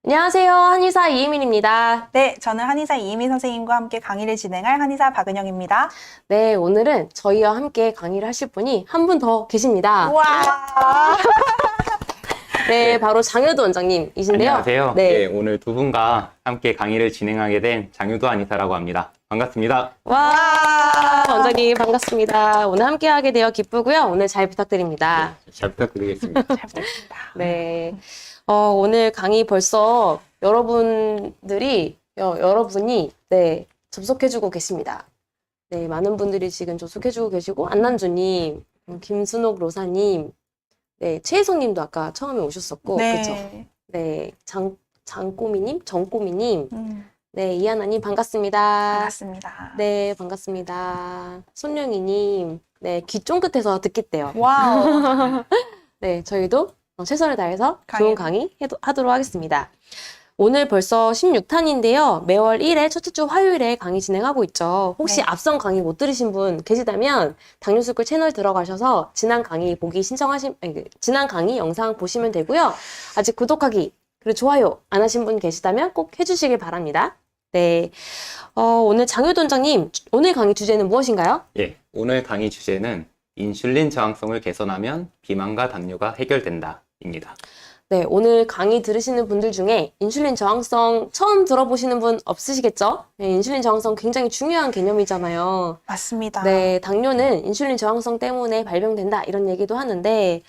안녕하세요. 한의사 이혜민입니다. 네, 저는 한의사 이혜민 선생님과 함께 강의를 진행할 한의사 박은영입니다. 네, 오늘은 저희와 함께 강의를 하실 분이 한 분 더 계십니다. 우와! 네, 바로 장효도 원장님이신데요. 안녕하세요. 네. 오늘 두 분과 함께 강의를 진행하게 된 장유도 한의사라고 합니다. 반갑습니다. 와, 원장님 반갑습니다. 오늘 함께 하게 되어 기쁘고요. 오늘 잘 부탁드립니다. 잘 부탁드리겠습니다. 잘 부탁드립니다. 네. 오늘 강의 벌써 여러분이 네, 접속해주고 계십니다. 네, 많은 분들이 지금 접속해주고 계시고, 안난주님, 김순옥 로사님, 네, 최혜성님도 아까 처음에 오셨었고, 네. 그쵸? 네, 정꼬미님, 네, 이하나님 반갑습니다. 반갑습니다. 네, 반갑습니다. 손룡이님, 네, 귀 쫑긋해서 듣겠대요. 와우. 네, 저희도 최선을 다해서 좋은 강의. 강의 하도록 하겠습니다. 오늘 벌써 16탄인데요. 매월 1회 첫째 주 화요일에 강의 진행하고 있죠. 혹시 네. 앞선 강의 못 들으신 분 계시다면 당뇨스쿨 채널 들어가셔서 지난 강의 지난 강의 영상 보시면 되고요. 아직 구독하기 그리고 좋아요 안 하신 분 계시다면 꼭 해주시길 바랍니다. 네, 오늘 장효도 원장님, 오늘 강의 주제는 무엇인가요? 예, 오늘 강의 주제는 인슐린 저항성을 개선하면 비만과 당뇨가 해결된다 입니다. 네, 오늘 강의 들으시는 분들 중에 인슐린 저항성 처음 들어보시는 분 없으시겠죠? 네, 인슐린 저항성 굉장히 중요한 개념이잖아요. 맞습니다. 네, 당뇨는 인슐린 저항성 때문에 발병된다 이런 얘기도 하는데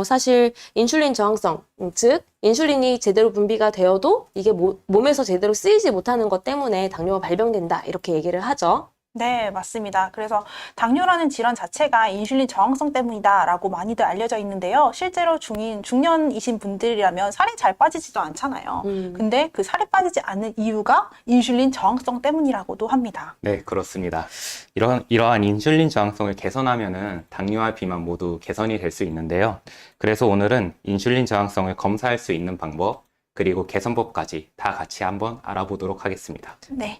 사실 인슐린 저항성, 즉 인슐린이 제대로 분비가 되어도 이게 몸에서 제대로 쓰이지 못하는 것 때문에 당뇨가 발병된다 이렇게 얘기를 하죠. 네, 맞습니다. 그래서 당뇨라는 질환 자체가 인슐린 저항성 때문이다라고 많이들 알려져 있는데요. 실제로 중년이신 분들이라면 살이 잘 빠지지도 않잖아요. 근데 그 살이 빠지지 않는 이유가 인슐린 저항성 때문이라고도 합니다. 네, 그렇습니다. 이러한 인슐린 저항성을 개선하면은 당뇨와 비만 모두 개선이 될 수 있는데요. 그래서 오늘은 인슐린 저항성을 검사할 수 있는 방법, 그리고 개선법까지 다 같이 한번 알아보도록 하겠습니다. 네.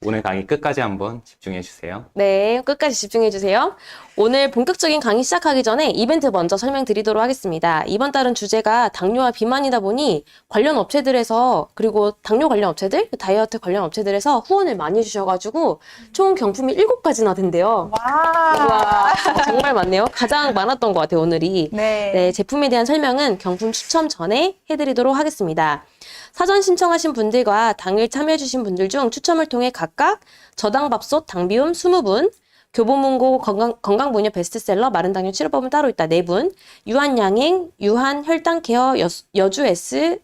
오늘 강의 끝까지 한번 집중해 주세요. 네, 끝까지 집중해 주세요. 오늘 본격적인 강의 시작하기 전에 이벤트 먼저 설명드리도록 하겠습니다. 이번 달은 주제가 당뇨와 비만이다 보니 관련 업체들에서 그리고 당뇨 관련 업체들, 다이어트 관련 업체들에서 후원을 많이 해주셔가지고 총 경품이 7가지나 된대요. 와. 정말 많네요. 가장 많았던 것 같아요, 오늘이. 네. 네, 제품에 대한 설명은 경품 추첨 전에 해드리도록 하겠습니다. 사전 신청하신 분들과 당일 참여해주신 분들 중 추첨을 통해 각각 저당밥솥 당비움 20분, 교보문고 건강 분야 베스트셀러 마른 당뇨 치료법은 따로 있다 4분, 유한양행, 유한 혈당케어 여주 S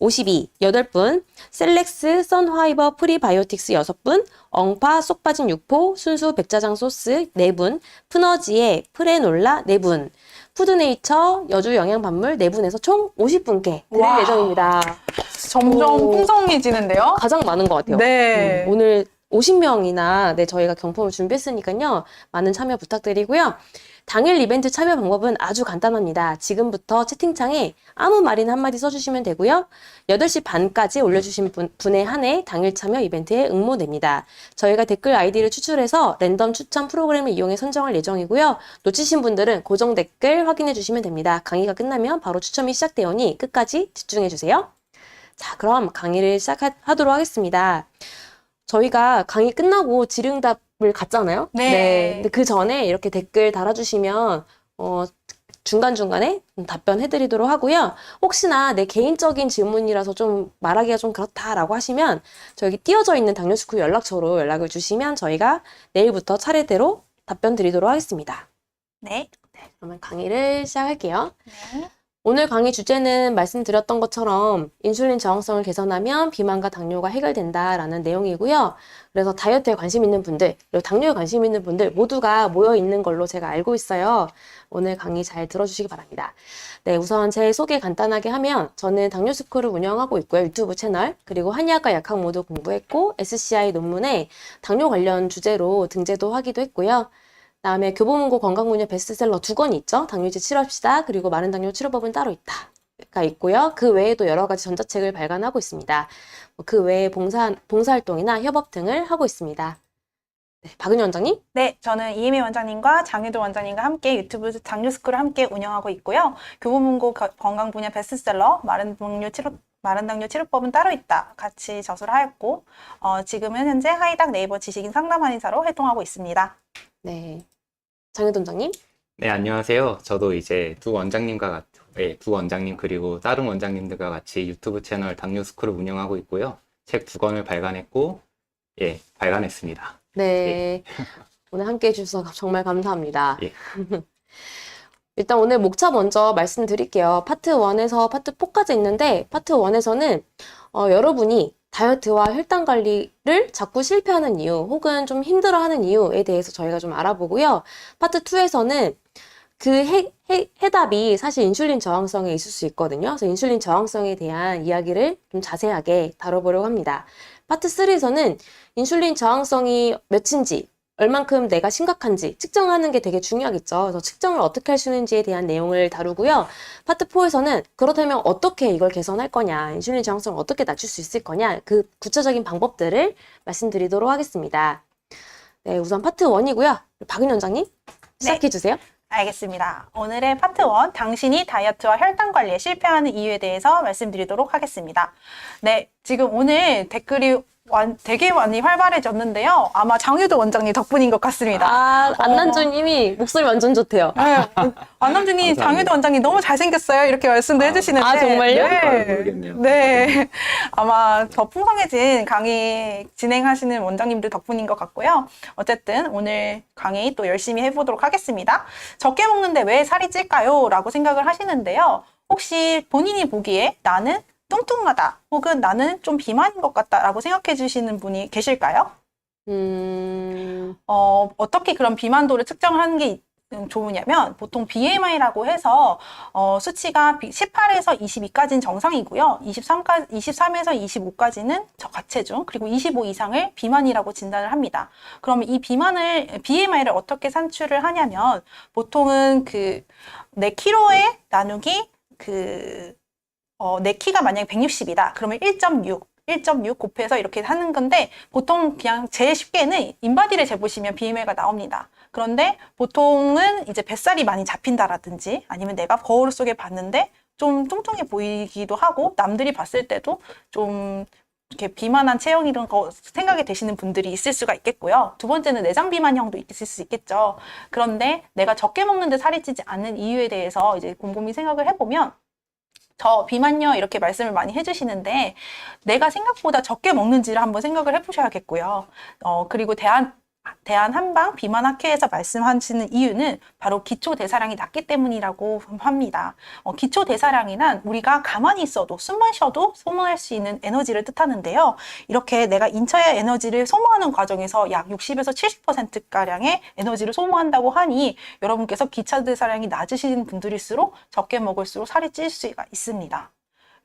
52 8분, 셀렉스 선화이버 프리바이오틱스 6분, 엉파 쏙 빠진 육포 순수 백자장 소스 4분, 푸너지의 프레놀라 4분, 푸드네이처 여주 영양반물 4분에서 총 50분께 드릴 와. 예정입니다. 점점 오. 풍성해지는데요. 가장 많은 것 같아요. 네. 오늘 50명이나 저희가 경품을 준비했으니까요. 많은 참여 부탁드리고요. 당일 이벤트 참여 방법은 아주 간단합니다. 지금부터 채팅창에 아무 말이나 한마디 써주시면 되고요. 8시 반까지 올려주신 분에 한해 당일 참여 이벤트에 응모됩니다. 저희가 댓글 아이디를 추출해서 랜덤 추천 프로그램을 이용해 선정할 예정이고요. 놓치신 분들은 고정 댓글 확인해 주시면 됩니다. 강의가 끝나면 바로 추첨이 시작되오니 끝까지 집중해주세요. 자, 그럼 강의를 시작하도록 하겠습니다. 저희가 강의 끝나고 질의응답을 갔잖아요. 네. 근데 그 전에 이렇게 댓글 달아주시면 중간중간에 답변해드리도록 하고요. 혹시나 내 개인적인 질문이라서 좀 말하기가 좀 그렇다라고 하시면 저기 띄어져 있는 당뇨스쿨 연락처로 연락을 주시면 저희가 내일부터 차례대로 답변 드리도록 하겠습니다. 네. 그러면 강의를 시작할게요. 네. 오늘 강의 주제는 말씀드렸던 것처럼 인슐린 저항성을 개선하면 비만과 당뇨가 해결된다라는 내용이고요. 그래서 다이어트에 관심 있는 분들, 그리고 당뇨에 관심 있는 분들 모두가 모여 있는 걸로 제가 알고 있어요. 오늘 강의 잘 들어주시기 바랍니다. 네, 우선 제 소개 간단하게 하면 저는 당뇨스쿨을 운영하고 있고요. 유튜브 채널, 그리고 한의학과 약학 모두 공부했고 SCI 논문에 당뇨 관련 주제로 등재도 하기도 했고요. 그다음에 교보문고 건강분야 베스트셀러 2권이 있죠. 당뇨제 치료합시다. 그리고 마른 당뇨 치료법은 따로 있다가 있고요. 그 외에도 여러 가지 전자책을 발간하고 있습니다. 그 외에 봉사활동이나 협업 등을 하고 있습니다. 네, 박은희 원장님? 네, 저는 이혜미 원장님과 장유도 원장님과 함께 유튜브 당뇨스쿨을 함께 운영하고 있고요. 교보문고 건강 분야 베스트셀러 마른 당뇨 마른 당뇨 치료법은 따로 있다. 같이 저술을 하였고, 지금은 현재 하이닥 네이버 지식인 상담 한의사로 활동하고 있습니다. 네. 장혜돈 원장님? 네, 안녕하세요. 저도 이제 두 원장님 그리고 다른 원장님들과 같이 유튜브 채널 당뇨스쿨을 운영하고 있고요. 책 2권을 발간했고, 발간했습니다. 네. 오늘 함께 해주셔서 정말 감사합니다. 예. 일단 오늘 목차 먼저 말씀드릴게요. 파트 1에서 파트 4까지 있는데, 파트 1에서는 여러분이 다이어트와 혈당 관리를 자꾸 실패하는 이유, 혹은 좀 힘들어하는 이유에 대해서 저희가 좀 알아보고요. 파트 2에서는 그 해답이 사실 인슐린 저항성에 있을 수 있거든요. 그래서 인슐린 저항성에 대한 이야기를 좀 자세하게 다뤄보려고 합니다. 파트 3에서는 인슐린 저항성이 몇인지, 얼만큼 내가 심각한지 측정하는 게 되게 중요하겠죠. 그래서 측정을 어떻게 할 수 있는지에 대한 내용을 다루고요. 파트 4에서는 그렇다면 어떻게 이걸 개선할 거냐, 인슐린 저항성을 어떻게 낮출 수 있을 거냐, 그 구체적인 방법들을 말씀드리도록 하겠습니다. 네, 우선 파트 1이고요. 박은 원장님 시작해 주세요. 알겠습니다. 오늘의 파트 1, 당신이 다이어트와 혈당 관리에 실패하는 이유에 대해서 말씀드리도록 하겠습니다. 네, 지금 오늘 댓글이 되게 많이 활발해졌는데요. 아마 장유도 원장님 덕분인 것 같습니다. 안난주님이 목소리 완전 좋대요. 네, 안남준님, 장유도 원장님 너무 잘생겼어요. 이렇게 말씀도 해주시는데. 아, 정말요? 모르겠네요. 네. 아마 더 풍성해진 강의 진행하시는 원장님들 덕분인 것 같고요. 어쨌든 오늘 강의 또 열심히 해보도록 하겠습니다. 적게 먹는데 왜 살이 찔까요? 라고 생각을 하시는데요. 혹시 본인이 보기에 나는 뚱뚱하다 혹은 나는 좀 비만인 것 같다 라고 생각해 주시는 분이 계실까요? 어떻게 그런 비만도를 측정하는 게 좋으냐면 보통 BMI라고 해서 수치가 18에서 22까지는 정상이고요. 23에서 25까지는 과체중, 그리고 25 이상을 비만이라고 진단을 합니다. 그러면 이 BMI를 어떻게 산출을 하냐면 보통은 내 키로에 나누기 내 키가 만약에 160이다. 그러면 1.6 곱해서 이렇게 하는 건데 보통 그냥 제일 쉽게는 인바디를 재보시면 BMI가 나옵니다. 그런데 보통은 이제 뱃살이 많이 잡힌다라든지 아니면 내가 거울 속에 봤는데 좀 뚱뚱해 보이기도 하고 남들이 봤을 때도 좀 이렇게 비만한 체형 이런 거 생각이 되시는 분들이 있을 수가 있겠고요. 두 번째는 내장 비만형도 있을 수 있겠죠. 그런데 내가 적게 먹는데 살이 찌지 않는 이유에 대해서 이제 곰곰이 생각을 해보면 저 비만요 이렇게 말씀을 많이 해주시는데 내가 생각보다 적게 먹는지를 한번 생각을 해보셔야겠고요. 그리고 대한한방 비만학회에서 말씀하시는 이유는 바로 기초대사량이 낮기 때문이라고 합니다. 기초대사량이란 우리가 가만히 있어도 숨만 쉬어도 소모할 수 있는 에너지를 뜻하는데요. 이렇게 내가 인체의 에너지를 소모하는 과정에서 약 60에서 70%가량의 에너지를 소모한다고 하니 여러분께서 기초대사량이 낮으신 분들일수록 적게 먹을수록 살이 찔 수가 있습니다.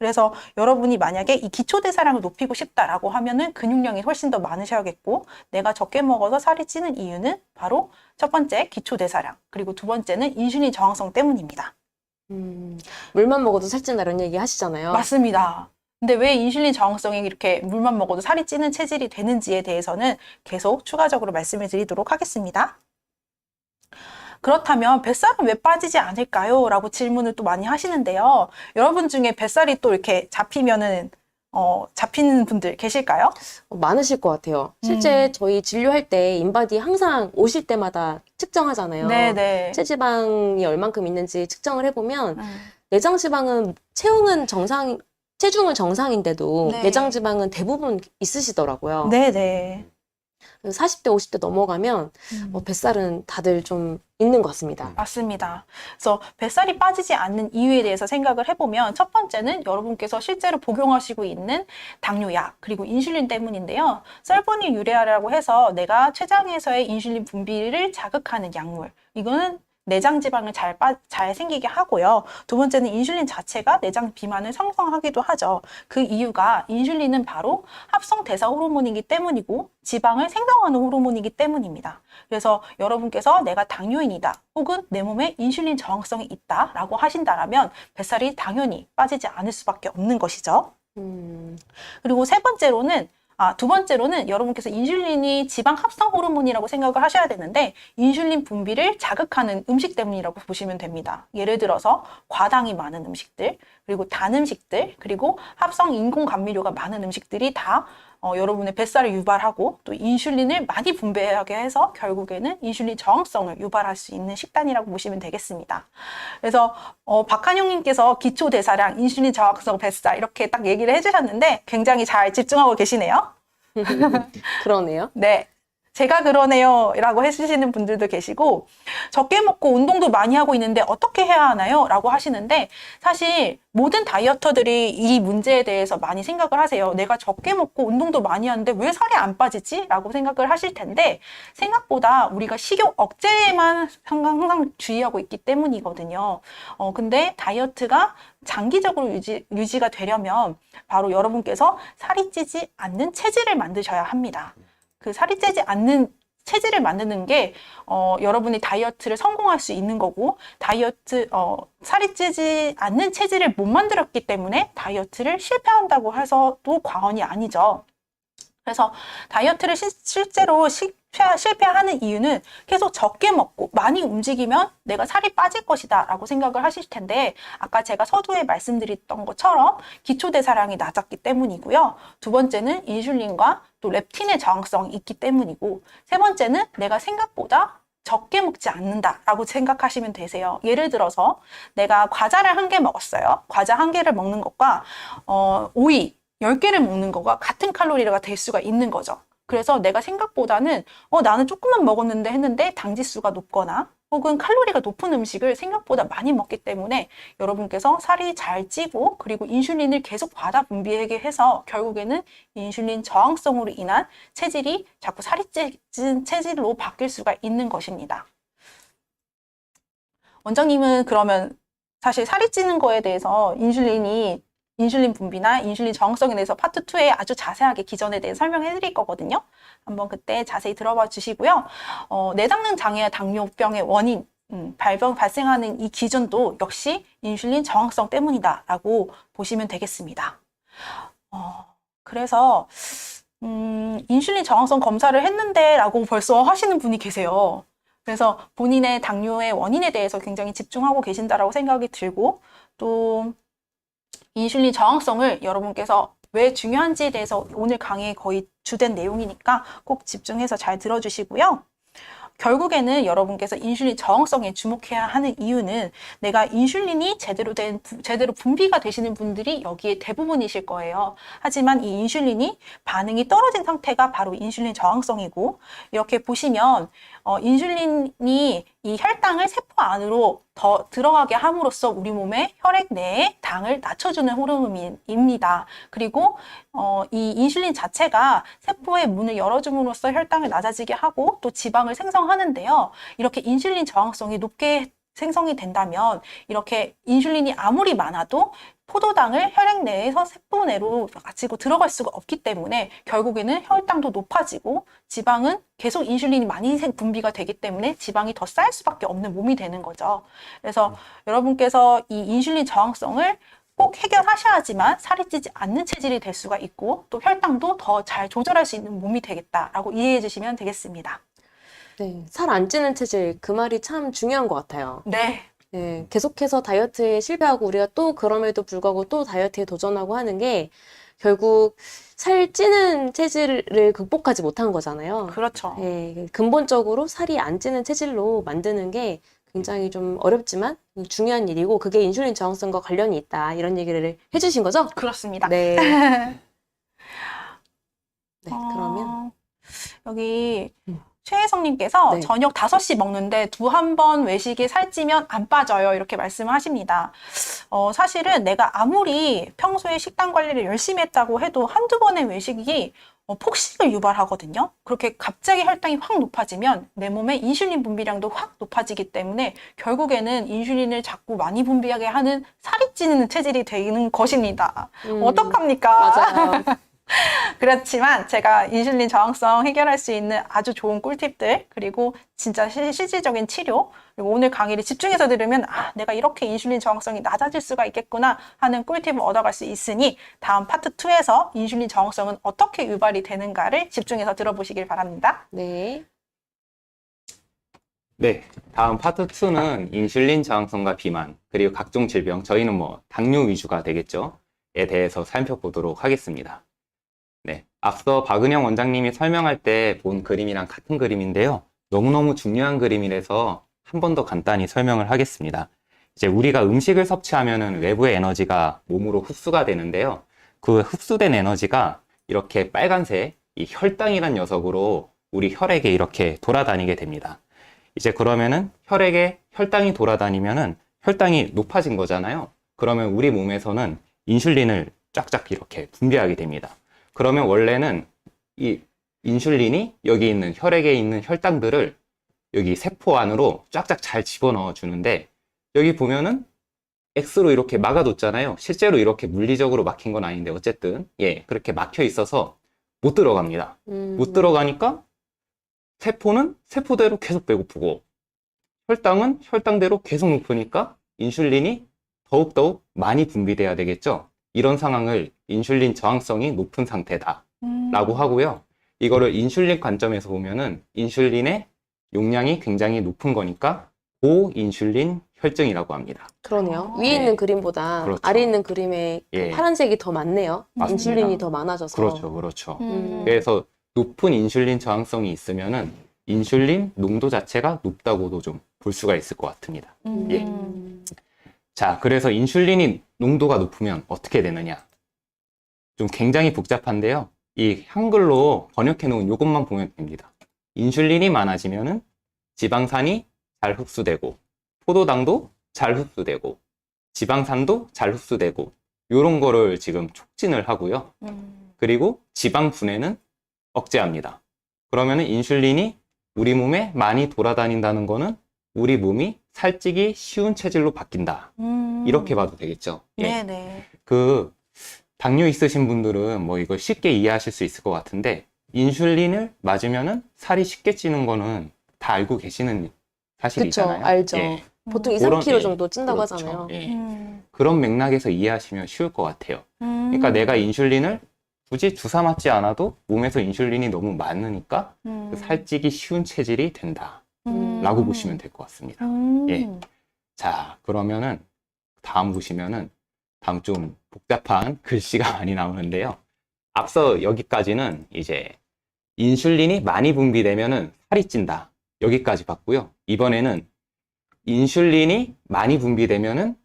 그래서 여러분이 만약에 이 기초대사량을 높이고 싶다라고 하면은 근육량이 훨씬 더 많으셔야겠고 내가 적게 먹어서 살이 찌는 이유는 바로 첫 번째 기초대사량 그리고 두 번째는 인슐린 저항성 때문입니다. 물만 먹어도 살찐다 이런 얘기 하시잖아요. 맞습니다. 근데 왜 인슐린 저항성이 이렇게 물만 먹어도 살이 찌는 체질이 되는지에 대해서는 계속 추가적으로 말씀을 드리도록 하겠습니다. 그렇다면 뱃살은 왜 빠지지 않을까요? 라고 질문을 또 많이 하시는데요. 여러분 중에 뱃살이 또 이렇게 잡히면은 잡히는 분들 계실까요? 많으실 것 같아요. 실제 저희 진료할 때 인바디 항상 오실 때마다 측정하잖아요. 네네. 체지방이 얼만큼 있는지 측정을 해보면 내장 지방은 체중은 정상인데도 네. 내장 지방은 대부분 있으시더라고요. 네네. 40대, 50대 넘어가면 뱃살은 다들 좀 있는 것 같습니다. 맞습니다. 그래서 뱃살이 빠지지 않는 이유에 대해서 생각을 해보면 첫 번째는 여러분께서 실제로 복용하시고 있는 당뇨약 그리고 인슐린 때문인데요. 설보닐 유레아라고 해서 내가 췌장에서의 인슐린 분비를 자극하는 약물. 이거는 내장 지방을 잘 생기게 하고요. 두 번째는 인슐린 자체가 내장 비만을 형성하기도 하죠. 그 이유가 인슐린은 바로 합성 대사 호르몬이기 때문이고 지방을 생성하는 호르몬이기 때문입니다. 그래서 여러분께서 내가 당뇨인이다 혹은 내 몸에 인슐린 저항성이 있다라고 하신다라면 뱃살이 당연히 빠지지 않을 수밖에 없는 것이죠. 그리고 세 번째로는 두 번째로는 여러분께서 인슐린이 지방 합성 호르몬이라고 생각을 하셔야 되는데 인슐린 분비를 자극하는 음식 때문이라고 보시면 됩니다. 예를 들어서 과당이 많은 음식들, 그리고 단 음식들, 그리고 합성 인공 감미료가 많은 음식들이 다 여러분의 뱃살을 유발하고 또 인슐린을 많이 분비하게 해서 결국에는 인슐린 저항성을 유발할 수 있는 식단이라고 보시면 되겠습니다. 그래서 박한영님께서 기초대사량, 인슐린 저항성, 뱃살 이렇게 딱 얘기를 해주셨는데 굉장히 잘 집중하고 계시네요. 그러네요. 네. 제가 그러네요 라고 해주시는 분들도 계시고 적게 먹고 운동도 많이 하고 있는데 어떻게 해야 하나요? 라고 하시는데 사실 모든 다이어터들이 이 문제에 대해서 많이 생각을 하세요. 내가 적게 먹고 운동도 많이 하는데 왜 살이 안 빠지지? 라고 생각을 하실 텐데 생각보다 우리가 식욕 억제에만 항상 주의하고 있기 때문이거든요. 근데 다이어트가 장기적으로 유지가 되려면 바로 여러분께서 살이 찌지 않는 체질을 만드셔야 합니다. 그 살이 찌지 않는 체질을 만드는 게 여러분이 다이어트를 성공할 수 있는 거고 살이 찌지 않는 체질을 못 만들었기 때문에 다이어트를 실패한다고 해서도 과언이 아니죠. 그래서 다이어트를 실제로 실패하는 이유는 계속 적게 먹고 많이 움직이면 내가 살이 빠질 것이다 라고 생각을 하실 텐데 아까 제가 서두에 말씀드렸던 것처럼 기초대사량이 낮았기 때문이고요. 두 번째는 인슐린과 또 렙틴의 저항성이 있기 때문이고 세 번째는 내가 생각보다 적게 먹지 않는다라고 생각하시면 되세요. 예를 들어서 내가 과자를 1개 먹었어요. 과자 1개를 먹는 것과 오이 10개를 먹는 거가 같은 칼로리가 될 수가 있는 거죠. 그래서 내가 생각보다는 나는 조금만 먹었는데 했는데 당지수가 높거나 혹은 칼로리가 높은 음식을 생각보다 많이 먹기 때문에 여러분께서 살이 잘 찌고 그리고 인슐린을 계속 과다 분비하게 해서 결국에는 인슐린 저항성으로 인한 체질이 자꾸 살이 찐 체질로 바뀔 수가 있는 것입니다. 원장님은 그러면 사실 살이 찌는 거에 대해서 인슐린 분비나 인슐린 저항성에 대해서 파트 2에 아주 자세하게 기전에 대해 설명해 드릴 거거든요. 한번 그때 자세히 들어봐 주시고요. 내당능 장애와 당뇨병의 원인, 발생하는 이 기전도 역시 인슐린 저항성 때문이다라고 보시면 되겠습니다. 그래서 인슐린 저항성 검사를 했는데 라고 벌써 하시는 분이 계세요. 그래서 본인의 당뇨의 원인에 대해서 굉장히 집중하고 계신다라고 생각이 들고 또 인슐린 저항성을 여러분께서 왜 중요한지에 대해서 오늘 강의의 거의 주된 내용이니까 꼭 집중해서 잘 들어주시고요. 결국에는 여러분께서 인슐린 저항성에 주목해야 하는 이유는 내가 인슐린이 제대로 분비가 되시는 분들이 여기에 대부분이실 거예요. 하지만 이 인슐린이 반응이 떨어진 상태가 바로 인슐린 저항성이고 이렇게 보시면 인슐린이 이 혈당을 세포 안으로 더 들어가게 함으로써 우리 몸의 혈액 내에 당을 낮춰주는 호르몬입니다. 그리고 이 인슐린 자체가 세포의 문을 열어줌으로써 혈당을 낮아지게 하고 또 지방을 생성하는데요. 이렇게 인슐린 저항성이 높게 생성이 된다면 이렇게 인슐린이 아무리 많아도 포도당을 혈액 내에서 세포 내로 가지고 들어갈 수가 없기 때문에 결국에는 혈당도 높아지고 지방은 계속 인슐린이 많이 분비가 되기 때문에 지방이 더 쌓일 수밖에 없는 몸이 되는 거죠. 그래서 여러분께서 이 인슐린 저항성을 꼭 해결하셔야지만 살이 찌지 않는 체질이 될 수가 있고 또 혈당도 더 잘 조절할 수 있는 몸이 되겠다라고 이해해 주시면 되겠습니다. 네, 살 안 찌는 체질, 그 말이 참 중요한 것 같아요. 네. 네, 계속해서 다이어트에 실패하고 우리가 또 그럼에도 불구하고 또 다이어트에 도전하고 하는 게 결국 살 찌는 체질을 극복하지 못한 거잖아요. 그렇죠. 네, 근본적으로 살이 안 찌는 체질로 만드는 게 굉장히 좀 어렵지만 중요한 일이고 그게 인슐린 저항성과 관련이 있다 이런 얘기를 해주신 거죠? 그렇습니다. 네. 네, 그러면 여기 최혜성님께서 네. 저녁 5시 먹는데 한 번 외식에 살찌면 안 빠져요. 이렇게 말씀을 하십니다. 사실은 내가 아무리 평소에 식단 관리를 열심히 했다고 해도 한두 번의 외식이 폭식을 유발하거든요. 그렇게 갑자기 혈당이 확 높아지면 내 몸의 인슐린 분비량도 확 높아지기 때문에 결국에는 인슐린을 자꾸 많이 분비하게 하는 살이 찌는 체질이 되는 것입니다. 어떡합니까? 맞아요. 그렇지만 제가 인슐린 저항성 해결할 수 있는 아주 좋은 꿀팁들, 그리고 진짜 실질적인 치료, 그리고 오늘 강의를 집중해서 들으면 아, 내가 이렇게 인슐린 저항성이 낮아질 수가 있겠구나 하는 꿀팁을 얻어갈 수 있으니 다음 파트 2에서 인슐린 저항성은 어떻게 유발이 되는가를 집중해서 들어보시길 바랍니다. 네. 네, 다음 파트 2는 인슐린 저항성과 비만, 그리고 각종 질병, 저희는 뭐 당뇨 위주가 되겠죠? 에 대해서 살펴보도록 하겠습니다. 네, 앞서 박은영 원장님이 설명할 때 본 그림이랑 같은 그림인데요. 너무너무 중요한 그림이라서 한 번 더 간단히 설명을 하겠습니다. 이제 우리가 음식을 섭취하면은 외부의 에너지가 몸으로 흡수가 되는데요. 그 흡수된 에너지가 이렇게 빨간색 이 혈당이란 녀석으로 우리 혈액에 이렇게 돌아다니게 됩니다. 이제 그러면은 혈액에 혈당이 돌아다니면은 혈당이 높아진 거잖아요. 그러면 우리 몸에서는 인슐린을 쫙쫙 이렇게 분비하게 됩니다. 그러면 원래는 이 인슐린이 여기 있는 혈액에 있는 혈당들을 여기 세포 안으로 쫙쫙 잘 집어넣어 주는데 여기 보면은 X로 이렇게 막아뒀잖아요. 실제로 이렇게 물리적으로 막힌 건 아닌데 어쨌든 예, 그렇게 막혀 있어서 못 들어갑니다. 못 들어가니까 세포는 세포대로 계속 배고프고 혈당은 혈당대로 계속 높으니까 인슐린이 더욱더욱 많이 분비돼야 되겠죠. 이런 상황을 인슐린 저항성이 높은 상태다 라고 하고요. 이거를 인슐린 관점에서 보면은 인슐린의 용량이 굉장히 높은 거니까 고인슐린 혈증이라고 합니다. 그러네요. 아, 위에 네. 있는 그림보다 그렇죠. 아래 있는 그림에 그 예. 파란색이 더 많네요. 맞습니다. 인슐린이 더 많아져서. 그렇죠, 그렇죠. 음. 그래서 높은 인슐린 저항성이 있으면은 인슐린 농도 자체가 높다고도 좀 볼 수가 있을 것 같습니다. 예. 자, 그래서 인슐린이 농도가 높으면 어떻게 되느냐? 좀 굉장히 복잡한데요. 이 한글로 번역해 놓은 이것만 보면 됩니다. 인슐린이 많아지면은 지방산이 잘 흡수되고, 포도당도 잘 흡수되고, 지방산도 잘 흡수되고, 이런 거를 지금 촉진을 하고요. 그리고 지방 분해는 억제합니다. 그러면은 인슐린이 우리 몸에 많이 돌아다닌다는 거는 우리 몸이 살찌기 쉬운 체질로 바뀐다. 이렇게 봐도 되겠죠. 예. 네네. 그 당뇨 있으신 분들은 뭐 이걸 쉽게 이해하실 수 있을 것 같은데 인슐린을 맞으면은 살이 쉽게 찌는 거는 다 알고 계시는 그쵸, 사실이잖아요. 알죠. 예. 보통 2, 그런, 3kg 예, 정도 찐다고 그렇죠. 하잖아요. 예. 그런 맥락에서 이해하시면 쉬울 것 같아요. 그러니까 내가 인슐린을 굳이 주사 맞지 않아도 몸에서 인슐린이 너무 많으니까 그 살찌기 쉬운 체질이 된다. 라고 보시면 될 것 같습니다. 예. 자, 그러면은 다음 보시면은 다음 좀 복잡한 글씨가 많이 나오는데요. 앞서 여기까지는 이제 인슐린이 많이 분비되면은 살이 찐다. 여기까지 봤고요. 이번에는 인슐린이 많이 분비되면은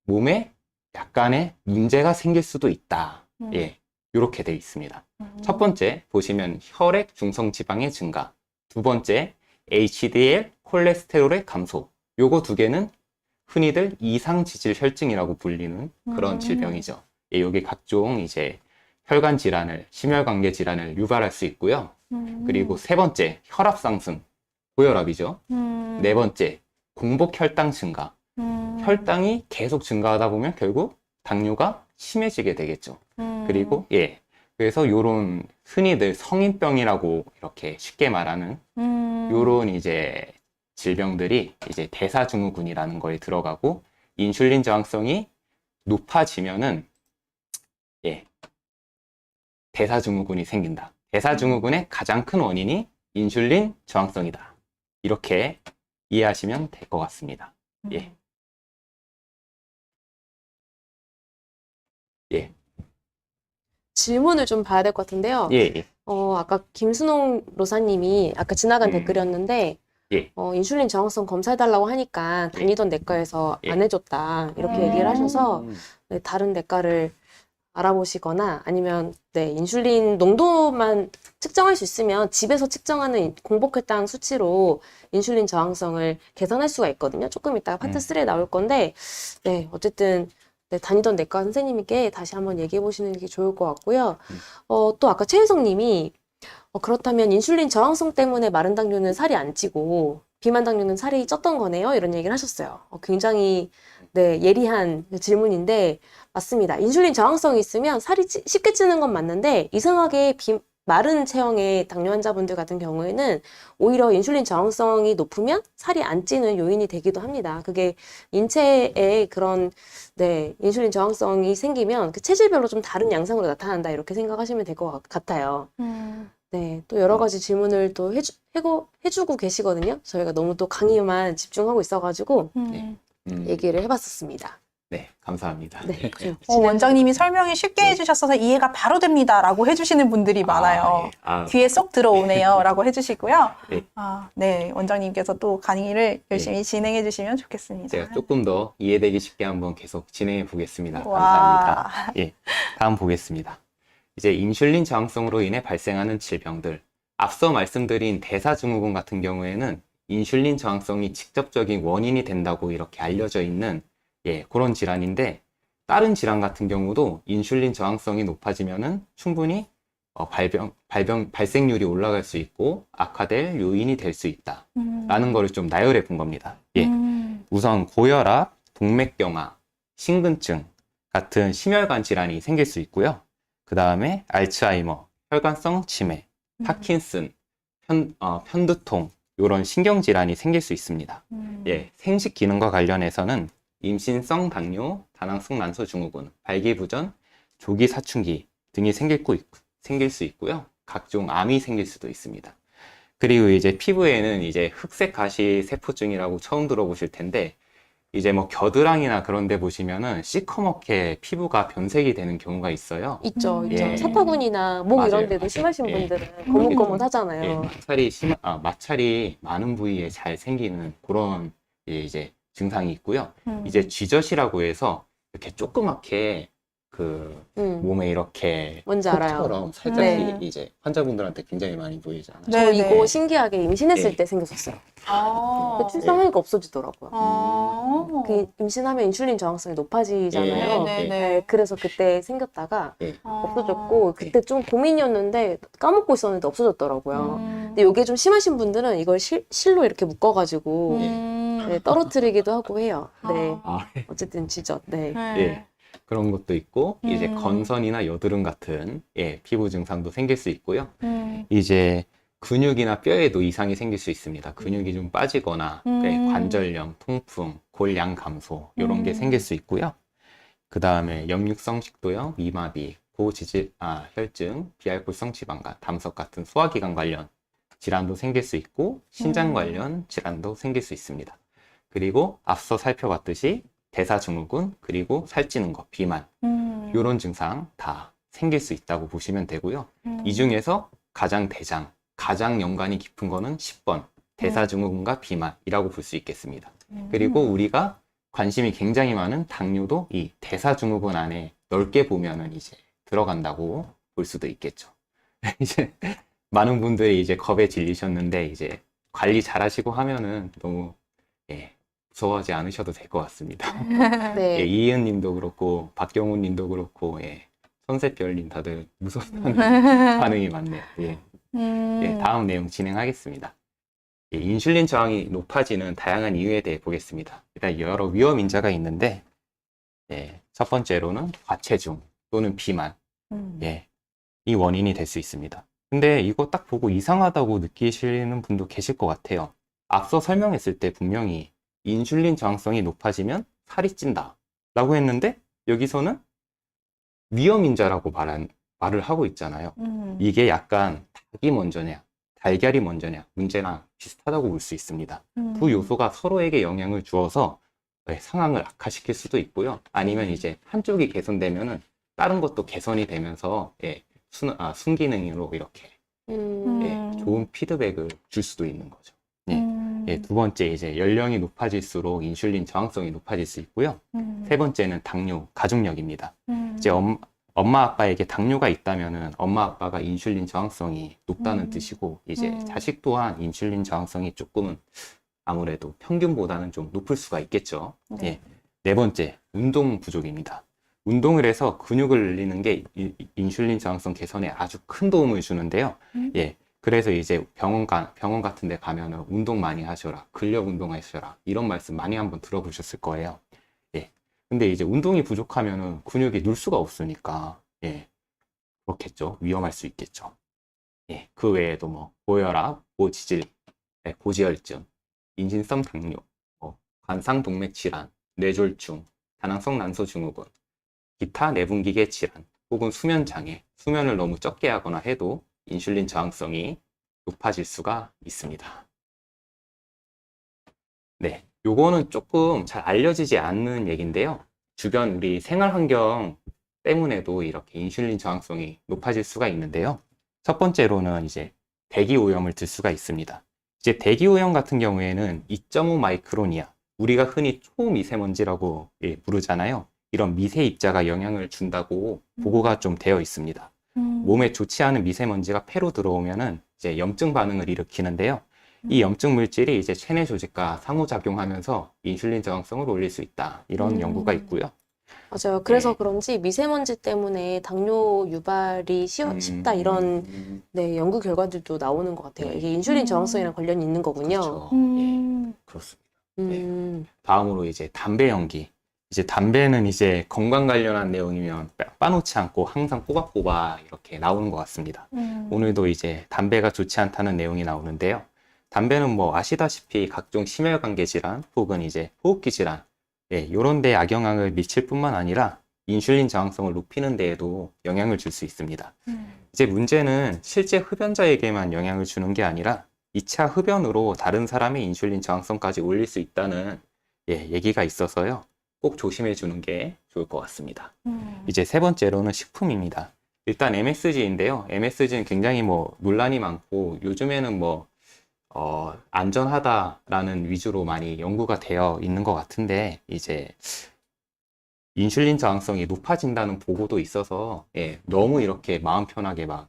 몸에 약간의 문제가 생길 수도 있다. 예. 이렇게 돼 있습니다. 첫 번째 보시면 혈액 중성 지방의 증가. 두 번째 HDL 콜레스테롤의 감소. 요거 두 개는 흔히들 이상지질 혈증이라고 불리는 그런 질병이죠. 예, 여기 각종 이제 혈관 질환을, 심혈관계 질환을 유발할 수 있고요. 그리고 세 번째 혈압 상승, 고혈압이죠. 네 번째 공복 혈당 증가. 혈당이 계속 증가하다 보면 결국 당뇨가 심해지게 되겠죠. 그리고 예, 그래서 요런 흔히들 성인병이라고 이렇게 쉽게 말하는 요런 이제 질병들이 이제 대사증후군이라는 거에 들어가고 인슐린 저항성이 높아지면은 예, 대사증후군이 생긴다. 대사증후군의 가장 큰 원인이 인슐린 저항성이다. 이렇게 이해하시면 될 것 같습니다. 예. 예. 질문을 좀 봐야 될 것 같은데요. 예. 예. 아까 김순홍 로사님이 아까 지나간 댓글이었는데, 예. 인슐린 저항성 검사해달라고 하니까 다니던 내과에서 예. 안 해줬다. 이렇게 얘기를 하셔서, 네, 다른 내과를 알아보시거나 아니면, 네, 인슐린 농도만 측정할 수 있으면 집에서 측정하는 공복혈당 수치로 인슐린 저항성을 계산할 수가 있거든요. 조금 이따가 파트 3에 나올 건데, 네, 어쨌든, 네, 다니던 내과 선생님께 다시 한번 얘기해 보시는 게 좋을 것 같고요. 또 아까 최윤성 님이 그렇다면 인슐린 저항성 때문에 마른 당뇨는 살이 안 찌고 비만 당뇨는 살이 쪘던 거네요. 이런 얘기를 하셨어요. 굉장히 네, 예리한 질문인데, 맞습니다. 인슐린 저항성이 있으면 살이 쉽게 찌는 건 맞는데, 이상하게 마른 체형의 당뇨 환자분들 같은 경우에는 오히려 인슐린 저항성이 높으면 살이 안 찌는 요인이 되기도 합니다. 그게 인체에 그런, 네, 인슐린 저항성이 생기면 그 체질별로 좀 다른 양상으로 나타난다, 이렇게 생각하시면 될 것 같아요. 네, 또 여러 가지 질문을 또 해주고 계시거든요. 저희가 너무 또 강의만 집중하고 있어가지고 얘기를 해봤었습니다. 네, 감사합니다. 네, 원장님이 설명이 쉽게 해주셔서 이해가 바로 됩니다라고 해주시는 분들이 많아요. 귀에 쏙 들어오네요라고 해주시고요. 네. 네, 원장님께서 또 강의를 열심히 진행해 주시면 좋겠습니다. 제가 조금 더 이해되기 쉽게 한번 계속 진행해 보겠습니다. 와. 감사합니다. 예, 다음 보겠습니다. 이제 인슐린 저항성으로 인해 발생하는 질병들. 앞서 말씀드린 대사증후군 같은 경우에는 인슐린 저항성이 직접적인 원인이 된다고 이렇게 알려져 있는 그런 질환인데, 다른 질환 같은 경우도 인슐린 저항성이 높아지면은 충분히 발생률이 올라갈 수 있고 악화될 요인이 될 수 있다라는 거를 좀 나열해 본 겁니다. 우선 고혈압, 동맥경화, 심근증 같은 심혈관 질환이 생길 수 있고요. 그 다음에 알츠하이머, 혈관성 치매, 파킨슨, 편두통 이런 신경질환이 생길 수 있습니다. 생식 기능과 관련해서는 임신성 당뇨, 다낭성 난소 증후군, 발기부전, 조기 사춘기 등이 생길 수 있고요. 각종 암이 생길 수도 있습니다. 그리고 이제 피부에는 이제 흑색 가시 세포증이라고 처음 들어보실 텐데, 이제 뭐 겨드랑이나 그런 데 보시면은 시커멓게 피부가 변색이 되는 경우가 있어요. 있죠. 예. 세포근이나 목 맞아요, 이런 데도 맞아요. 심하신 예. 분들은 거뭇거뭇하잖아요. 마찰이 많은 부위에 잘 생기는 그런 이제 증상이 있고요. 이제 쥐젖이라고 해서 이렇게 조그맣게 그 몸에 이렇게 뭔지 알아요. 흙처럼 살짝 네. 이제 환자분들한테 굉장히 많이 보이잖아요. 저 이거 신기하게 임신했을 네. 때 생겼었어요. 출산하니까 없어지더라고요. 그 임신하면 인슐린 저항성이 높아지잖아요. 네, 그래서 그때 생겼다가 없어졌고, 그때 좀 고민이었는데 까먹고 있었는데 없어졌더라고요. 근데 이게 좀 심하신 분들은 이걸 실로 이렇게 묶어가지고 네, 떨어뜨리기도 하고 해요. 네, 어쨌든 쥐젖. 네. 그런 것도 있고, 이제 건선이나 여드름 같은 피부 증상도 생길 수 있고요. 이제 근육이나 뼈에도 이상이 생길 수 있습니다. 근육이 좀 빠지거나 관절염, 통풍, 골양 감소 이런 게 생길 수 있고요. 그 다음에 역류성 식도염, 미마비, 혈증, 비알코올성 지방간, 담석 같은 소화기관 관련 질환도 생길 수 있고, 신장 관련 질환도 생길 수 있습니다. 그리고 앞서 살펴봤듯이 대사증후군, 그리고 살찌는 것, 비만 이런 증상 다 생길 수 있다고 보시면 되고요. 이 중에서 가장 연관이 깊은 거는 10번 대사증후군과 비만이라고 볼 수 있겠습니다. 그리고 우리가 관심이 굉장히 많은 당뇨도 이 대사증후군 안에 넓게 보면은 이제 들어간다고 볼 수도 있겠죠. 이제 많은 분들이 이제 겁에 질리셨는데, 이제 관리 잘 하시고 하면은 너무 무서워하지 않으셔도 될 것 같습니다. 네. 이은 님도 그렇고, 박경훈 님도 그렇고, 선셋별 님 다들 무섭다는 반응이 많네요. 다음 내용 진행하겠습니다. 인슐린 저항이 높아지는 다양한 이유에 대해 보겠습니다. 일단 여러 위험 인자가 있는데, 첫 번째로는 과체중 또는 비만, 이 원인이 될 수 있습니다. 근데 이거 딱 보고 이상하다고 느끼시는 분도 계실 것 같아요. 앞서 설명했을 때 분명히 인슐린 저항성이 높아지면 살이 찐다 라고 했는데, 여기서는 위험인자라고 말을 하고 있잖아요. 이게 약간 닭이 먼저냐 달걀이 먼저냐 문제랑 비슷하다고 볼 수 있습니다. 두 요소가 서로에게 영향을 주어서 상황을 악화시킬 수도 있고요. 아니면 이제 한쪽이 개선되면은 다른 것도 개선이 되면서 순기능으로 이렇게 좋은 피드백을 줄 수도 있는 거죠. 두 번째, 이제 연령이 높아질수록 인슐린 저항성이 높아질 수 있고요. 세 번째는 당뇨, 가족력입니다. 이제 엄마 아빠에게 당뇨가 있다면은 엄마 아빠가 인슐린 저항성이 높다는 뜻이고, 이제 자식 또한 인슐린 저항성이 조금은 아무래도 평균보다는 좀 높을 수가 있겠죠. 네 번째, 운동 부족입니다. 운동을 해서 근육을 늘리는 게 인슐린 저항성 개선에 아주 큰 도움을 주는데요. 그래서 이제 병원 같은 데 가면은 운동 많이 하셔라, 근력 운동 하셔라, 이런 말씀 많이 한번 들어보셨을 거예요. 근데 이제 운동이 부족하면은 근육이 늘 수가 없으니까, 예, 그렇겠죠. 위험할 수 있겠죠. 예, 그 외에도 뭐, 고혈압, 고지질, 예, 고지혈증, 인신성 당뇨, 뭐, 관상동맥 질환, 뇌졸중, 다낭성 난소 증후군, 기타 내분기계 질환, 혹은 수면 장애, 수면을 너무 적게 하거나 해도 인슐린 저항성이 높아질 수가 있습니다. 네, 요거는 조금 잘 알려지지 않는 얘기인데요. 주변 우리 생활 환경 때문에도 이렇게 인슐린 저항성이 높아질 수가 있는데요. 첫 번째로는 이제 대기 오염을 들 수가 있습니다. 이제 대기 오염 같은 경우에는 2.5 마이크론이야. 우리가 흔히 초미세먼지라고 부르잖아요. 이런 미세 입자가 영향을 준다고 보고가 좀 되어 있습니다. 몸에 좋지 않은 미세먼지가 폐로 들어오면은 이제 염증 반응을 일으키는데요. 이 염증 물질이 이제 체내 조직과 상호작용하면서 인슐린 저항성을 올릴 수 있다. 이런 연구가 있고요. 맞아요. 그래서 네. 그런지 미세먼지 때문에 당뇨 유발이 쉽다 이런 네, 연구 결과들도 나오는 것 같아요. 이게 인슐린 저항성이랑 관련이 있는 거군요. 그렇죠. 예, 그렇습니다. 음, 다음으로 이제 담배 연기. 이제 담배는 이제 건강 관련한 내용이면 빠놓지 않고 항상 꼬박꼬박 이렇게 나오는 것 같습니다. 오늘도 이제 담배가 좋지 않다는 내용이 나오는데요. 담배는 뭐 아시다시피 각종 심혈관계 질환 혹은 이제 호흡기 질환, 예, 이런 데 악영향을 미칠 뿐만 아니라 인슐린 저항성을 높이는 데에도 영향을 줄 수 있습니다. 이제 문제는 실제 흡연자에게만 영향을 주는 게 아니라 2차 흡연으로 다른 사람의 인슐린 저항성까지 올릴 수 있다는 얘기가 있어서요. 꼭 조심해 주는 게 좋을 것 같습니다. 이제 세 번째로는 식품입니다. 일단 MSG인데요. MSG는 굉장히 뭐 논란이 많고 요즘에는 뭐 안전하다라는 위주로 많이 연구가 되어 있는 것 같은데 이제 인슐린 저항성이 높아진다는 보고도 있어서 너무 이렇게 마음 편하게 막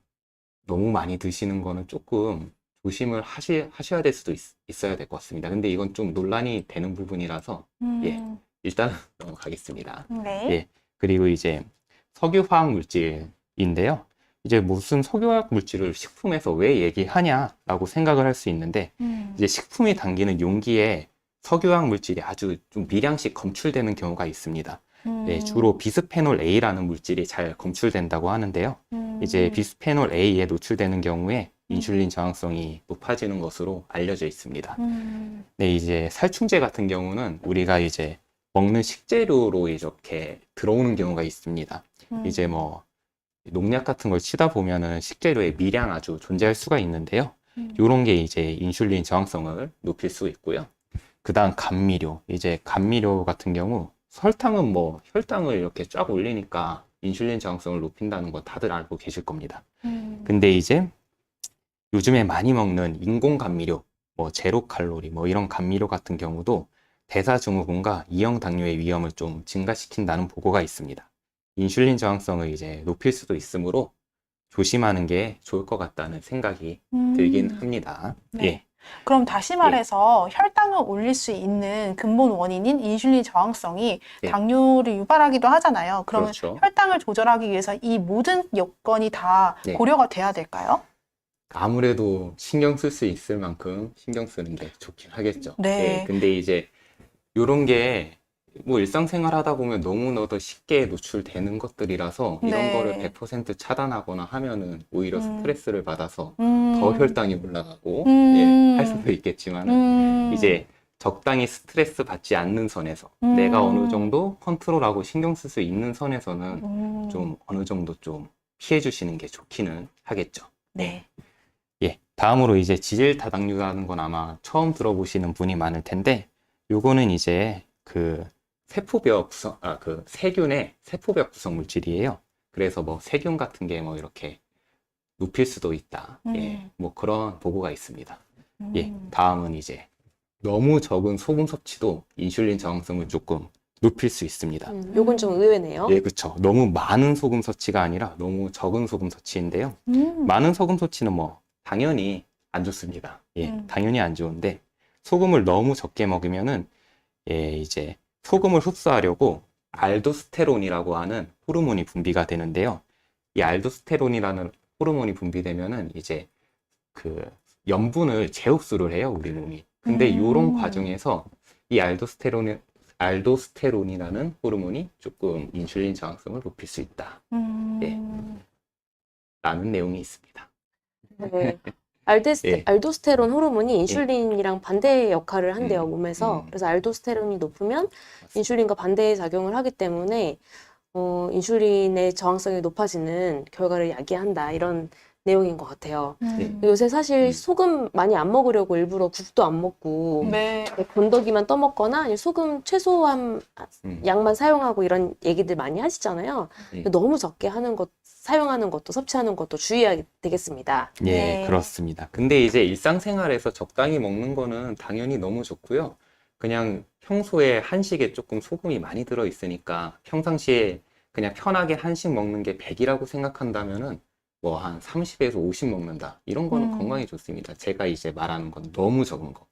너무 많이 드시는 거는 조금 조심을 하셔야 될 수도 있어야 될 것 같습니다. 근데 이건 좀 논란이 되는 부분이라서 일단 넘어가겠습니다. 네. 예. 그리고 이제 석유화학 물질인데요. 이제 무슨 석유화학 물질을 식품에서 왜 얘기하냐라고 생각을 할 수 있는데 이제 식품이 담기는 용기에 석유화학 물질이 아주 좀 미량씩 검출되는 경우가 있습니다. 네, 주로 비스페놀 A라는 물질이 잘 검출된다고 하는데요. 이제 비스페놀 A에 노출되는 경우에 인슐린 저항성이 높아지는 것으로 알려져 있습니다. 네, 이제 살충제 같은 경우는 우리가 이제 먹는 식재료로 이렇게 들어오는 경우가 있습니다. 이제 뭐 농약 같은 걸 치다 보면은 식재료에 미량 아주 존재할 수가 있는데요. 이런 게 이제 인슐린 저항성을 높일 수 있고요. 그 다음 감미료. 이제 감미료 같은 경우 설탕은 뭐 혈당을 이렇게 쫙 올리니까 인슐린 저항성을 높인다는 거 다들 알고 계실 겁니다. 근데 이제 요즘에 많이 먹는 인공 감미료, 뭐 제로 칼로리, 뭐 이런 감미료 같은 경우도 대사증후군과 이형 당뇨의 위험을 좀 증가시킨다는 보고가 있습니다. 인슐린 저항성을 이제 높일 수도 있으므로 조심하는 게 좋을 것 같다는 생각이 들긴 합니다. 네. 예. 그럼 다시 말해서 혈당을 올릴 수 있는 근본 원인인 인슐린 저항성이 예. 당뇨를 유발하기도 하잖아요. 그러면 그렇죠. 혈당을 조절하기 위해서 이 모든 여건이 다 네. 고려가 돼야 될까요? 아무래도 신경 쓸 수 있을 만큼 신경 쓰는 게 좋긴 하겠죠. 네. 예, 근데 이제 이런 게 뭐 일상생활 하다 보면 너무나도 쉽게 노출되는 것들이라서 이런 네. 거를 100% 차단하거나 하면은 오히려 스트레스를 받아서 더 음. 혈당이 올라가고 음. 할 수도 있겠지만은 이제 적당히 스트레스 받지 않는 선에서 내가 어느 정도 컨트롤하고 신경 쓸 수 있는 선에서는 좀 어느 정도 좀 피해 주시는 게 좋기는 하겠죠. 네. 예, 다음으로 이제 지질 다당류라는 건 아마 처음 들어보시는 분이 많을 텐데, 요거는 이제 그 세포벽 구성, 그 세균의 세포벽 구성 물질이에요. 그래서 뭐 세균 같은 게 뭐 이렇게 높일 수도 있다. 예, 뭐 그런 보고가 있습니다. 예, 다음은 이제 너무 적은 소금 섭취도 인슐린 저항성을 조금 높일 수 있습니다. 요건 좀 의외네요. 예, 그렇죠. 너무 많은 소금 섭취가 아니라 너무 적은 소금 섭취인데요. 많은 소금 섭취는 뭐 당연히 안 좋습니다. 예, 당연히 안 좋은데 소금을 너무 적게 먹으면은 이제 소금을 흡수하려고 알도스테론이라고 하는 호르몬이 분비가 되는데요. 이 알도스테론이라는 호르몬이 분비되면은 이제 그 염분을 재흡수를 해요, 우리 몸이. 근데 이런 과정에서 이 알도스테론이라는 호르몬이 조금 인슐린 저항성을 높일 수 있다. 예. 라는 내용이 있습니다. 네. 예. 알도스테론 호르몬이 인슐린이랑 반대의 역할을 한대요, 몸에서. 음. 그래서 알도스테론이 높으면 인슐린과 반대의 작용을 하기 때문에 인슐린의 저항성이 높아지는 결과를 야기한다. 이런 내용인 것 같아요. 요새 사실 소금 많이 안 먹으려고 일부러 국도 안 먹고 네. 건더기만 떠먹거나 아니면 소금 최소한 양만 사용하고 이런 얘기들 많이 하시잖아요. 너무 적게 하는 것, 사용하는 것도 섭취하는 것도 주의해야 되겠습니다. 예, 네. 그렇습니다. 근데 이제 일상생활에서 적당히 먹는 거는 당연히 너무 좋고요. 그냥 평소에 한식에 조금 소금이 많이 들어 있으니까 평상시에 그냥 편하게 한식 먹는 게 100이라고 생각한다면은 뭐 한 30에서 50 먹는다. 이런 거는 건강에 좋습니다. 제가 이제 말하는 건 너무 적은 거.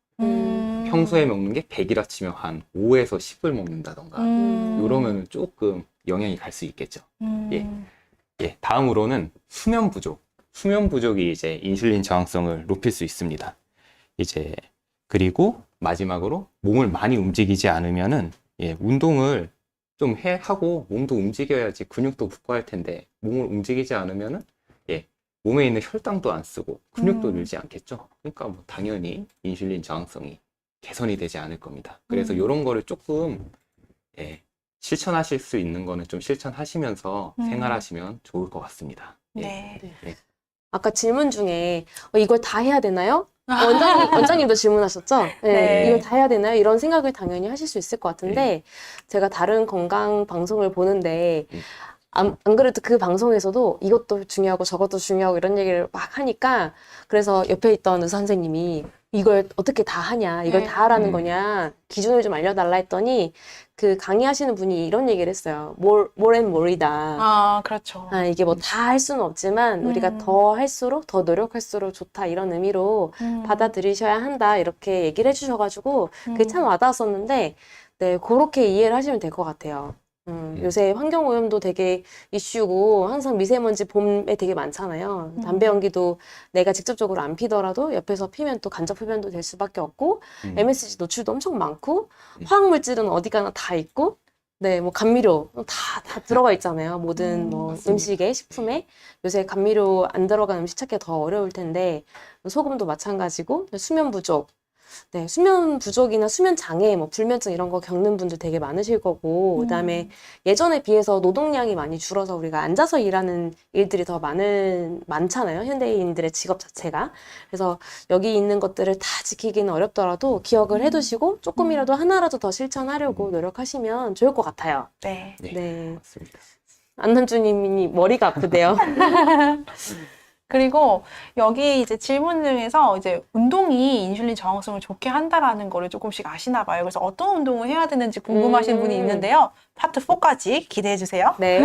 평소에 먹는 게 100이라 치면 한 5에서 10을 먹는다던가 이러면 조금 영향이 갈 수 있겠죠. 예. 예, 다음으로는 수면 부족. 수면 부족이 이제 인슐린 저항성을 높일 수 있습니다. 이제 그리고 마지막으로 몸을 많이 움직이지 않으면은 운동을 좀 하고 몸도 움직여야지 근육도 붙고 할 텐데 몸을 움직이지 않으면은 몸에 있는 혈당도 안 쓰고 근육도 늘지 않겠죠. 그러니까 뭐 당연히 인슐린 저항성이 개선이 되지 않을 겁니다. 그래서 이런 거를 조금 실천하실 수 있는 거는 좀 실천하시면서 생활하시면 좋을 것 같습니다. 네. 아까 질문 중에 이걸 다 해야 되나요? 원장님도 질문하셨죠? 네. 이걸 다 해야 되나요? 이런 생각을 당연히 하실 수 있을 것 같은데 제가 다른 건강 방송을 보는데 안 그래도 그 방송에서도 이것도 중요하고 저것도 중요하고 이런 얘기를 막 하니까 그래서 옆에 있던 의사 선생님이 이걸 어떻게 다 하냐, 이걸 다 하라는 거냐, 기준을 좀 알려달라 했더니 그 강의하시는 분이 이런 얘기를 했어요. more and more이다. 아, 그렇죠. 이게 뭐 다 할 수는 없지만 우리가 더 할수록 더 노력할수록 좋다 이런 의미로 받아들이셔야 한다 이렇게 얘기를 해주셔가지고 그게 참 와닿았었는데 네, 그렇게 이해를 하시면 될 것 같아요. 요새 환경오염도 되게 이슈고 항상 미세먼지 봄에 되게 많잖아요. 담배 연기도 내가 직접적으로 안 피더라도 옆에서 피면 또 간접 흡연도 될 수밖에 없고 MSG 노출도 엄청 많고 화학물질은 어디 가나 다 있고 네, 뭐 감미료 다 들어가 있잖아요. 모든 뭐 맞습니다. 음식에 식품에 요새 감미료 안 들어간 음식 찾기가 더 어려울 텐데 소금도 마찬가지고 수면 부족 네, 수면 부족이나 수면 장애, 뭐 불면증 이런 거 겪는 분들 되게 많으실 거고, 그다음에 예전에 비해서 노동량이 많이 줄어서 우리가 앉아서 일하는 일들이 더 많잖아요. 현대인들의 직업 자체가. 그래서 여기 있는 것들을 다 지키기는 어렵더라도 기억을 해두시고 조금이라도 하나라도 더 실천하려고 노력하시면 좋을 것 같아요. 네. 네. 맞습니다. 안남주님이 머리가 아프대요. 그리고 여기 이제 질문 중에서 이제 운동이 인슐린 저항성을 좋게 한다라는 거를 조금씩 아시나 봐요. 그래서 어떤 운동을 해야 되는지 궁금하신 분이 있는데요. 파트 4까지 기대해 주세요. 네.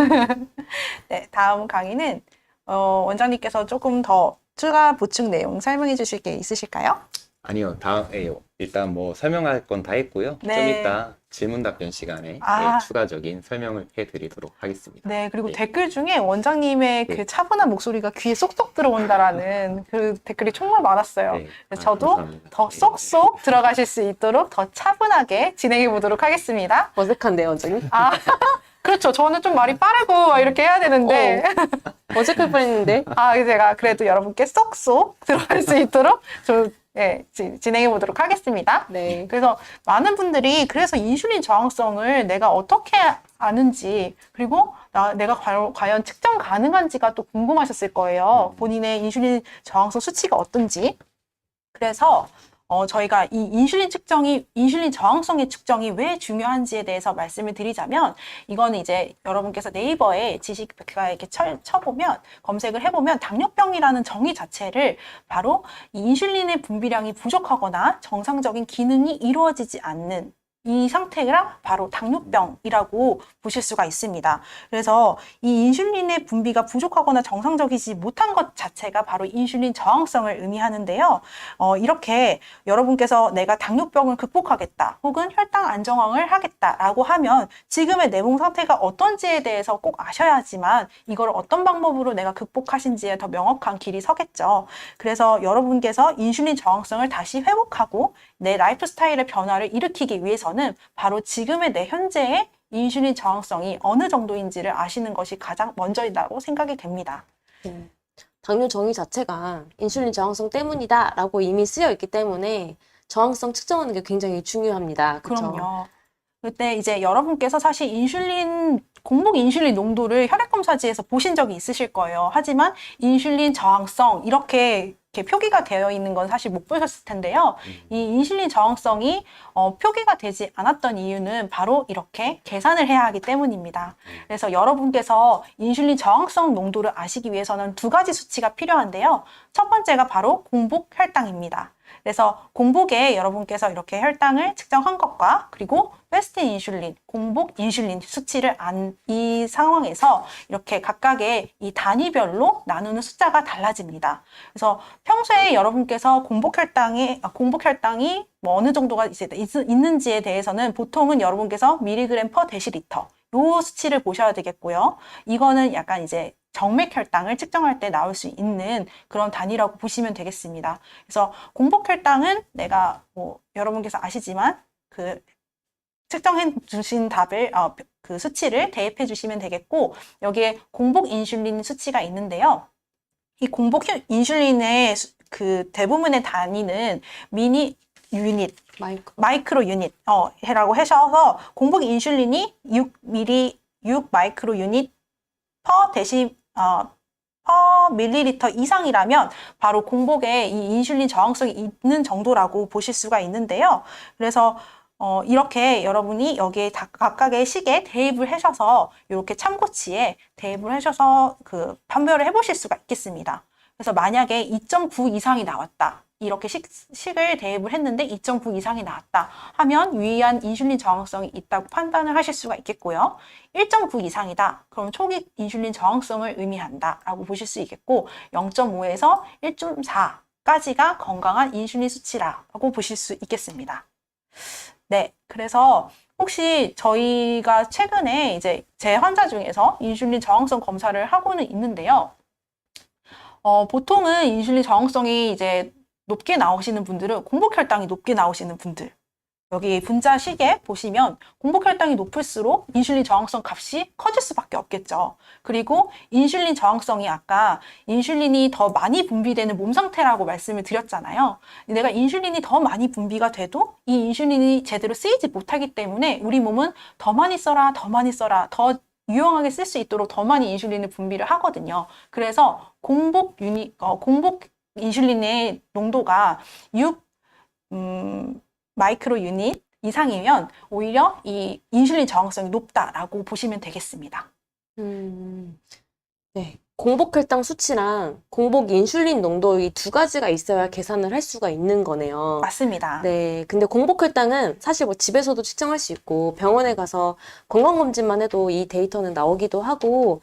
네, 다음 강의는 원장님께서 조금 더 추가 보충 내용 설명해 주실 게 있으실까요? 아니요, 일단 뭐 설명할 건 다 했고요. 네. 좀 이따 질문 답변 시간에 추가적인 설명을 해드리도록 하겠습니다. 네, 그리고 네. 댓글 중에 원장님의 그 차분한 목소리가 귀에 쏙쏙 들어온다라는 그 댓글이 정말 많았어요. 네. 그래서 저도 감사합니다. 더 네. 쏙쏙 들어가실 수 있도록 더 차분하게 진행해 보도록 하겠습니다. 어색한데요, 원장님? 그렇죠. 저는 좀 말이 빠르고 막 이렇게 해야 되는데 어색할 뻔했는데. 제가 그래도 여러분께 쏙쏙 들어갈 수 있도록 좀 진행해 보도록 하겠습니다. 네. 그래서 많은 분들이 그래서 인슐린 저항성을 내가 어떻게 아는지 그리고 내가 과연 측정 가능한지가 또 궁금하셨을 거예요. 본인의 인슐린 저항성 수치가 어떤지. 그래서 저희가 이 인슐린 저항성의 측정이 왜 중요한지에 대해서 말씀을 드리자면, 이거는 이제 여러분께서 네이버에 지식백과에 이렇게 쳐보면, 검색을 해보면, 당뇨병이라는 정의 자체를 바로 이 인슐린의 분비량이 부족하거나 정상적인 기능이 이루어지지 않는 이 상태가 바로 당뇨병이라고 보실 수가 있습니다. 그래서 이 인슐린의 분비가 부족하거나 정상적이지 못한 것 자체가 바로 인슐린 저항성을 의미하는데요. 이렇게 여러분께서 내가 당뇨병을 극복하겠다 혹은 혈당 안정화를 하겠다라고 하면 지금의 내 몸 상태가 어떤지에 대해서 꼭 아셔야지만 이걸 어떤 방법으로 내가 극복하신지에 더 명확한 길이 서겠죠. 그래서 여러분께서 인슐린 저항성을 다시 회복하고 내 라이프 스타일의 변화를 일으키기 위해서 위해서는 바로 지금의 내 현재의 인슐린 저항성이 어느 정도인지를 아시는 것이 가장 먼저이라고 생각이 됩니다. 당뇨 정의 자체가 인슐린 저항성 때문이다라고 이미 쓰여 있기 때문에 저항성 측정하는 게 굉장히 중요합니다. 그쵸? 그럼요. 그때 이제 여러분께서 사실 공복 인슐린 농도를 혈액검사지에서 보신 적이 있으실 거예요. 하지만 인슐린 저항성 이렇게 표기가 되어 있는 건 사실 못 보셨을 텐데요. 이 인슐린 저항성이 표기가 되지 않았던 이유는 바로 이렇게 계산을 해야 하기 때문입니다. 그래서 여러분께서 인슐린 저항성 농도를 아시기 위해서는 두 가지 수치가 필요한데요. 첫 번째가 바로 공복 혈당입니다. 그래서 공복에 여러분께서 이렇게 혈당을 측정한 것과 그리고 패스트 인슐린, 공복 인슐린 수치를 이 상황에서 이렇게 각각의 이 단위별로 나누는 숫자가 달라집니다. 그래서 평소에 여러분께서 공복 혈당이 뭐 어느 정도가 이제 있는지에 대해서는 보통은 여러분께서 밀리그램 퍼 데시리터 요 수치를 보셔야 되겠고요. 이거는 약간 이제 정맥 혈당을 측정할 때 나올 수 있는 그런 단위라고 보시면 되겠습니다. 그래서 공복 혈당은 내가 여러분께서 아시지만 그 측정해 주신 답을 그 수치를 대입해 주시면 되겠고 여기에 공복 인슐린 수치가 있는데요. 이 공복 인슐린의 그 대부분의 단위는 미니 유닛, 마이크로 유닛이라고 하셔서 공복 인슐린이 6 마이크로 유닛 퍼 밀리리터 이상이라면 바로 공복에 이 인슐린 저항성이 있는 정도라고 보실 수가 있는데요. 그래서 이렇게 여러분이 여기에 각각의 식에 대입을 하셔서 이렇게 참고치에 대입을 하셔서 그 판별을 해보실 수가 있겠습니다. 그래서 만약에 2.9 이상이 나왔다. 이렇게 식을 대입을 했는데 2.9 이상이 나왔다 하면 유의한 인슐린 저항성이 있다고 판단을 하실 수가 있겠고요. 1.9 이상이다. 그럼 초기 인슐린 저항성을 의미한다 라고 보실 수 있겠고 0.5에서 1.4까지가 건강한 인슐린 수치라고 보실 수 있겠습니다. 네, 그래서 혹시 저희가 최근에 이제 제 환자 중에서 인슐린 저항성 검사를 하고는 있는데요. 보통은 인슐린 저항성이 이제 높게 나오시는 분들은 공복 혈당이 높게 나오시는 분들. 여기 분자식에 보시면 공복 혈당이 높을수록 인슐린 저항성 값이 커질 수밖에 없겠죠. 그리고 인슐린 저항성이 아까 인슐린이 더 많이 분비되는 몸 상태라고 말씀을 드렸잖아요. 내가 인슐린이 더 많이 분비가 돼도 이 인슐린이 제대로 쓰이지 못하기 때문에 우리 몸은 더 많이 써라, 더 많이 써라, 더 유용하게 쓸 수 있도록 더 많이 인슐린을 분비를 하거든요. 그래서 공복 인슐린의 농도가 6 마이크로 유닛 이상이면 오히려 이 인슐린 저항성이 높다라고 보시면 되겠습니다. 네. 공복 혈당 수치랑 공복 인슐린 농도 이 두 가지가 있어야 계산을 할 수가 있는 거네요. 맞습니다. 네. 근데 공복 혈당은 사실 뭐 집에서도 측정할 수 있고 병원에 가서 건강검진만 해도 이 데이터는 나오기도 하고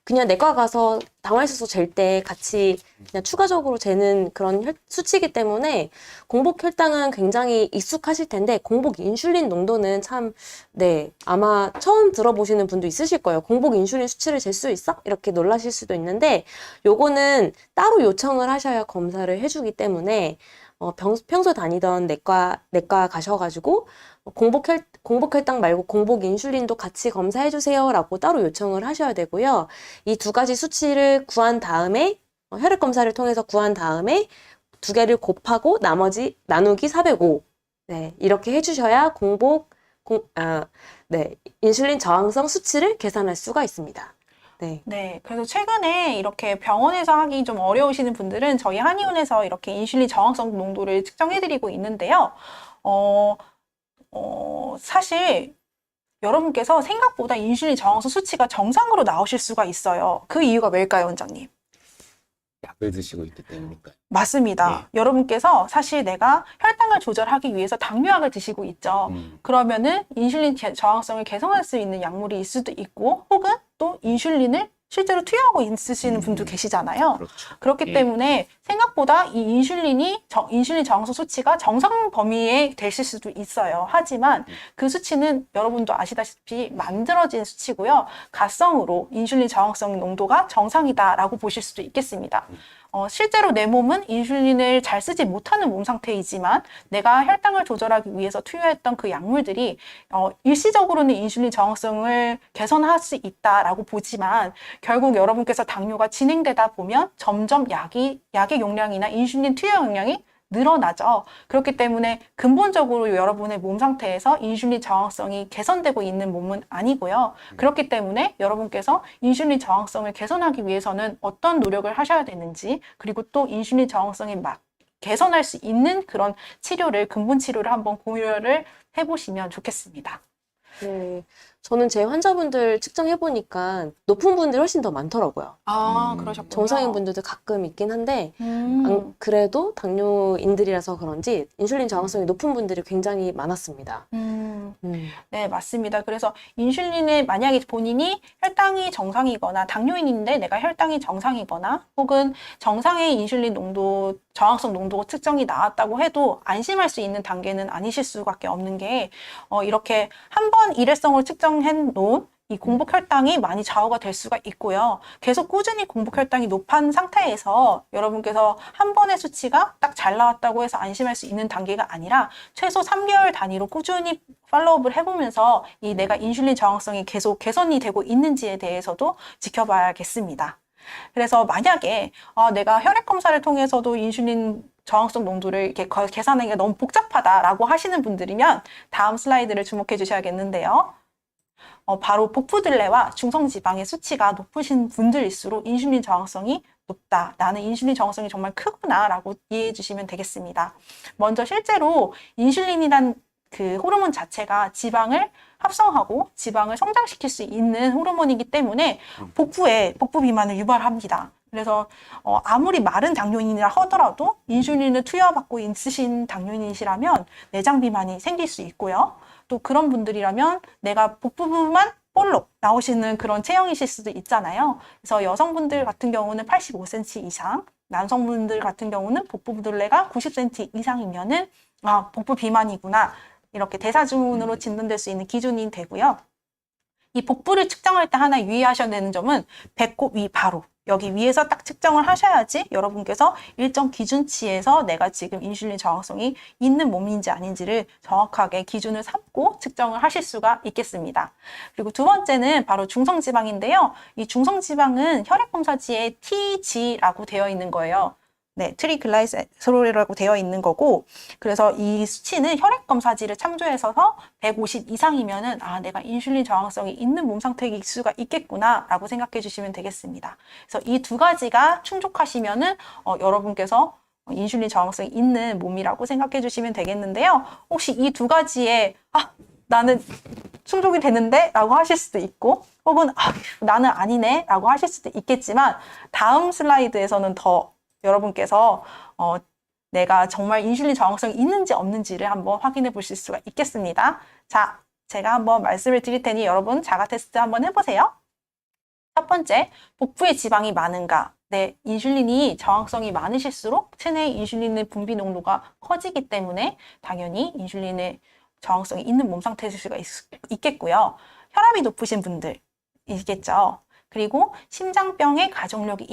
그냥 내과 가서 당화혈소서 잴 때 같이 그냥 추가적으로 재는 그런 수치이기 때문에 공복 혈당은 굉장히 익숙하실 텐데 공복 인슐린 농도는 참, 네, 아마 처음 들어보시는 분도 있으실 거예요. 공복 인슐린 수치를 잴 수 있어? 이렇게 놀라실 수도 있는데 요거는 따로 요청을 하셔야 검사를 해주기 때문에 평소 다니던 내과 가셔가지고 공복 혈당 말고 공복 인슐린도 같이 검사해 주세요라고 따로 요청을 하셔야 되고요. 이 두 가지 수치를 구한 다음에 혈액 검사를 통해서 구한 다음에 두 개를 곱하고 나머지 나누기 405. 네, 이렇게 해주셔야 인슐린 저항성 수치를 계산할 수가 있습니다. 네. 네, 그래서 최근에 이렇게 병원에서 하기 좀 어려우시는 분들은 저희 한의원에서 이렇게 인슐린 저항성 농도를 측정해드리고 있는데요. 사실 여러분께서 생각보다 인슐린 저항성 수치가 정상으로 나오실 수가 있어요. 그 이유가 뭘까요, 원장님? 약을 드시고 있기 때문일까요? 맞습니다. 여러분께서 사실 내가 혈당을 조절하기 위해서 당뇨약을 드시고 있죠. 그러면은 인슐린 저항성을 개선할 수 있는 약물이 있을 수도 있고 혹은 또 인슐린을 실제로 투여하고 있으시는 분도 계시잖아요. 그렇죠. 그렇기 때문에 생각보다 이 인슐린 저항성 수치가 정상 범위에 되실 수도 있어요. 하지만 그 수치는 여러분도 아시다시피 만들어진 수치고요. 가성으로 인슐린 저항성 농도가 정상이다라고 보실 수도 있겠습니다. 실제로 내 몸은 인슐린을 잘 쓰지 못하는 몸 상태이지만 내가 혈당을 조절하기 위해서 투여했던 그 약물들이 일시적으로는 인슐린 저항성을 개선할 수 있다라고 보지만 결국 여러분께서 당뇨가 진행되다 보면 점점 약의 용량이나 인슐린 투여 용량이 늘어나죠. 그렇기 때문에 근본적으로 여러분의 몸 상태에서 인슐린 저항성이 개선되고 있는 몸은 아니고요. 그렇기 때문에 여러분께서 인슐린 저항성을 개선하기 위해서는 어떤 노력을 하셔야 되는지, 그리고 또 인슐린 저항성이 개선할 수 있는 그런 치료를, 근본 치료를 한번 고려를 해보시면 좋겠습니다. 네. 저는 제 환자분들 측정해보니까 높은 분들이 훨씬 더 많더라고요. 그러셨군요. 정상인 분들도 가끔 있긴 한데, 그래도 당뇨인들이라서 그런지 인슐린 저항성이 높은 분들이 굉장히 많았습니다. 네, 맞습니다. 그래서 인슐린을 만약에 본인이 혈당이 정상이거나 당뇨인인데 내가 혈당이 정상이거나 혹은 정상의 인슐린 농도, 저항성 농도가 측정이 나왔다고 해도 안심할 수 있는 단계는 아니실 수밖에 없는 게 이렇게 한 번 일회성으로 측정해 놓은 이 공복 혈당이 많이 좌우가 될 수가 있고요. 계속 꾸준히 공복 혈당이 높은 상태에서 여러분께서 한 번의 수치가 딱 잘 나왔다고 해서 안심할 수 있는 단계가 아니라 최소 3개월 단위로 꾸준히 팔로우업을 해보면서 이 내가 인슐린 저항성이 계속 개선이 되고 있는지에 대해서도 지켜봐야겠습니다. 그래서 만약에 내가 혈액 검사를 통해서도 인슐린 저항성 농도를 이렇게 계산하기가 너무 복잡하다라고 하시는 분들이면 다음 슬라이드를 주목해 주셔야겠는데요. 바로 복부들레와 중성지방의 수치가 높으신 분들일수록 인슐린 저항성이 높다. 나는 인슐린 저항성이 정말 크구나 라고 이해해 주시면 되겠습니다. 먼저 실제로 인슐린이란 그 호르몬 자체가 지방을 합성하고 지방을 성장시킬 수 있는 호르몬이기 때문에 복부 비만을 유발합니다. 그래서 아무리 마른 당뇨인이라 하더라도 인슐린을 투여받고 있으신 당뇨인이시라면 내장 비만이 생길 수 있고요. 또 그런 분들이라면 내가 복부만 볼록 나오시는 그런 체형이실 수도 있잖아요. 그래서 여성분들 같은 경우는 85cm 이상, 남성분들 같은 경우는 복부둘레가 90cm 이상이면은 복부 비만이구나. 이렇게 대사증후군으로 진단될 수 있는 기준이 되고요. 이 복부를 측정할 때 하나 유의하셔야 되는 점은 배꼽 위 바로 여기 위에서 딱 측정을 하셔야지 여러분께서 일정 기준치에서 내가 지금 인슐린 저항성이 있는 몸인지 아닌지를 정확하게 기준을 삼고 측정을 하실 수가 있겠습니다. 그리고 두 번째는 바로 중성지방인데요. 이 중성지방은 혈액검사지에 TG라고 되어 있는 거예요. 네, 트리글라이세롤이라고 되어 있는 거고, 그래서 이 수치는 혈액검사지를 참조해서 150 이상이면은 내가 인슐린 저항성이 있는 몸 상태일 수가 있겠구나 라고 생각해 주시면 되겠습니다. 그래서 이 두 가지가 충족하시면은 여러분께서 인슐린 저항성이 있는 몸이라고 생각해 주시면 되겠는데요. 혹시 이 두 가지에 나는 충족이 되는데? 라고 하실 수도 있고, 혹은 나는 아니네? 라고 하실 수도 있겠지만, 다음 슬라이드에서는 더 여러분께서 내가 정말 인슐린 저항성이 있는지 없는지를 한번 확인해 보실 수가 있겠습니다. 자, 제가 한번 말씀을 드릴 테니 여러분 자가 테스트 한번 해보세요. 첫 번째, 복부에 지방이 많은가? 네, 인슐린이 저항성이 많으실수록 체내 인슐린의 분비 농도가 커지기 때문에 당연히 인슐린의 저항성이 있는 몸 상태일 수가 있겠고요. 혈압이 높으신 분들이겠죠. 그리고 심장병의 가족력이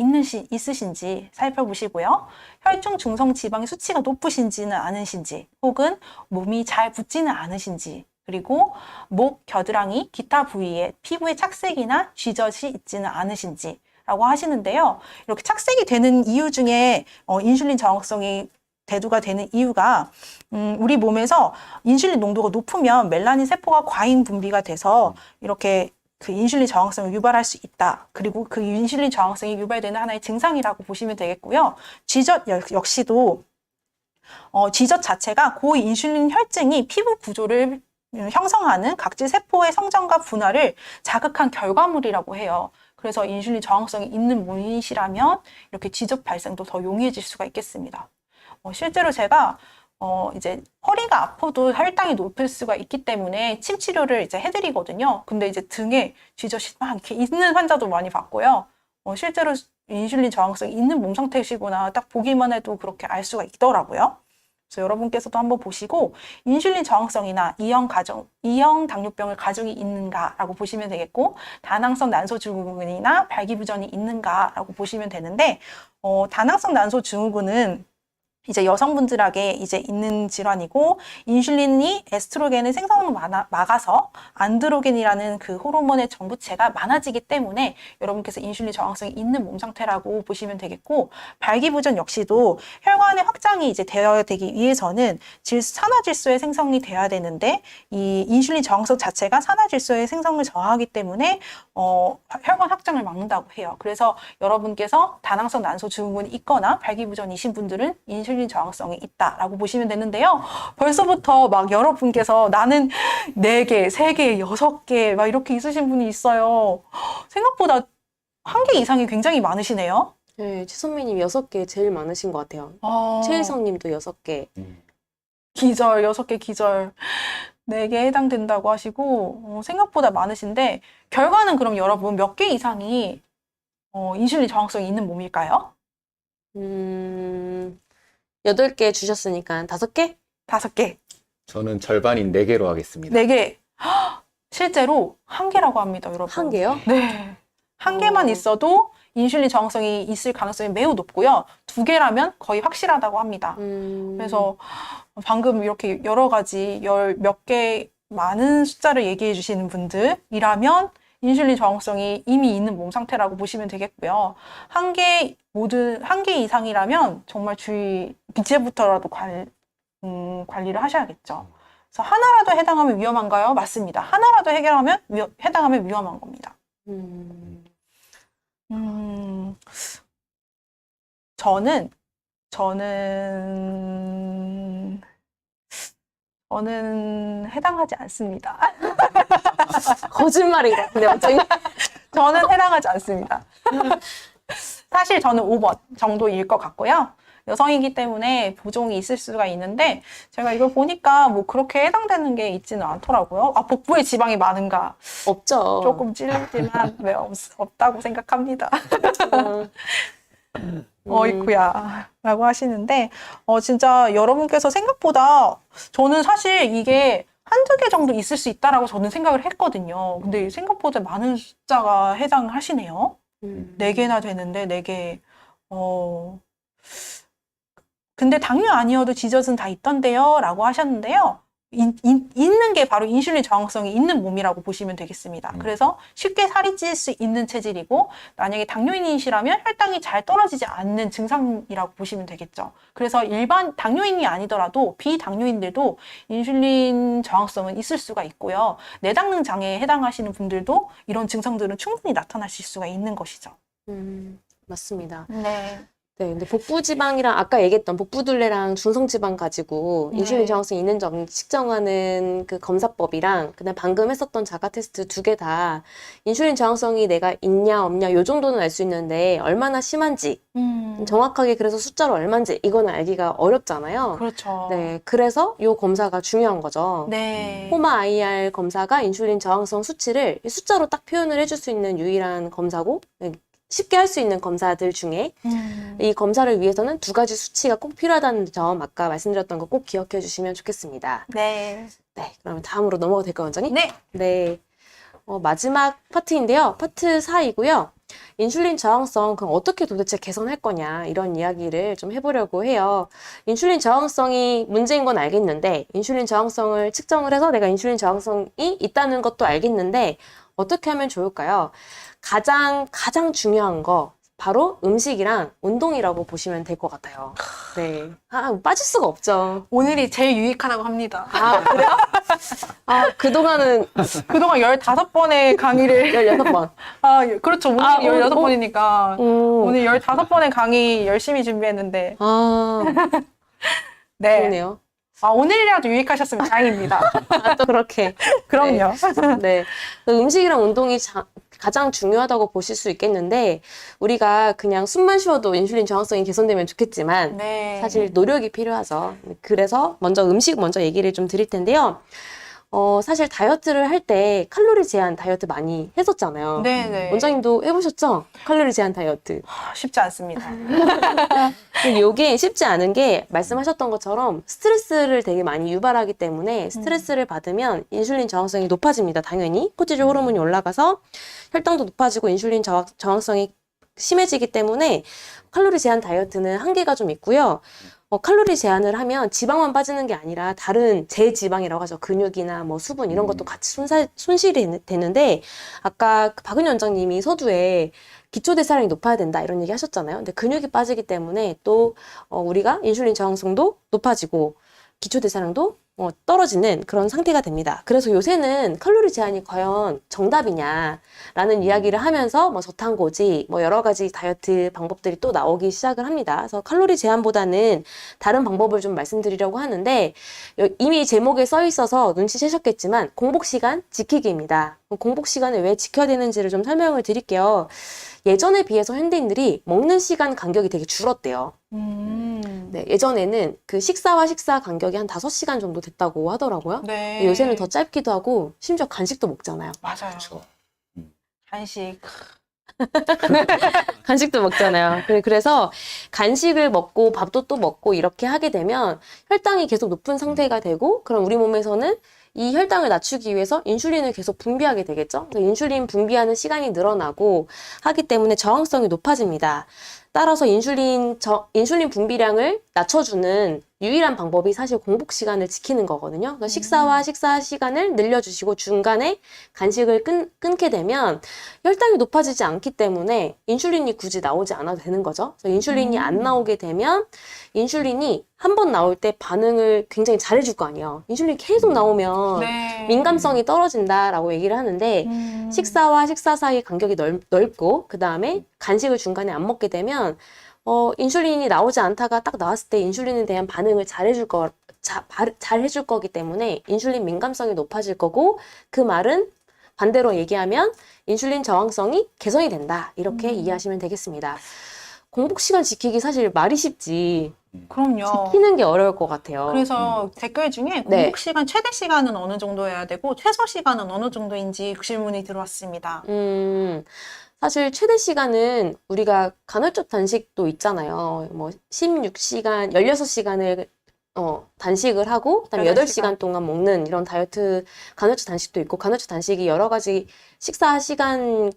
있으신지 살펴보시고요. 혈중 중성 지방의 수치가 높으신지는 않으신지, 혹은 몸이 잘 붓지는 않으신지, 그리고 목, 겨드랑이, 기타 부위에 피부에 착색이나 쥐젖이 있지는 않으신지 라고 하시는데요. 이렇게 착색이 되는 이유 중에 인슐린 저항성이 대두가 되는 이유가 우리 몸에서 인슐린 농도가 높으면 멜라닌 세포가 과잉 분비가 돼서 이렇게 그 인슐린 저항성을 유발할 수 있다. 그리고 그 인슐린 저항성이 유발되는 하나의 증상이라고 보시면 되겠고요. 쥐젖 역시도 쥐젖 자체가 고인슐린 혈증이 피부 구조를 형성하는 각질 세포의 성장과 분화를 자극한 결과물이라고 해요. 그래서 인슐린 저항성이 있는 분이시라면 이렇게 쥐젖 발생도 더 용이해질 수가 있겠습니다. 실제로 제가 이제 허리가 아파도 혈당이 높을 수가 있기 때문에 침 치료를 이제 해드리거든요. 근데 이제 등에 쥐젖이 막 이렇게 있는 환자도 많이 봤고요. 실제로 인슐린 저항성이 있는 몸 상태이시구나 딱 보기만 해도 그렇게 알 수가 있더라고요. 그래서 여러분께서도 한번 보시고 인슐린 저항성이나 E형 당뇨병을 가족이 있는가라고 보시면 되겠고, 다낭성 난소 증후군이나 발기부전이 있는가라고 보시면 되는데, 다낭성 난소 증후군은 이제 여성분들에게 이제 있는 질환이고, 인슐린이 에스트로겐의 생성을 막아서 안드로겐이라는 그 호르몬의 전구체가 많아지기 때문에 여러분께서 인슐린 저항성이 있는 몸 상태라고 보시면 되겠고, 발기부전 역시도 혈관의 확장이 이제 되어야 되기 위해서는 산화질소의 생성이 되어야 되는데, 이 인슐린 저항성 자체가 산화질소의 생성을 저하하기 때문에 혈관 확장을 막는다고 해요. 그래서 여러분께서 다낭성 난소 증후군이 있거나 발기부전이신 분들은 인슐린 저항성이 있다라고 보시면 되는데요. 벌써부터 막 여러분께서 나는 4개, 3개, 6개 막 이렇게 있으신 분이 있어요. 생각보다 1개 이상이 굉장히 많으시네요. 네, 최선미님 6개 제일 많으신 것 같아요. 최일성님도 6개. 기절, 6개 기절. 4개 해당된다고 하시고, 생각보다 많으신데, 결과는 그럼 여러분 몇 개 이상이 인슐린 저항성이 있는 몸일까요? 8개 주셨으니까 5개? 5개. 저는 절반인 4개로 하겠습니다. 4개. 실제로 1개라고 합니다, 여러분. 1개요? 네. 1개만 있어도 인슐린 저항성이 있을 가능성이 매우 높고요. 2개라면 거의 확실하다고 합니다. 그래서 방금 이렇게 여러 가지 몇 개 많은 숫자를 얘기해 주시는 분들이라면 인슐린 저항성이 이미 있는 몸 상태라고 보시면 되겠고요. 1개 이상이라면 정말 이제부터라도 관리를 하셔야겠죠. 그래서 하나라도 해당하면 위험한가요? 맞습니다. 하나라도 해당하면 위험한 겁니다. 저는 해당하지 않습니다. 거짓말인 것 같은데, 완전히. 저는 해당하지 않습니다. 사실 저는 5번 정도일 것 같고요. 여성이기 때문에 부종이 있을 수가 있는데, 제가 이걸 보니까 뭐 그렇게 해당되는 게 있지는 않더라고요. 복부에 지방이 많은가? 없죠. 조금 찔리지만 왜 없다고 생각합니다. 어이쿠야 라고 하시는데, 진짜 여러분께서 생각보다, 저는 사실 이게 1-2개 정도 있을 수 있다라고 저는 생각을 했거든요. 근데 생각보다 많은 숫자가 해당하시네요. 4개나 되는데 4개. 근데 당뇨 아니어도 지젖은 다 있던데요 라고 하셨는데요. 있는 게 바로 인슐린 저항성이 있는 몸이라고 보시면 되겠습니다. 그래서 쉽게 살이 찔 수 있는 체질이고, 만약에 당뇨인이시라면 혈당이 잘 떨어지지 않는 증상이라고 보시면 되겠죠. 그래서 일반 당뇨인이 아니더라도 비당뇨인들도 인슐린 저항성은 있을 수가 있고요. 내당능 장애에 해당하시는 분들도 이런 증상들은 충분히 나타나실 수가 있는 것이죠. 맞습니다. 네. 네, 근데 복부지방이랑 아까 얘기했던 복부둘레랑 중성지방 가지고 인슐린 저항성이 있는 점 측정하는 그 검사법이랑 그다음 방금 했었던 자가 테스트 2개 다 인슐린 저항성이 내가 있냐 없냐 요 정도는 알 수 있는데 얼마나 심한지 정확하게 그래서 숫자로 얼마인지 이거는 알기가 어렵잖아요. 그렇죠. 네, 그래서 요 검사가 중요한 거죠. 네. 호마 IR 검사가 인슐린 저항성 수치를 숫자로 딱 표현을 해줄 수 있는 유일한 검사고, 쉽게 할 수 있는 검사들 중에 이 검사를 위해서는 2가지 수치가 꼭 필요하다는 점 아까 말씀드렸던 거 꼭 기억해 주시면 좋겠습니다. 네. 네, 그러면 다음으로 넘어가도 될까요, 원장님? 네. 네. 마지막 파트인데요. 파트 4이고요. 인슐린 저항성 그럼 어떻게 도대체 개선할 거냐 이런 이야기를 좀 해보려고 해요. 인슐린 저항성이 문제인 건 알겠는데 인슐린 저항성을 측정을 해서 내가 인슐린 저항성이 있다는 것도 알겠는데 어떻게 하면 좋을까요? 가장 중요한 거 바로 음식이랑 운동이라고 보시면 될 것 같아요. 네. 빠질 수가 없죠. 오늘이 제일 유익하다고 합니다. 그래요? 그동안 15번의 강의를 16번. 그렇죠. 오늘 오늘 16번이니까 오늘 15번의 강의 열심히 준비했는데 네. 그러네요. 오늘이라도 유익하셨으면 다행입니다. 또 그렇게. 그럼요. 네. 음식이랑 운동이 가장 중요하다고 보실 수 있겠는데 우리가 그냥 숨만 쉬어도 인슐린 저항성이 개선되면 좋겠지만 네. 사실 노력이 필요하죠. 그래서 음식 먼저 얘기를 좀 드릴 텐데요. 사실 다이어트를 할 때 칼로리 제한 다이어트 많이 했었잖아요. 네네. 원장님도 해보셨죠? 칼로리 제한 다이어트. 쉽지 않습니다. 근데 이게 쉽지 않은 게 말씀하셨던 것처럼 스트레스를 되게 많이 유발하기 때문에 스트레스를 받으면 인슐린 저항성이 높아집니다. 당연히 코티졸 호르몬이 올라가서 혈당도 높아지고 인슐린 저항성이 심해지기 때문에 칼로리 제한 다이어트는 한계가 좀 있고요. 칼로리 제한을 하면 지방만 빠지는 게 아니라 다른 제지방이라고 하죠. 근육이나 뭐 수분 이런 것도 같이 손실이 되는데 아까 그 박은희 원장님이 서두에 기초대사량이 높아야 된다 이런 얘기 하셨잖아요. 근데 근육이 빠지기 때문에 또 우리가 인슐린 저항성도 높아지고 기초대사량도 떨어지는 그런 상태가 됩니다. 그래서 요새는 칼로리 제한이 과연 정답이냐라는 이야기를 하면서 뭐 저탄고지 뭐 여러 가지 다이어트 방법들이 또 나오기 시작을 합니다. 그래서 칼로리 제한보다는 다른 방법을 좀 말씀드리려고 하는데 이미 제목에 써 있어서 눈치채셨겠지만 공복 시간 지키기입니다. 공복 시간을 왜 지켜야 되는지를 좀 설명을 드릴게요. 예전에 비해서 현대인들이 먹는 시간 간격이 되게 줄었대요. 네, 예전에는 그 식사와 식사 간격이 한 5시간 정도 됐다고 하더라고요. 네. 요새는 더 짧기도 하고 심지어 간식도 먹잖아요. 맞아요. 그렇죠. 간식. 간식도 먹잖아요. 그래서 간식을 먹고 밥도 또 먹고 이렇게 하게 되면 혈당이 계속 높은 상태가 되고 그럼 우리 몸에서는 이 혈당을 낮추기 위해서 인슐린을 계속 분비하게 되겠죠. 인슐린 분비하는 시간이 늘어나고 하기 때문에 저항성이 높아집니다. 따라서 인슐린 분비량을 낮춰주는 유일한 방법이 사실 공복 시간을 지키는 거거든요. 그래서 식사와 식사 시간을 늘려주시고 중간에 간식을 끊게 되면 혈당이 높아지지 않기 때문에 인슐린이 굳이 나오지 않아도 되는 거죠. 그래서 인슐린이 안 나오게 되면 인슐린이 한 번 나올 때 반응을 굉장히 잘해줄 거 아니에요. 인슐린이 계속 나오면 네. 민감성이 떨어진다라고 얘기를 하는데 식사와 식사 사이 간격이 넓고 그 다음에 간식을 중간에 안 먹게 되면 인슐린이 나오지 않다가 딱 나왔을 때 인슐린에 대한 반응을 잘해줄 거기 때문에 인슐린 민감성이 높아질 거고 그 말은 반대로 얘기하면 인슐린 저항성이 개선이 된다. 이렇게 이해하시면 되겠습니다. 공복 시간 지키기 사실 말이 쉽지 그럼요. 지키는 게 어려울 것 같아요. 그래서 댓글 중에 네. 공복 시간 최대 시간은 어느 정도여야 되고 최소 시간은 어느 정도인지 질문이 들어왔습니다. 사실 최대 시간은 우리가 간헐적 단식도 있잖아요. 뭐 16시간, 16시간을 단식을 하고 그다음에 8시간 동안 먹는 이런 다이어트 간헐적 단식도 있고 간헐적 단식이 여러 가지 식사 시간에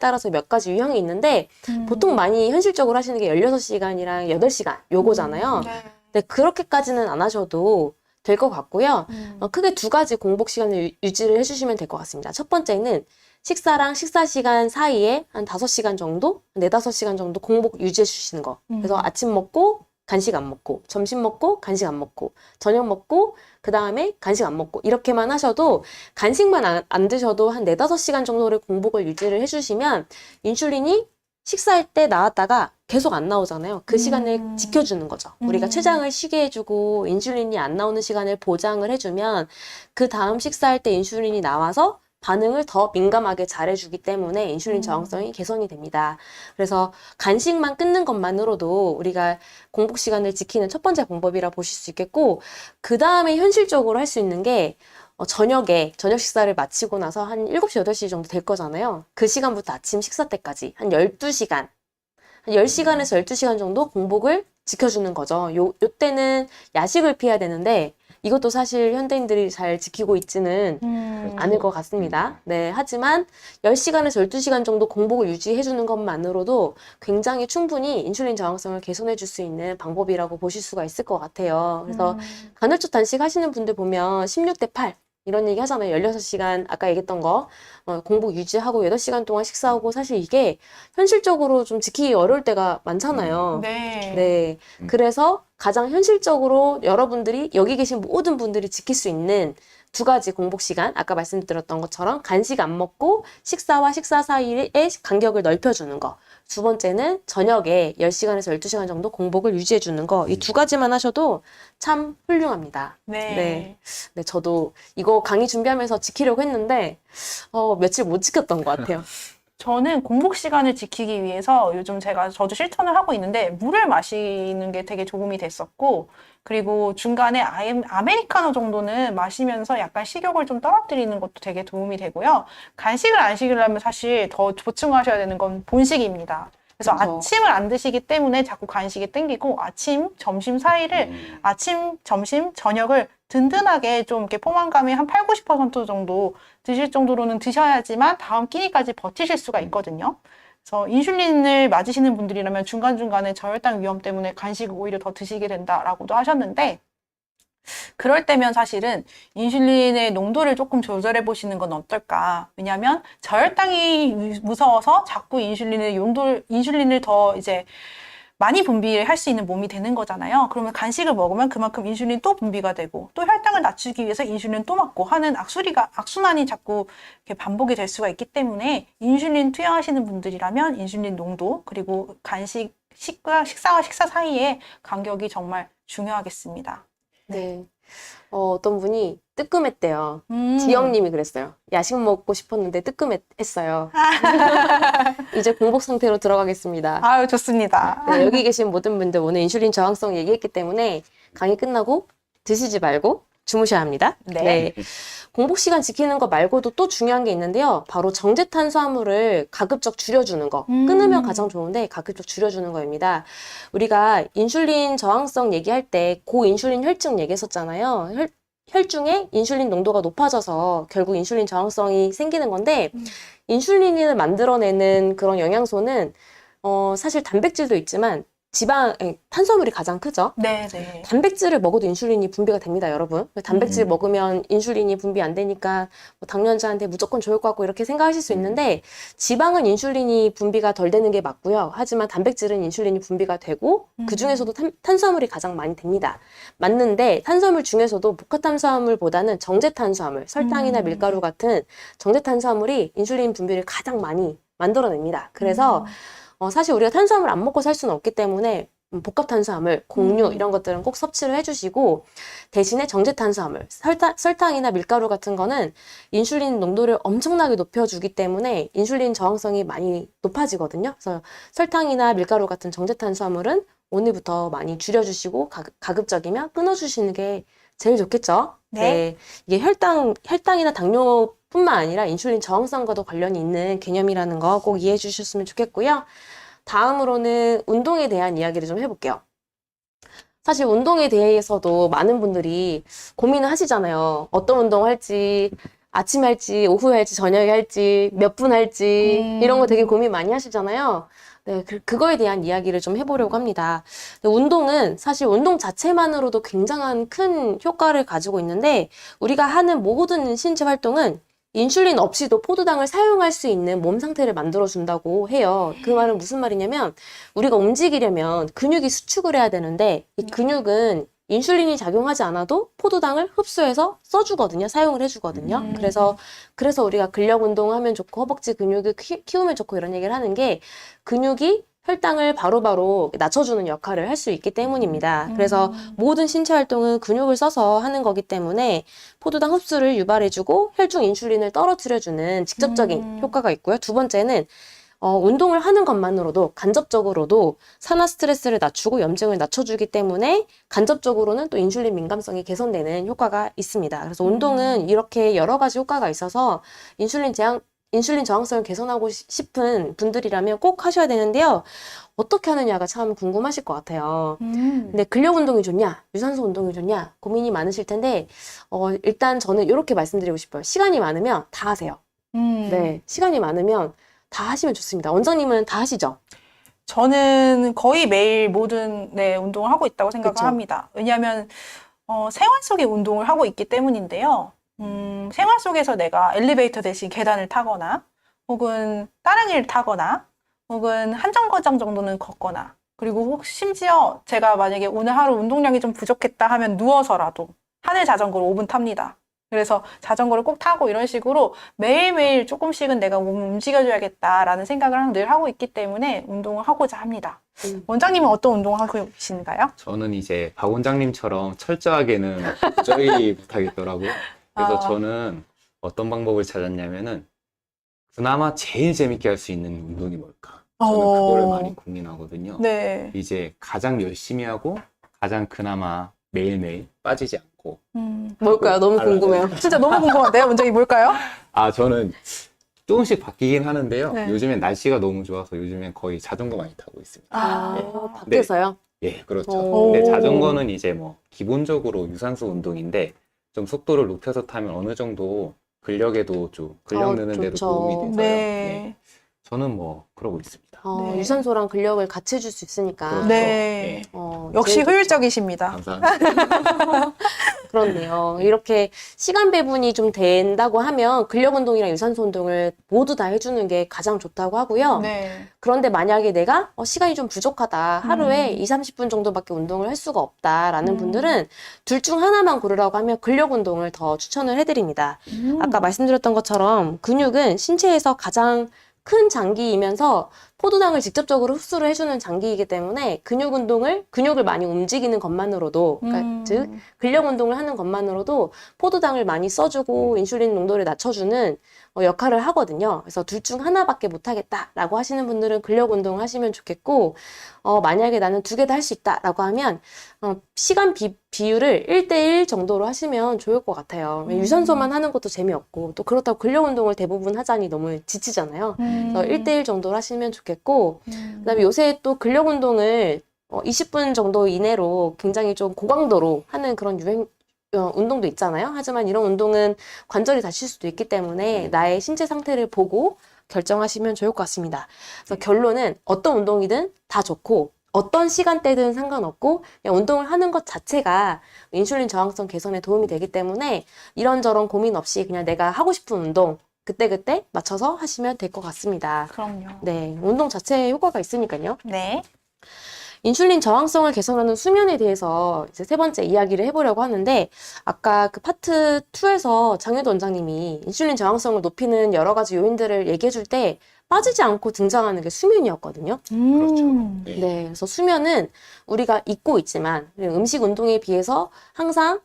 따라서 몇 가지 유형이 있는데 보통 많이 현실적으로 하시는 게 16시간이랑 8시간 요거잖아요. 네. 근데 그렇게까지는 안 하셔도 될 것 같고요. 크게 두 가지 공복 시간을 유지를 해주시면 될 것 같습니다. 첫 번째는 식사랑 식사 시간 사이에 한 5시간 정도, 4-5시간 정도 공복 유지해 주시는 거. 그래서 아침 먹고 간식 안 먹고, 점심 먹고 간식 안 먹고, 저녁 먹고 그 다음에 간식 안 먹고 이렇게만 하셔도 간식만 안 드셔도 한 4-5시간 정도를 공복을 유지를 해주시면 인슐린이 식사할 때 나왔다가 계속 안 나오잖아요. 그 시간을 지켜주는 거죠. 우리가 췌장을 쉬게 해주고 인슐린이 안 나오는 시간을 보장을 해주면 그 다음 식사할 때 인슐린이 나와서 반응을 더 민감하게 잘해주기 때문에 인슐린 저항성이 개선이 됩니다. 그래서 간식만 끊는 것만으로도 우리가 공복 시간을 지키는 첫 번째 방법이라 보실 수 있겠고 그 다음에 현실적으로 할 수 있는 게 저녁에 저녁 식사를 마치고 나서 한 7시, 8시 정도 될 거잖아요. 그 시간부터 아침 식사 때까지 한 12시간 한 10시간에서 12시간 정도 공복을 지켜주는 거죠. 요때는 야식을 피해야 되는데 이것도 사실 현대인들이 잘 지키고 있지는 않을 것 같습니다. 네, 하지만 10시간에서 12시간 정도 공복을 유지해주는 것만으로도 굉장히 충분히 인슐린 저항성을 개선해줄 수 있는 방법이라고 보실 수가 있을 것 같아요. 그래서 간헐적 단식 하시는 분들 보면 16대 8 이런 얘기 하잖아요. 16시간 아까 얘기했던 거 공복 유지하고 8시간 동안 식사하고 사실 이게 현실적으로 좀 지키기 어려울 때가 많잖아요. 네. 네. 그래서 가장 현실적으로 여러분들이 여기 계신 모든 분들이 지킬 수 있는 두 가지 공복 시간, 아까 말씀드렸던 것처럼 간식 안 먹고 식사와 식사 사이의 간격을 넓혀주는 거. 두 번째는 저녁에 10시간에서 12시간 정도 공복을 유지해주는 거. 이 두 가지만 하셔도 참 훌륭합니다. 네. 네, 저도 이거 강의 준비하면서 지키려고 했는데 며칠 못 지켰던 것 같아요. 저는 공복 시간을 지키기 위해서 요즘 저도 실천을 하고 있는데 물을 마시는 게 되게 도움이 됐었고 그리고 중간에 아메리카노 정도는 마시면서 약간 식욕을 좀 떨어뜨리는 것도 되게 도움이 되고요. 간식을 안 드시려면 사실 더 보충하셔야 되는 건 본식입니다. 그래서 그렇죠. 아침을 안 드시기 때문에 자꾸 간식이 땡기고 아침, 점심 사이를 아침, 점심, 저녁을 든든하게 좀 이렇게 포만감이 한 8, 90% 정도 드실 정도로는 드셔야지만 다음 끼니까지 버티실 수가 있거든요. 그래서 인슐린을 맞으시는 분들이라면 중간중간에 저혈당 위험 때문에 간식을 오히려 더 드시게 된다라고도 하셨는데 그럴 때면 사실은 인슐린의 농도를 조금 조절해 보시는 건 어떨까? 왜냐하면 저혈당이 무서워서 자꾸 인슐린을 더 이제 많이 분비할 수 있는 몸이 되는 거잖아요. 그러면 간식을 먹으면 그만큼 인슐린 또 분비가 되고 또 혈당을 낮추기 위해서 인슐린 또 맞고 하는 악순환이 자꾸 이렇게 반복이 될 수가 있기 때문에 인슐린 투여하시는 분들이라면 인슐린 농도 그리고 식사 사이에 간격이 정말 중요하겠습니다. 네. 어떤 분이 뜨끔했대요. 지영님이 그랬어요. 야식 먹고 싶었는데 뜨끔했어요. 이제 공복 상태로 들어가겠습니다. 아유, 좋습니다. 네, 여기 계신 모든 분들 오늘 인슐린 저항성 얘기했기 때문에 강의 끝나고 드시지 말고 주무셔야 합니다. 네. 공복 시간 지키는 거 말고도 또 중요한 게 있는데요. 바로 정제 탄수화물을 가급적 줄여주는 거. 끊으면 가장 좋은데 가급적 줄여주는 거입니다. 우리가 인슐린 저항성 얘기할 때 고인슐린 혈증 얘기했었잖아요. 혈중에 인슐린 농도가 높아져서 결국 인슐린 저항성이 생기는 건데 인슐린을 만들어내는 그런 영양소는 사실 단백질도 있지만 탄수화물이 가장 크죠. 네. 단백질을 먹어도 인슐린이 분비가 됩니다, 여러분. 단백질 먹으면 인슐린이 분비 안 되니까 뭐 당뇨자한테 무조건 좋을 것 같고 이렇게 생각하실 수 있는데 지방은 인슐린이 분비가 덜 되는 게 맞고요. 하지만 단백질은 인슐린이 분비가 되고 그 중에서도 탄수화물이 가장 많이 됩니다. 맞는데 탄수화물 중에서도 복합탄수화물보다는 정제탄수화물, 설탕이나 밀가루 같은 정제탄수화물이 인슐린 분비를 가장 많이 만들어냅니다. 그래서 사실 우리가 탄수화물 안 먹고 살 수는 없기 때문에 복합탄수화물, 곡류 이런 것들은 꼭 섭취를 해주시고 대신에 정제탄수화물, 설탕이나 밀가루 같은 거는 인슐린 농도를 엄청나게 높여주기 때문에 인슐린 저항성이 많이 높아지거든요. 그래서 설탕이나 밀가루 같은 정제탄수화물은 오늘부터 많이 줄여주시고 가급적이면 끊어주시는 게 제일 좋겠죠. 네. 이게 혈당이나 당뇨뿐만 아니라 인슐린 저항성과도 관련이 있는 개념이라는 거 꼭 이해해 주셨으면 좋겠고요. 다음으로는 운동에 대한 이야기를 좀 해볼게요. 사실 운동에 대해서도 많은 분들이 고민을 하시잖아요. 어떤 운동 할지, 아침에 할지, 오후에 할지, 저녁에 할지, 몇 분 할지 이런 거 되게 고민 많이 하시잖아요. 네, 그거에 대한 이야기를 좀 해보려고 합니다. 운동은 사실 운동 자체만으로도 굉장한 큰 효과를 가지고 있는데 우리가 하는 모든 신체 활동은 인슐린 없이도 포도당을 사용할 수 있는 몸 상태를 만들어준다고 해요. 그 말은 무슨 말이냐면 우리가 움직이려면 근육이 수축을 해야 되는데 이 근육은 인슐린이 작용하지 않아도 포도당을 흡수해서 써주거든요. 사용을 해주거든요. 그래서 우리가 근력 운동하면 좋고 허벅지 근육을 키우면 좋고 이런 얘기를 하는 게 근육이 혈당을 바로바로 낮춰주는 역할을 할 수 있기 때문입니다. 그래서 모든 신체 활동은 근육을 써서 하는 거기 때문에 포도당 흡수를 유발해주고 혈중 인슐린을 떨어뜨려주는 직접적인 효과가 있고요. 두 번째는 운동을 하는 것만으로도 간접적으로도 산화 스트레스를 낮추고 염증을 낮춰주기 때문에 간접적으로는 또 인슐린 민감성이 개선되는 효과가 있습니다. 그래서 운동은 이렇게 여러 가지 효과가 있어서 인슐린 저항성을 개선하고 싶은 분들이라면 꼭 하셔야 되는데요. 어떻게 하느냐가 참 궁금하실 것 같아요. 근데 근력 운동이 좋냐, 유산소 운동이 좋냐 고민이 많으실 텐데 일단 저는 이렇게 말씀드리고 싶어요. 시간이 많으면 다 하세요. 네, 시간이 많으면 다 하시면 좋습니다. 원장님은 다 하시죠? 저는 거의 매일 모든 운동을 하고 있다고 생각을 그쵸. 합니다. 왜냐하면 생활 속의 운동을 하고 있기 때문인데요. 생활 속에서 내가 엘리베이터 대신 계단을 타거나 혹은 다른 일을 타거나 혹은 한 정거장 정도는 걷거나 그리고 혹시 심지어 제가 만약에 오늘 하루 운동량이 좀 부족했다 하면 누워서라도 하늘 자전거를 5분 탑니다. 그래서 자전거를 꼭 타고 이런 식으로 매일매일 조금씩은 내가 몸을 움직여줘야겠다라는 생각을 늘 하고 있기 때문에 운동을 하고자 합니다. 원장님은 어떤 운동을 하고 계신가요? 저는 이제 박 원장님처럼 철저하게는 도저히 못하겠더라고요. 그래서 저는 어떤 방법을 찾았냐면은 그나마 제일 재밌게 할 수 있는 운동이 뭘까? 저는 그거를 많이 고민하거든요. 네. 이제 가장 열심히 하고 가장 그나마 매일매일 빠지지 않고. 뭘까요? 너무 궁금해요. 진짜 너무 궁금한데요. 문정이 뭘까요? 저는 조금씩 바뀌긴 하는데요. 네. 요즘엔 날씨가 너무 좋아서 요즘엔 거의 자전거 많이 타고 있습니다. 밖에서요? 예, 그렇죠. 오. 근데 자전거는 이제 뭐 기본적으로 유산소 운동인데 좀 속도를 높여서 타면 어느 정도 근력에도 좀 근력 느는 데도 좋죠. 도움이 돼서요. 네. 저는 뭐 그러고 있습니다. 네. 유산소랑 근력을 같이 해줄 수 있으니까. 그렇죠. 네. 역시 제일 좋죠. 효율적이십니다. 감사합니다. 그렇네요. 이렇게 시간 배분이 좀 된다고 하면 근력 운동이랑 유산소 운동을 모두 다 해주는 게 가장 좋다고 하고요. 네. 그런데 만약에 내가 시간이 좀 부족하다. 하루에 2, 30분 정도밖에 운동을 할 수가 없다라는 분들은 둘 중 하나만 고르라고 하면 근력 운동을 더 추천을 해드립니다. 아까 말씀드렸던 것처럼 근육은 신체에서 가장 큰 장기이면서 포도당을 직접적으로 흡수를 해주는 장기이기 때문에 근육을 많이 움직이는 것만으로도, 그러니까 즉 근력 운동을 하는 것만으로도 포도당을 많이 써주고 인슐린 농도를 낮춰주는 역할을 하거든요. 그래서 둘 중 하나밖에 못하겠다라고 하시는 분들은 근력 운동을 하시면 좋겠고, 만약에 나는 두 개 다 할 수 있다라고 하면 시간 비율을 1대1 정도로 하시면 좋을 것 같아요. 유산소만 하는 것도 재미없고 또 그렇다고 근력 운동을 대부분 하자니 너무 지치잖아요. 그래서 1대1 정도로 하시면 좋겠고, 그다음에 요새 또 근력 운동을 20분 정도 이내로 굉장히 좀 고강도로 하는 그런 운동도 있잖아요. 하지만 이런 운동은 관절이 다칠 수도 있기 때문에 나의 신체 상태를 보고 결정하시면 좋을 것 같습니다. 그래서 결론은 어떤 운동이든 다 좋고 어떤 시간대든 상관없고 그냥 운동을 하는 것 자체가 인슐린 저항성 개선에 도움이 되기 때문에 이런저런 고민 없이 그냥 내가 하고 싶은 운동 그때그때 맞춰서 하시면 될 것 같습니다. 그럼요. 네, 운동 자체에 효과가 있으니까요. 네. 인슐린 저항성을 개선하는 수면에 대해서 이제 세 번째 이야기를 해보려고 하는데, 아까 그 파트 2에서 장혜도 원장님이 인슐린 저항성을 높이는 여러 가지 요인들을 얘기해줄 때 빠지지 않고 등장하는 게 수면이었거든요. 그렇죠. 네. 네, 그래서 수면은 우리가 잊고 있지만 음식 운동에 비해서 항상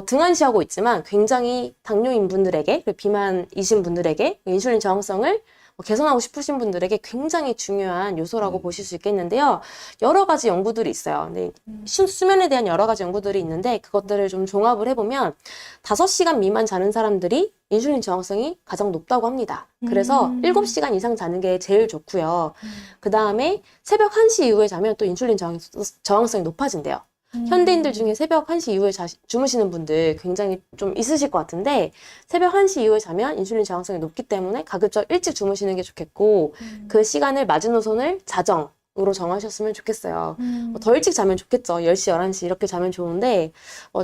등한시하고 있지만 굉장히 당뇨인 분들에게 그리고 비만이신 분들에게 인슐린 저항성을 개선하고 싶으신 분들에게 굉장히 중요한 요소라고 보실 수 있겠는데요. 여러 가지 연구들이 있어요. 네, 수면에 대한 여러 가지 연구들이 있는데 그것들을 좀 종합을 해보면 5시간 미만 자는 사람들이 인슐린 저항성이 가장 높다고 합니다. 그래서 7시간 이상 자는 게 제일 좋고요. 그 다음에 새벽 1시 이후에 자면 또 인슐린 저항성이 높아진대요. 현대인들 중에 새벽 1시 이후에 주무시는 분들 굉장히 좀 있으실 것 같은데 새벽 1시 이후에 자면 인슐린 저항성이 높기 때문에 가급적 일찍 주무시는 게 좋겠고 그 시간을 마지노선을 자정으로 정하셨으면 좋겠어요. 더 일찍 자면 좋겠죠. 10시, 11시 이렇게 자면 좋은데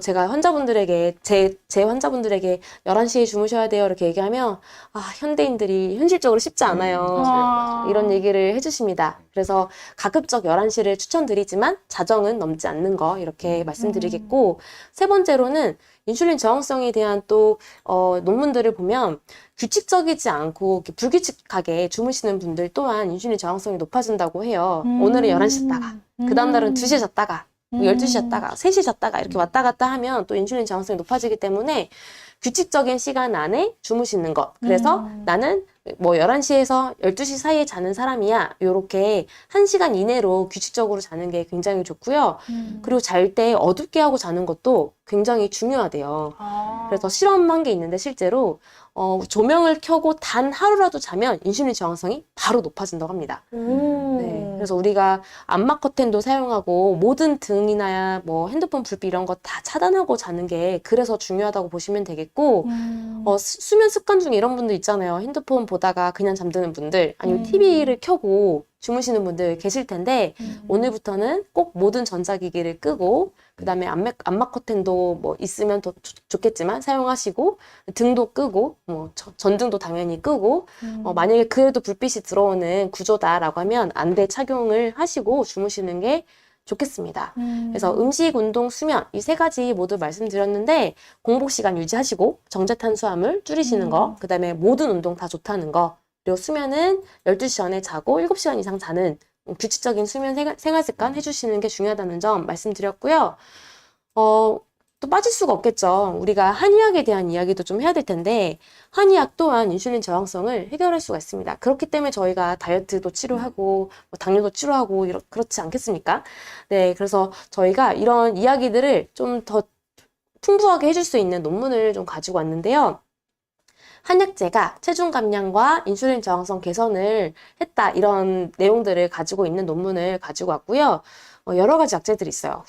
제가 환자분들에게 제 환자분들에게 11시에 주무셔야 돼요 이렇게 얘기하면 현대인들이 현실적으로 쉽지 않아요. 이런 얘기를 해주십니다. 그래서 가급적 11시를 추천드리지만 자정은 넘지 않는 거 이렇게 말씀드리겠고, 세 번째로는 인슐린 저항성에 대한 또 논문들을 보면 규칙적이지 않고 이렇게 불규칙하게 주무시는 분들 또한 인슐린 저항성이 높아진다고 해요. 오늘은 11시 잤다가 그 다음 날은 2시에 잤다가 12시 잤다가 3시 잤다가 이렇게 왔다 갔다 하면 또 인슐린 저항성이 높아지기 때문에 규칙적인 시간 안에 주무시는 것. 그래서 나는 뭐 11시에서 12시 사이에 자는 사람이야. 요렇게 1시간 이내로 규칙적으로 자는 게 굉장히 좋고요. 그리고 잘 때 어둡게 하고 자는 것도 굉장히 중요하대요. 그래서 실험한 게 있는데 실제로 조명을 켜고 단 하루라도 자면 인슐린 저항성이 바로 높아진다고 합니다. 네, 그래서 우리가 암막 커튼도 사용하고 모든 등이나 뭐 핸드폰 불빛 이런 거 다 차단하고 자는 게 그래서 중요하다고 보시면 되겠고, 수면 습관 중에 이런 분들 있잖아요. 핸드폰 보다가 그냥 잠드는 분들, 아니면 TV를 켜고 주무시는 분들 계실 텐데 오늘부터는 꼭 모든 전자기기를 끄고 그 다음에 암막 커튼도 뭐 있으면 더 좋겠지만 사용하시고 등도 끄고 뭐 전등도 당연히 끄고 만약에 그래도 불빛이 들어오는 구조다라고 하면 안대 착용을 하시고 주무시는 게 좋겠습니다. 그래서 음식, 운동, 수면 이 세 가지 모두 말씀드렸는데 공복 시간 유지하시고 정제탄수화물 줄이시는 거, 그 다음에 모든 운동 다 좋다는 거, 그리고 수면은 12시 전에 자고 7시간 이상 자는 규칙적인 수면 생활 습관 해주시는 게 중요하다는 점 말씀드렸고요. 또 빠질 수가 없겠죠. 우리가 한의학에 대한 이야기도 좀 해야 될 텐데 한의학 또한 인슐린 저항성을 해결할 수가 있습니다. 그렇기 때문에 저희가 다이어트도 치료하고 뭐 당뇨도 치료하고 그렇지 않겠습니까? 네, 그래서 저희가 이런 이야기들을 좀 더 풍부하게 해줄 수 있는 논문을 좀 가지고 왔는데요. 한약재가 체중 감량과 인슐린 저항성 개선을 했다, 이런 내용들을 가지고 있는 논문을 가지고 왔고요. 여러 가지 약재들이 있어요.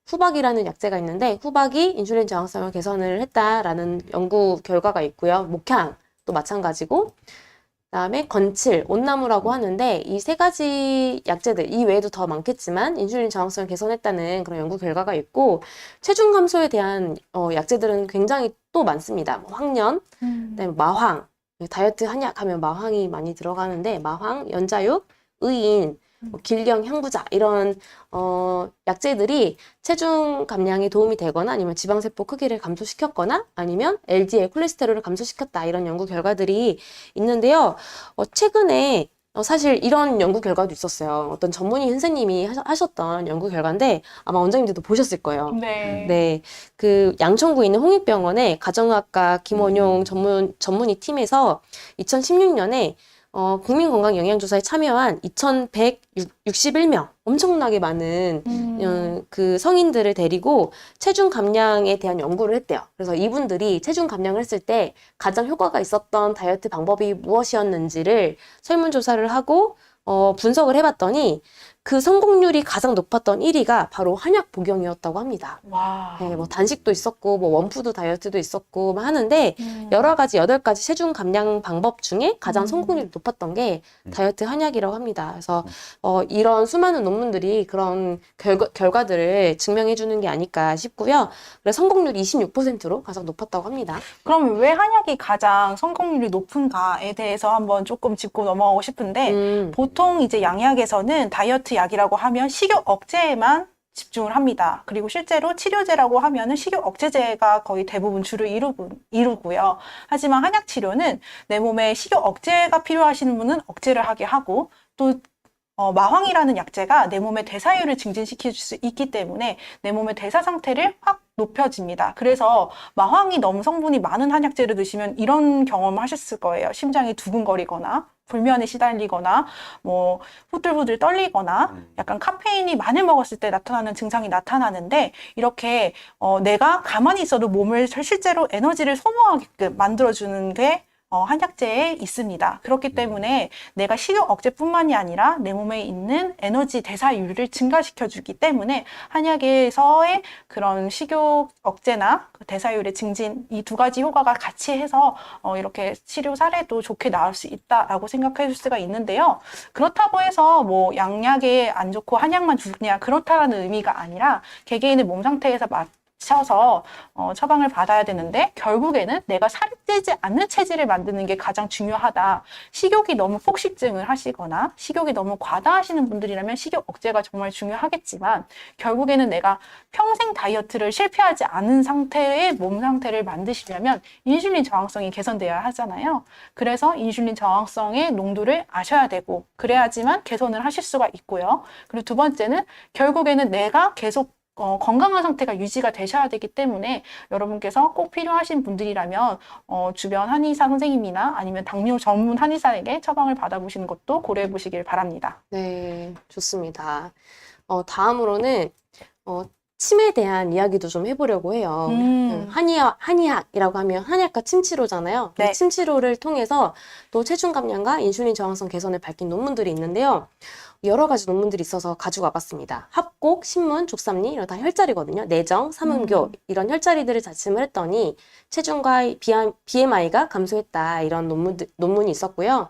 후박이라는 약재가 있는데 후박이 인슐린 저항성을 개선을 했다라는 연구 결과가 있고요. 목향도 마찬가지고, 그다음에 건칠, 온나무라고 하는데 이 세 가지 약재들, 이 외에도 더 많겠지만 인슐린 저항성을 개선했다는 그런 연구 결과가 있고, 체중 감소에 대한 약재들은 굉장히 또 많습니다. 뭐 황련, 그다음에 마황, 다이어트 한약 하면 마황이 많이 들어가는데 마황, 연자육, 의인, 뭐 길령, 향부자, 이런 약재들이 체중 감량에 도움이 되거나 아니면 지방세포 크기를 감소시켰거나 아니면 LDL 콜레스테롤을 감소시켰다, 이런 연구 결과들이 있는데요. 최근에 사실 이런 연구 결과도 있었어요. 어떤 전문의 선생님이 하셨던 연구 결과인데 아마 원장님들도 보셨을 거예요. 네. 네, 그 양천구에 있는 홍익병원의 가정의학과 김원용 전문의 팀에서 2016년에 국민건강영양조사에 참여한 2,161명, 엄청나게 많은 그 성인들을 데리고 체중 감량에 대한 연구를 했대요. 그래서 이분들이 체중 감량을 했을 때 가장 효과가 있었던 다이어트 방법이 무엇이었는지를 설문조사를 하고 분석을 해봤더니 그 성공률이 가장 높았던 1위가 바로 한약 복용이었다고 합니다. 와. 네, 뭐 단식도 있었고 뭐 원푸드 다이어트도 있었고 뭐 하는데 여러 가지 8가지 체중 감량 방법 중에 가장 성공률이 높았던 게 다이어트 한약이라고 합니다. 그래서 이런 수많은 논문들이 그런 결과들을 증명해 주는 게 아닐까 싶고요. 그래서 성공률이 26%로 가장 높았다고 합니다. 그럼 왜 한약이 가장 성공률이 높은가에 대해서 한번 조금 짚고 넘어가고 싶은데, 보통 이제 양약에서는 다이어트 약이라고 하면 식욕 억제에만 집중을 합니다. 그리고 실제로 치료제라고 하면은 식욕 억제제가 거의 대부분 주를 이루고요. 하지만 한약 치료는 내 몸에 식욕 억제가 필요하시는 분은 억제를 하게 하고, 또 마황이라는 약재가 내 몸의 대사율을 증진시킬 수 있기 때문에 내 몸의 대사 상태를 확 높여집니다. 그래서 마황이 너무 성분이 많은 한약재를 드시면 이런 경험을 하셨을 거예요. 심장이 두근거리거나 불면에 시달리거나 뭐 후들후들 떨리거나 약간 카페인이 많이 먹었을 때 나타나는 증상이 나타나는데, 이렇게 내가 가만히 있어도 몸을 실제로 에너지를 소모하게끔 만들어주는 게 한약재에 있습니다. 그렇기 때문에 내가 식욕 억제뿐만이 아니라 내 몸에 있는 에너지 대사율을 증가시켜주기 때문에 한약에서의 그런 식욕 억제나 대사율의 증진, 이 두 가지 효과가 같이 해서 이렇게 치료 사례도 좋게 나올 수 있다라고 생각해 줄 수가 있는데요. 그렇다고 해서 뭐 양약에 안 좋고 한약만 좋냐, 그렇다라는 의미가 아니라 개개인의 몸 상태에서 맞춰서 처방을 받아야 되는데, 결국에는 내가 살이 찌지 않는 체질을 만드는 게 가장 중요하다. 식욕이 너무 폭식증을 하시거나 식욕이 너무 과다하시는 분들이라면 식욕 억제가 정말 중요하겠지만, 결국에는 내가 평생 다이어트를 실패하지 않은 상태의 몸 상태를 만드시려면 인슐린 저항성이 개선돼야 하잖아요. 그래서 인슐린 저항성의 농도를 아셔야 되고, 그래야지만 개선을 하실 수가 있고요. 그리고 두 번째는 결국에는 내가 계속 건강한 상태가 유지가 되셔야 되기 때문에 여러분께서 꼭 필요하신 분들이라면 주변 한의사 선생님이나 아니면 당뇨 전문 한의사에게 처방을 받아보시는 것도 고려해 보시길 바랍니다. 네, 좋습니다. 다음으로는 침에 대한 이야기도 좀 해보려고 해요. 한의학이라고 하면 한약과 침치료잖아요. 네. 침치료를 통해서 또 체중 감량과 인슐린 저항성 개선을 밝힌 논문들이 있는데요. 여러 가지 논문들이 있어서 가지고 와봤습니다. 합곡, 신문, 족삼리, 이런 다 혈자리거든요. 내정, 삼음교, 이런 혈자리들을 자침을 했더니 체중과 BMI가 감소했다, 이런 논문이 있었고요.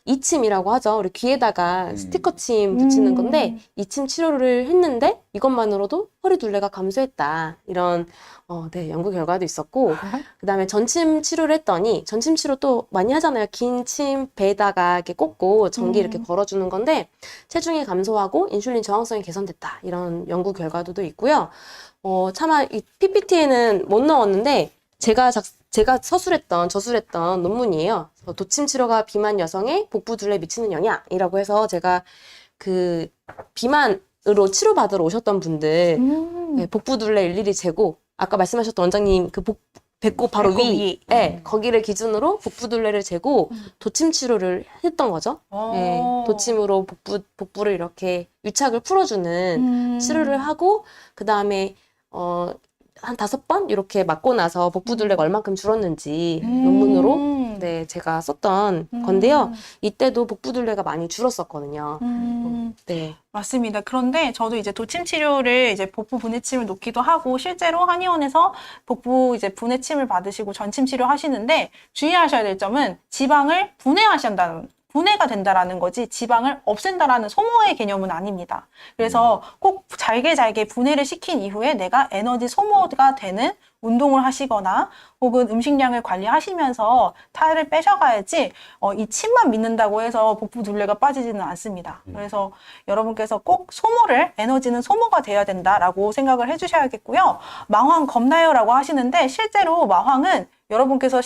이침이라고 하죠. 우리 귀에다가 스티커침 붙이는 건데, 이침 치료를 했는데 이것만으로도 허리 둘레가 감소했다, 이런 네, 연구 결과도 있었고, 그 다음에 전침 치료를 했더니, 전침 치료 또 많이 하잖아요. 긴 침 배에다가 이렇게 꽂고 전기 이렇게 걸어주는 건데 체중이 감소하고 인슐린 저항성이 개선됐다, 이런 연구 결과도 있고요. 차마 이 PPT에는 못 넣었는데 제가 저술했던 논문이에요. 도침 치료가 비만 여성의 복부 둘레에 미치는 영향이라고 해서 제가 그 비만으로 치료받으러 오셨던 분들 네, 복부 둘레 일일이 재고 아까 말씀하셨던 원장님 그 배꼽 바로 배꼽 위. 위에 거기를 기준으로 복부둘레를 재고 도침 치료를 했던 거죠. 네, 도침으로 복부를 이렇게 유착을 풀어주는 치료를 하고 그 다음에 한 5번 이렇게 맞고 나서 복부둘레가 얼만큼 줄었는지 논문으로 네, 제가 썼던 건데요. 이때도 복부둘레가 많이 줄었었거든요. 네. 맞습니다. 그런데 저도 이제 도침 치료를 이제 복부 분해침을 놓기도 하고 실제로 한의원에서 복부 이제 분해침을 받으시고 전침 치료 하시는데 주의하셔야 될 점은 지방을 분해가 된다라는 거지 지방을 없앤다라는 소모의 개념은 아닙니다. 그래서 꼭 잘게 분해를 시킨 이후에 내가 에너지 소모가 되는 운동을 하시거나 혹은 음식량을 관리하시면서 살을 빼셔가야지 이 침만 믿는다고 해서 복부 둘레가 빠지지는 않습니다. 그래서 여러분께서 꼭 에너지는 소모가 돼야 된다라고 생각을 해주셔야겠고요. 마황 겁나요라고 하시는데 실제로 마황은 여러분께서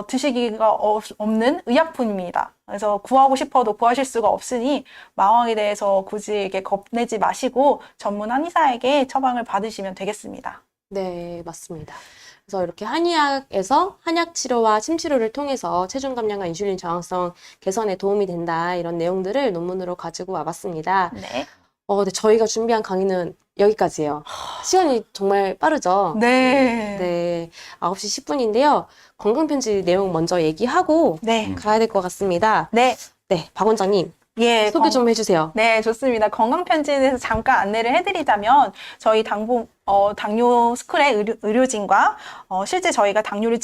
드시기가 없는 의약품입니다. 그래서 구하고 싶어도 구하실 수가 없으니 마황에 대해서 굳이 이렇게 겁내지 마시고 전문 한의사에게 처방을 받으시면 되겠습니다. 네, 맞습니다. 그래서 이렇게 한의학에서 한약 치료와 침 치료를 통해서 체중 감량과 인슐린 저항성 개선에 도움이 된다 이런 내용들을 논문으로 가지고 와봤습니다. 네. 네, 저희가 준비한 강의는 여기까지예요. 시간이 정말 빠르죠? 네. 네, 9시 10분인데요. 건강편지 내용 먼저 얘기하고 네. 가야 될 것 같습니다. 네. 네, 박 원장님 예. 소개 좀 해주세요. 네, 좋습니다. 건강편지에 대해서 잠깐 안내를 해드리자면 저희 당뇨 스쿨의 의료진과 실제 저희가 당뇨를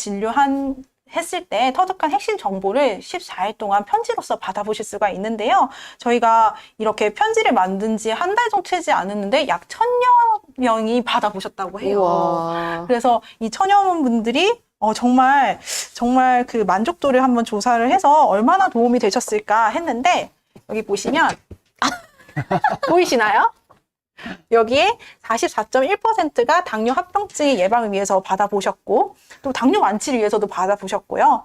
했을 때 터득한 핵심 정보를 14일 동안 편지로서 받아보실 수가 있는데요. 저희가 이렇게 편지를 만든 지 한 달 정도 되지 않았는데 약 1000여 명이 받아보셨다고 해요. 우와. 그래서 이 1000여 분들이 정말 그 만족도를 한번 조사를 해서 얼마나 도움이 되셨을까 했는데 여기 보시면 보이시나요? 여기에 44.1%가 당뇨 합병증의 예방을 위해서 받아보셨고 또 당뇨 완치를 위해서도 받아보셨고요.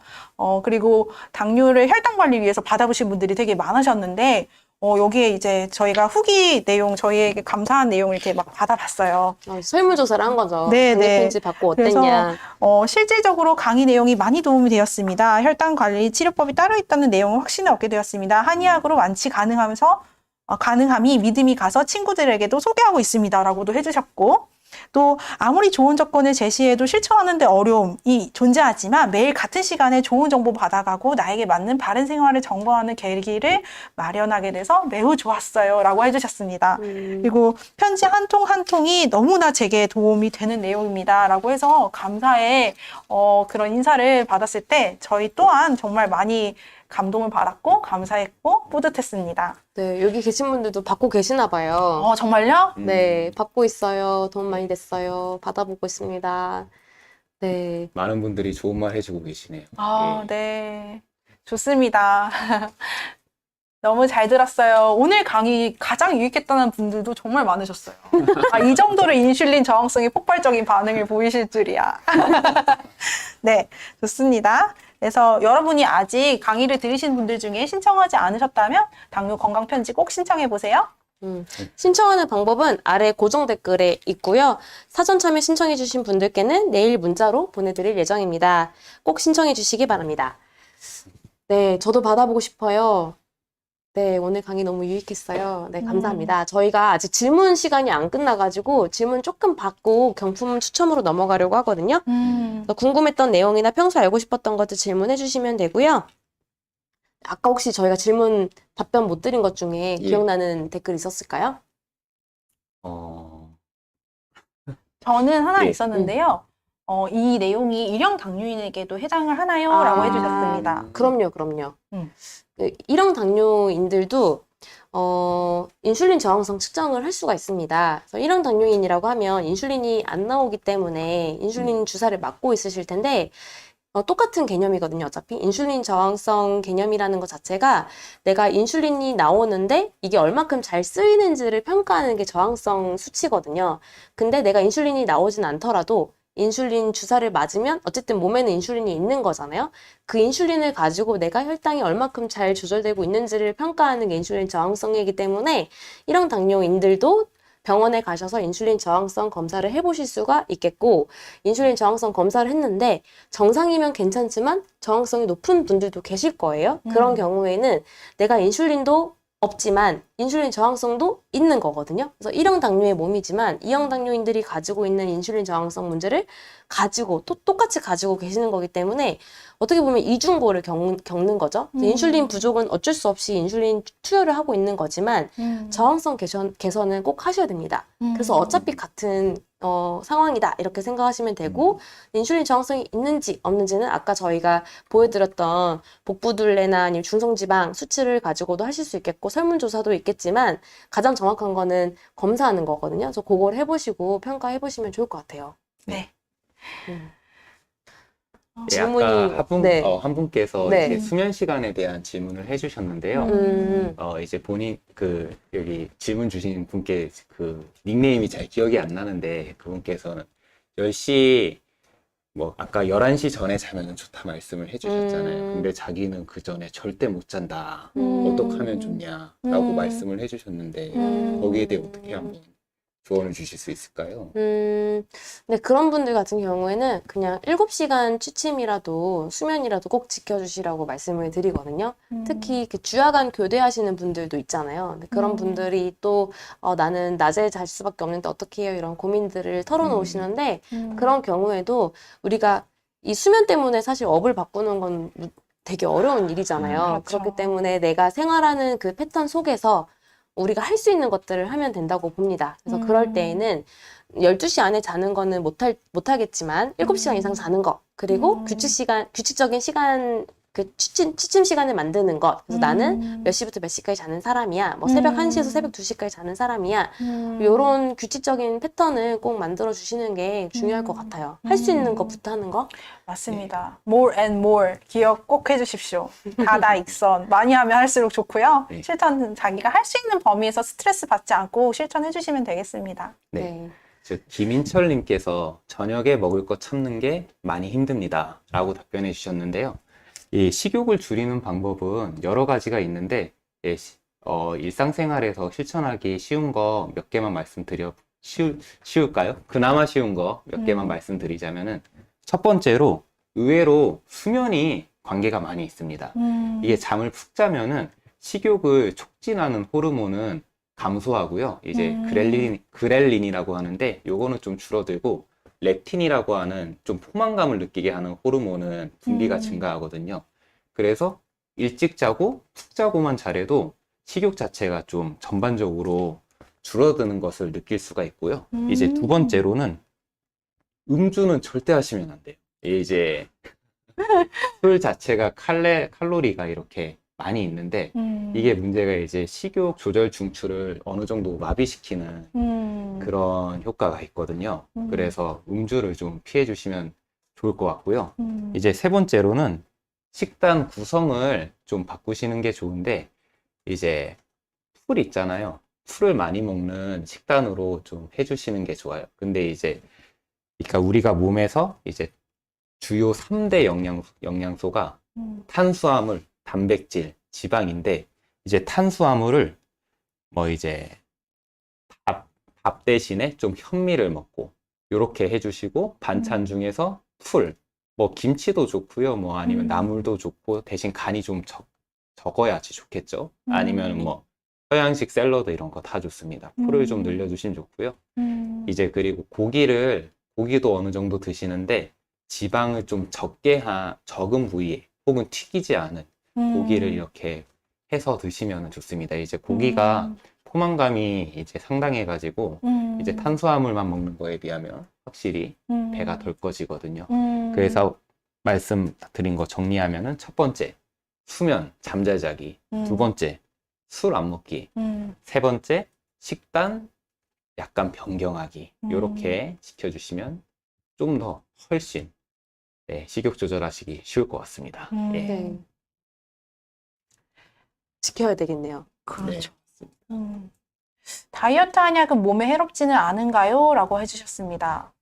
그리고 당뇨를 혈당 관리 위해서 받아보신 분들이 되게 많으셨는데 여기에 이제 저희가 후기 내용, 저희에게 감사한 내용을 이렇게 막 받아봤어요. 설문조사를 한 거죠. 네, 네. 편지 받고 어땠냐. 그래서 실질적으로 강의 내용이 많이 도움이 되었습니다. 혈당 관리 치료법이 따로 있다는 내용을 확신을 얻게 되었습니다. 한의학으로 완치 가능함이 믿음이 가서 친구들에게도 소개하고 있습니다라고도 해주셨고 또 아무리 좋은 조건을 제시해도 실천하는 데 어려움이 존재하지만 매일 같은 시간에 좋은 정보 받아가고 나에게 맞는 바른 생활을 정보하는 계기를 마련하게 돼서 매우 좋았어요 라고 해주셨습니다. 그리고 편지 한 통 한 통이 너무나 제게 도움이 되는 내용입니다 라고 해서 감사의 그런 인사를 받았을 때 저희 또한 정말 많이 감동을 받았고 감사했고 뿌듯했습니다. 네, 여기 계신 분들도 받고 계시나 봐요. 정말요? 네, 받고 있어요. 도움 많이 됐어요. 받아보고 있습니다. 네. 많은 분들이 좋은 말 해주고 계시네요. 예. 네. 좋습니다. 너무 잘 들었어요. 오늘 강의 가장 유익했다는 분들도 정말 많으셨어요. 이 정도로 인슐린 저항성이 폭발적인 반응을 보이실 줄이야. 네, 좋습니다. 그래서 여러분이 아직 강의를 들으신 분들 중에 신청하지 않으셨다면 당뇨 건강편지 꼭 신청해 보세요. 신청하는 방법은 아래 고정 댓글에 있고요. 사전 참여 신청해 주신 분들께는 내일 문자로 보내드릴 예정입니다. 꼭 신청해 주시기 바랍니다. 네, 저도 받아보고 싶어요. 네, 오늘 강의 너무 유익했어요. 네, 감사합니다. 저희가 아직 질문 시간이 안 끝나가지고 질문 조금 받고 경품 추첨으로 넘어가려고 하거든요. 궁금했던 내용이나 평소 알고 싶었던 것들 질문해 주시면 되고요. 아까 혹시 저희가 답변 못 드린 것 중에 기억나는 댓글 있었을까요? 저는 하나 네. 있었는데요. 이 내용이 일형 당뇨인에게도 해당을 하나요? 라고 해주셨습니다. 그럼요. 음. 그 일형 당뇨인들도 인슐린 저항성 측정을 할 수가 있습니다. 그래서 일형 당뇨인이라고 하면 인슐린이 안 나오기 때문에 인슐린 주사를 맞고 있으실 텐데 똑같은 개념이거든요. 어차피 인슐린 저항성 개념이라는 것 자체가 내가 인슐린이 나오는데 이게 얼마큼 잘 쓰이는지를 평가하는 게 저항성 수치거든요. 근데 내가 인슐린이 나오진 않더라도 인슐린 주사를 맞으면 어쨌든 몸에는 인슐린이 있는 거잖아요. 그 인슐린을 가지고 내가 혈당이 얼마큼 잘 조절되고 있는지를 평가하는 게 인슐린 저항성이기 때문에 일형 당뇨인들도 병원에 가셔서 인슐린 저항성 검사를 해보실 수가 있겠고, 인슐린 저항성 검사를 했는데 정상이면 괜찮지만 저항성이 높은 분들도 계실 거예요. 그런 경우에는 내가 인슐린도 없지만 인슐린 저항성도 있는 거거든요. 그래서 1형 당뇨의 몸이지만 2형 당뇨인들이 가지고 있는 인슐린 저항성 문제를 가지고 또 똑같이 가지고 계시는 거기 때문에 어떻게 보면 이중고를 겪는 거죠. 그래서 인슐린 부족은 어쩔 수 없이 인슐린 투여를 하고 있는 거지만 저항성 개선은 꼭 하셔야 됩니다. 그래서 어차피 같은 상황이다 이렇게 생각하시면 되고, 인슐린 저항성이 있는지 없는지는 아까 저희가 보여드렸던 복부둘레나 아니면 중성지방 수치를 가지고도 하실 수 있겠고 설문조사도 있겠지만 가장 정확한 거는 검사하는 거거든요. 그래서 그걸 해보시고 평가해보시면 좋을 것 같아요. 네. 예, 질문이 아까 네. 한 분께서 네. 이제 수면 시간에 대한 질문을 해주셨는데요. 이제 본인 여기 질문 주신 분께 그 닉네임이 잘 기억이 안 나는데, 그분께서는 10시 뭐 아까 11시 전에 자면 좋다 말씀을 해주셨잖아요. 근데 자기는 그 전에 절대 못 잔다. 어떻게 하면 좋냐라고 말씀을 해주셨는데, 거기에 대해 어떻게 한번 조언을 주실 수 있을까요? 네, 그런 분들 같은 경우에는 그냥 7시간 취침이라도 수면이라도 꼭 지켜주시라고 말씀을 드리거든요. 특히 그 주야간 교대하시는 분들도 있잖아요. 근데 그런 분들이 또 나는 낮에 잘 수밖에 없는데 어떻게 해요? 이런 고민들을 털어놓으시는데 그런 경우에도 우리가 이 수면 때문에 사실 업을 바꾸는 건 되게 어려운 일이잖아요. 그렇죠. 그렇기 때문에 내가 생활하는 그 패턴 속에서 우리가 할 수 있는 것들을 하면 된다고 봅니다. 그래서 그럴 때에는 12시 안에 자는 거는 못하겠지만 7시간 이상 자는 거, 그리고 규칙적인 시간, 그 취침 시간을 만드는 것. 그래서 나는 몇 시부터 몇 시까지 자는 사람이야. 뭐 새벽 1시에서 새벽 2시까지 자는 사람이야. 요런 규칙적인 패턴을 꼭 만들어 주시는 게 중요할 것 같아요. 할 수 있는 것부터 하는 거. 맞습니다. More and more 기억 꼭 해주십시오. 다다익선. 많이 하면 할수록 좋고요. 네. 실천은 자기가 할 수 있는 범위에서 스트레스 받지 않고 실천해 주시면 되겠습니다. 네. 김인철님께서 저녁에 먹을 거 참는 게 많이 힘듭니다. 라고 답변해 주셨는데요. 이 식욕을 줄이는 방법은 여러 가지가 있는데, 일상생활에서 실천하기 쉬운 거 몇 개만 쉬울까요? 그나마 쉬운 거 몇 개만 말씀드리자면은, 첫 번째로 의외로 수면이 관계가 많이 있습니다. 이게 잠을 푹 자면은 식욕을 촉진하는 호르몬은 감소하고요. 이제 그렐린이라고 하는데 요거는 좀 줄어들고, 렙틴이라고 하는 좀 포만감을 느끼게 하는 호르몬은 분비가 증가하거든요. 그래서 일찍 자고 푹 자고만 잘해도 식욕 자체가 좀 전반적으로 줄어드는 것을 느낄 수가 있고요. 이제 두 번째로는 음주는 절대 하시면 안 돼요. 이제 술 자체가 칼로리가 이렇게 많이 있는데, 이게 문제가 이제 식욕 조절 중추를 어느 정도 마비시키는 그런 효과가 있거든요. 그래서 음주를 좀 피해 주시면 좋을 것 같고요. 이제 세 번째로는 식단 구성을 좀 바꾸시는 게 좋은데, 이제 풀 있잖아요. 풀을 많이 먹는 식단으로 좀 해주시는 게 좋아요. 근데 이제 그러니까 우리가 몸에서 이제 주요 3대 영양소가 탄수화물, 단백질, 지방인데, 이제 탄수화물을 뭐 이제 밥 대신에 좀 현미를 먹고 요렇게 해주시고, 반찬 중에서 풀, 뭐 김치도 좋고요, 뭐 아니면 나물도 좋고, 대신 간이 좀 적어야지 좋겠죠. 아니면 뭐 서양식 샐러드 이런 거 다 좋습니다. 풀을 좀 늘려주시면 좋고요. 이제 그리고 고기도 어느 정도 드시는데 지방을 좀 적은 부위에 혹은 튀기지 않은 고기를 이렇게 해서 드시면 좋습니다. 이제 고기가 포만감이 이제 상당해가지고 이제 탄수화물만 먹는 거에 비하면 확실히 배가 덜 꺼지거든요. 그래서 말씀드린 거 정리하면은, 첫 번째 수면, 잠잘 자기. 두 번째 술 안 먹기. 세 번째 식단 약간 변경하기. 요렇게 지켜주시면 좀 더 훨씬 식욕 조절하시기 쉬울 것 같습니다. 예. 네. 지켜야 되겠네요. 그렇죠. 다이어트 한약은 몸에 해롭지는 않은가요? 라고 해주셨습니다.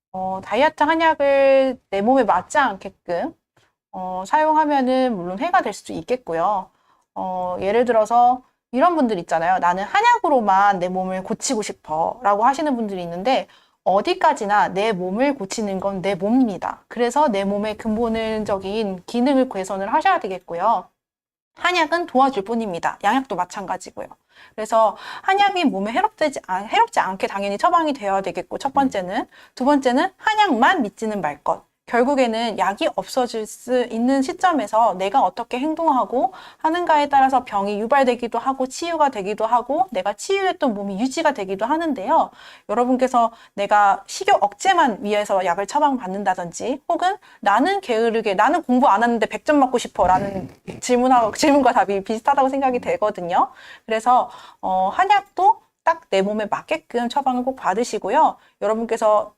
다이어트 한약을 내 몸에 맞지 않게끔 사용하면은 물론 해가 될 수도 있겠고요. 예를 들어서 이런 분들 있잖아요. 나는 한약으로만 내 몸을 고치고 싶어 라고 하시는 분들이 있는데 어디까지나 내 몸을 고치는 건 내 몸입니다. 그래서 내 몸의 근본적인 기능을 개선을 하셔야 되겠고요. 한약은 도와줄 뿐입니다. 양약도 마찬가지고요. 그래서 한약이 몸에 해롭지 않게 당연히 처방이 되어야 되겠고, 첫 번째는. 두 번째는 한약만 믿지는 말 것. 결국에는 약이 없어질 수 있는 시점에서 내가 어떻게 행동하고 하는가에 따라서 병이 유발되기도 하고 치유가 되기도 하고 내가 치유했던 몸이 유지가 되기도 하는데요. 여러분께서 내가 식욕 억제만 위해서 약을 처방받는다든지 혹은 나는 게으르게 나는 공부 안 하는데 100점 맞고 싶어 라는 질문과 답이 비슷하다고 생각이 되거든요. 그래서 한약도 딱 내 몸에 맞게끔 처방을 꼭 받으시고요. 여러분께서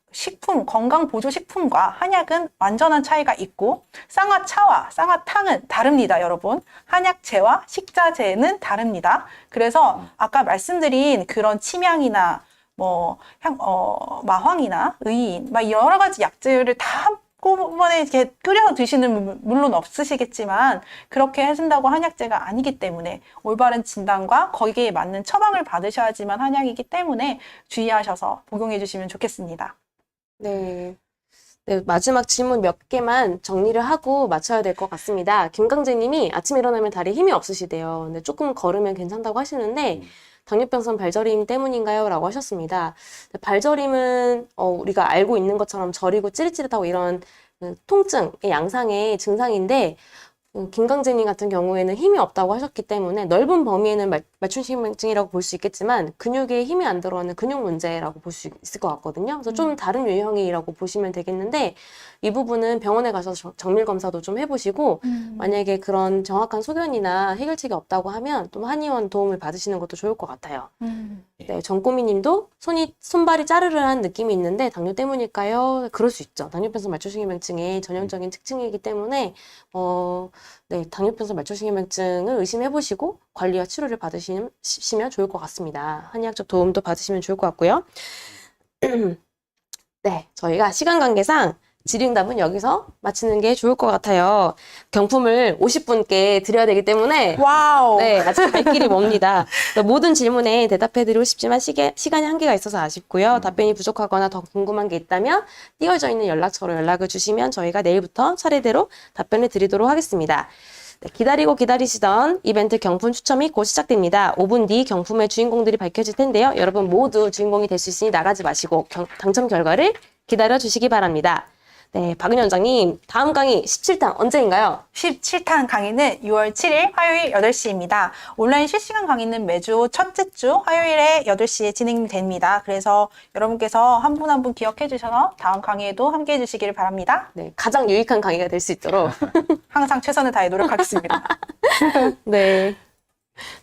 건강 보조 식품과 한약은 완전한 차이가 있고 쌍화차와 쌍화탕은 다릅니다, 여러분. 한약재와 식자재는 다릅니다. 그래서 아까 말씀드린 그런 침향이나 마황이나 의인, 막 여러 가지 약재를 다 한꺼번에 이렇게 끓여 드시는 분 물론 없으시겠지만 그렇게 해준다고 한약재가 아니기 때문에 올바른 진단과 거기에 맞는 처방을 받으셔야지만 한약이기 때문에 주의하셔서 복용해 주시면 좋겠습니다. 네. 네, 마지막 질문 몇 개만 정리를 하고 맞춰야 될 것 같습니다. 김강재님이 아침에 일어나면 다리에 힘이 없으시대요. 근데 조금 걸으면 괜찮다고 하시는데 당뇨병성 발저림 때문인가요? 라고 하셨습니다. 발저림은 우리가 알고 있는 것처럼 저리고 찌릿찌릿하고 이런 통증의 양상의 증상인데 김강재님 같은 경우에는 힘이 없다고 하셨기 때문에 넓은 범위에는 맞춤신경증이라고 볼 수 있겠지만 근육에 힘이 안 들어가는 근육 문제라고 볼 수 있을 것 같거든요. 그래서 좀 다른 유형이라고 보시면 되겠는데 이 부분은 병원에 가셔서 정밀 검사도 좀 해보시고 만약에 그런 정확한 소견이나 해결책이 없다고 하면 또 한의원 도움을 받으시는 것도 좋을 것 같아요. 네, 정꼬미님도 손발이 짜르르한 느낌이 있는데 당뇨 때문일까요? 그럴 수 있죠. 당뇨병성 말초신경증의 전형적인 특징이기 때문에 네, 당뇨병성 말초신경증을 의심해보시고 관리와 치료를 받으시면 좋을 것 같습니다. 한의학적 도움도 받으시면 좋을 것 같고요. 네, 저희가 시간 관계상 질의응답은 여기서 마치는 게 좋을 것 같아요. 경품을 50분께 드려야 되기 때문에 와우. 네, 아직 갈 길이 멉니다. 모든 질문에 대답해드리고 싶지만 시간이 한계가 있어서 아쉽고요. 답변이 부족하거나 더 궁금한 게 있다면 띄어져 있는 연락처로 연락을 주시면 저희가 내일부터 차례대로 답변을 드리도록 하겠습니다. 네, 기다리고 기다리시던 이벤트 경품 추첨이 곧 시작됩니다. 5분 뒤 경품의 주인공들이 밝혀질 텐데요. 여러분 모두 주인공이 될 수 있으니 나가지 마시고 당첨 결과를 기다려 주시기 바랍니다. 네, 박은희 원장님, 다음 강의 17탄 언제인가요? 17탄 강의는 6월 7일 화요일 8시입니다. 온라인 실시간 강의는 매주 첫째 주 화요일에 8시에 진행됩니다. 그래서 여러분께서 한 분 한 분 기억해 주셔서 다음 강의에도 함께 해 주시기를 바랍니다. 네, 가장 유익한 강의가 될 수 있도록 항상 최선을 다해 노력하겠습니다. 네.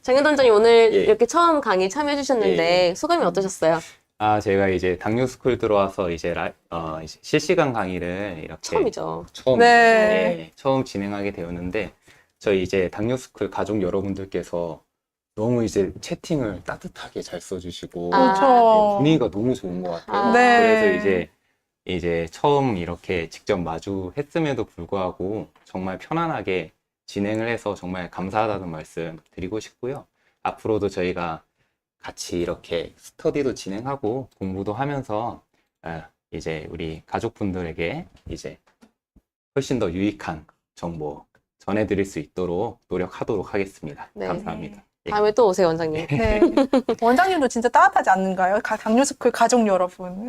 정현 원장님 오늘 예. 이렇게 처음 강의 참여해 주셨는데 소감이 어떠셨어요? 제가 이제 당뇨 스쿨 들어와서 이제 실시간 강의를 이렇게 처음이죠. 처음 진행하게 되었는데 저희 이제 당뇨 스쿨 가족 여러분들께서 너무 이제 채팅을 따뜻하게 잘 써주시고 그렇죠. 분위기가 너무 좋은 것 같아요. 네. 그래서 이제 처음 이렇게 직접 마주했음에도 불구하고 정말 편안하게 진행을 해서 정말 감사하다는 말씀 드리고 싶고요. 앞으로도 저희가 같이 이렇게 스터디도 진행하고 공부도 하면서 이제 우리 가족분들에게 이제 훨씬 더 유익한 정보 전해드릴 수 있도록 노력하도록 하겠습니다. 네. 감사합니다. 예. 다음에 또 오세요, 원장님. 네. 원장님도 진짜 따뜻하지 않는가요? 당뇨 스쿨 가족 여러분.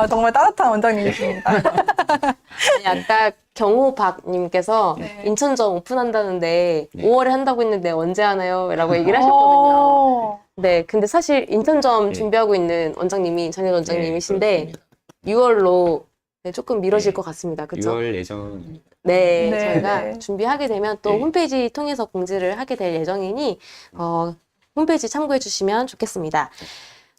정말 따뜻한 원장님이십니다. 아니, 아까 경호박님께서 네. 인천점 오픈한다는데 네. 5월에 한다고 했는데 언제 하나요? 라고 얘기를 하셨거든요. 네, 근데 사실 인천점 네. 준비하고 있는 원장님이 정현 원장님이신데 그렇습니다. 6월로 좀 미뤄질 네. 것 같습니다. 그렇죠? 6월 예정입니다. 네, 네, 저희가 네. 준비하게 되면 또 네. 홈페이지 통해서 공지를 하게 될 예정이니 홈페이지 참고해 주시면 좋겠습니다.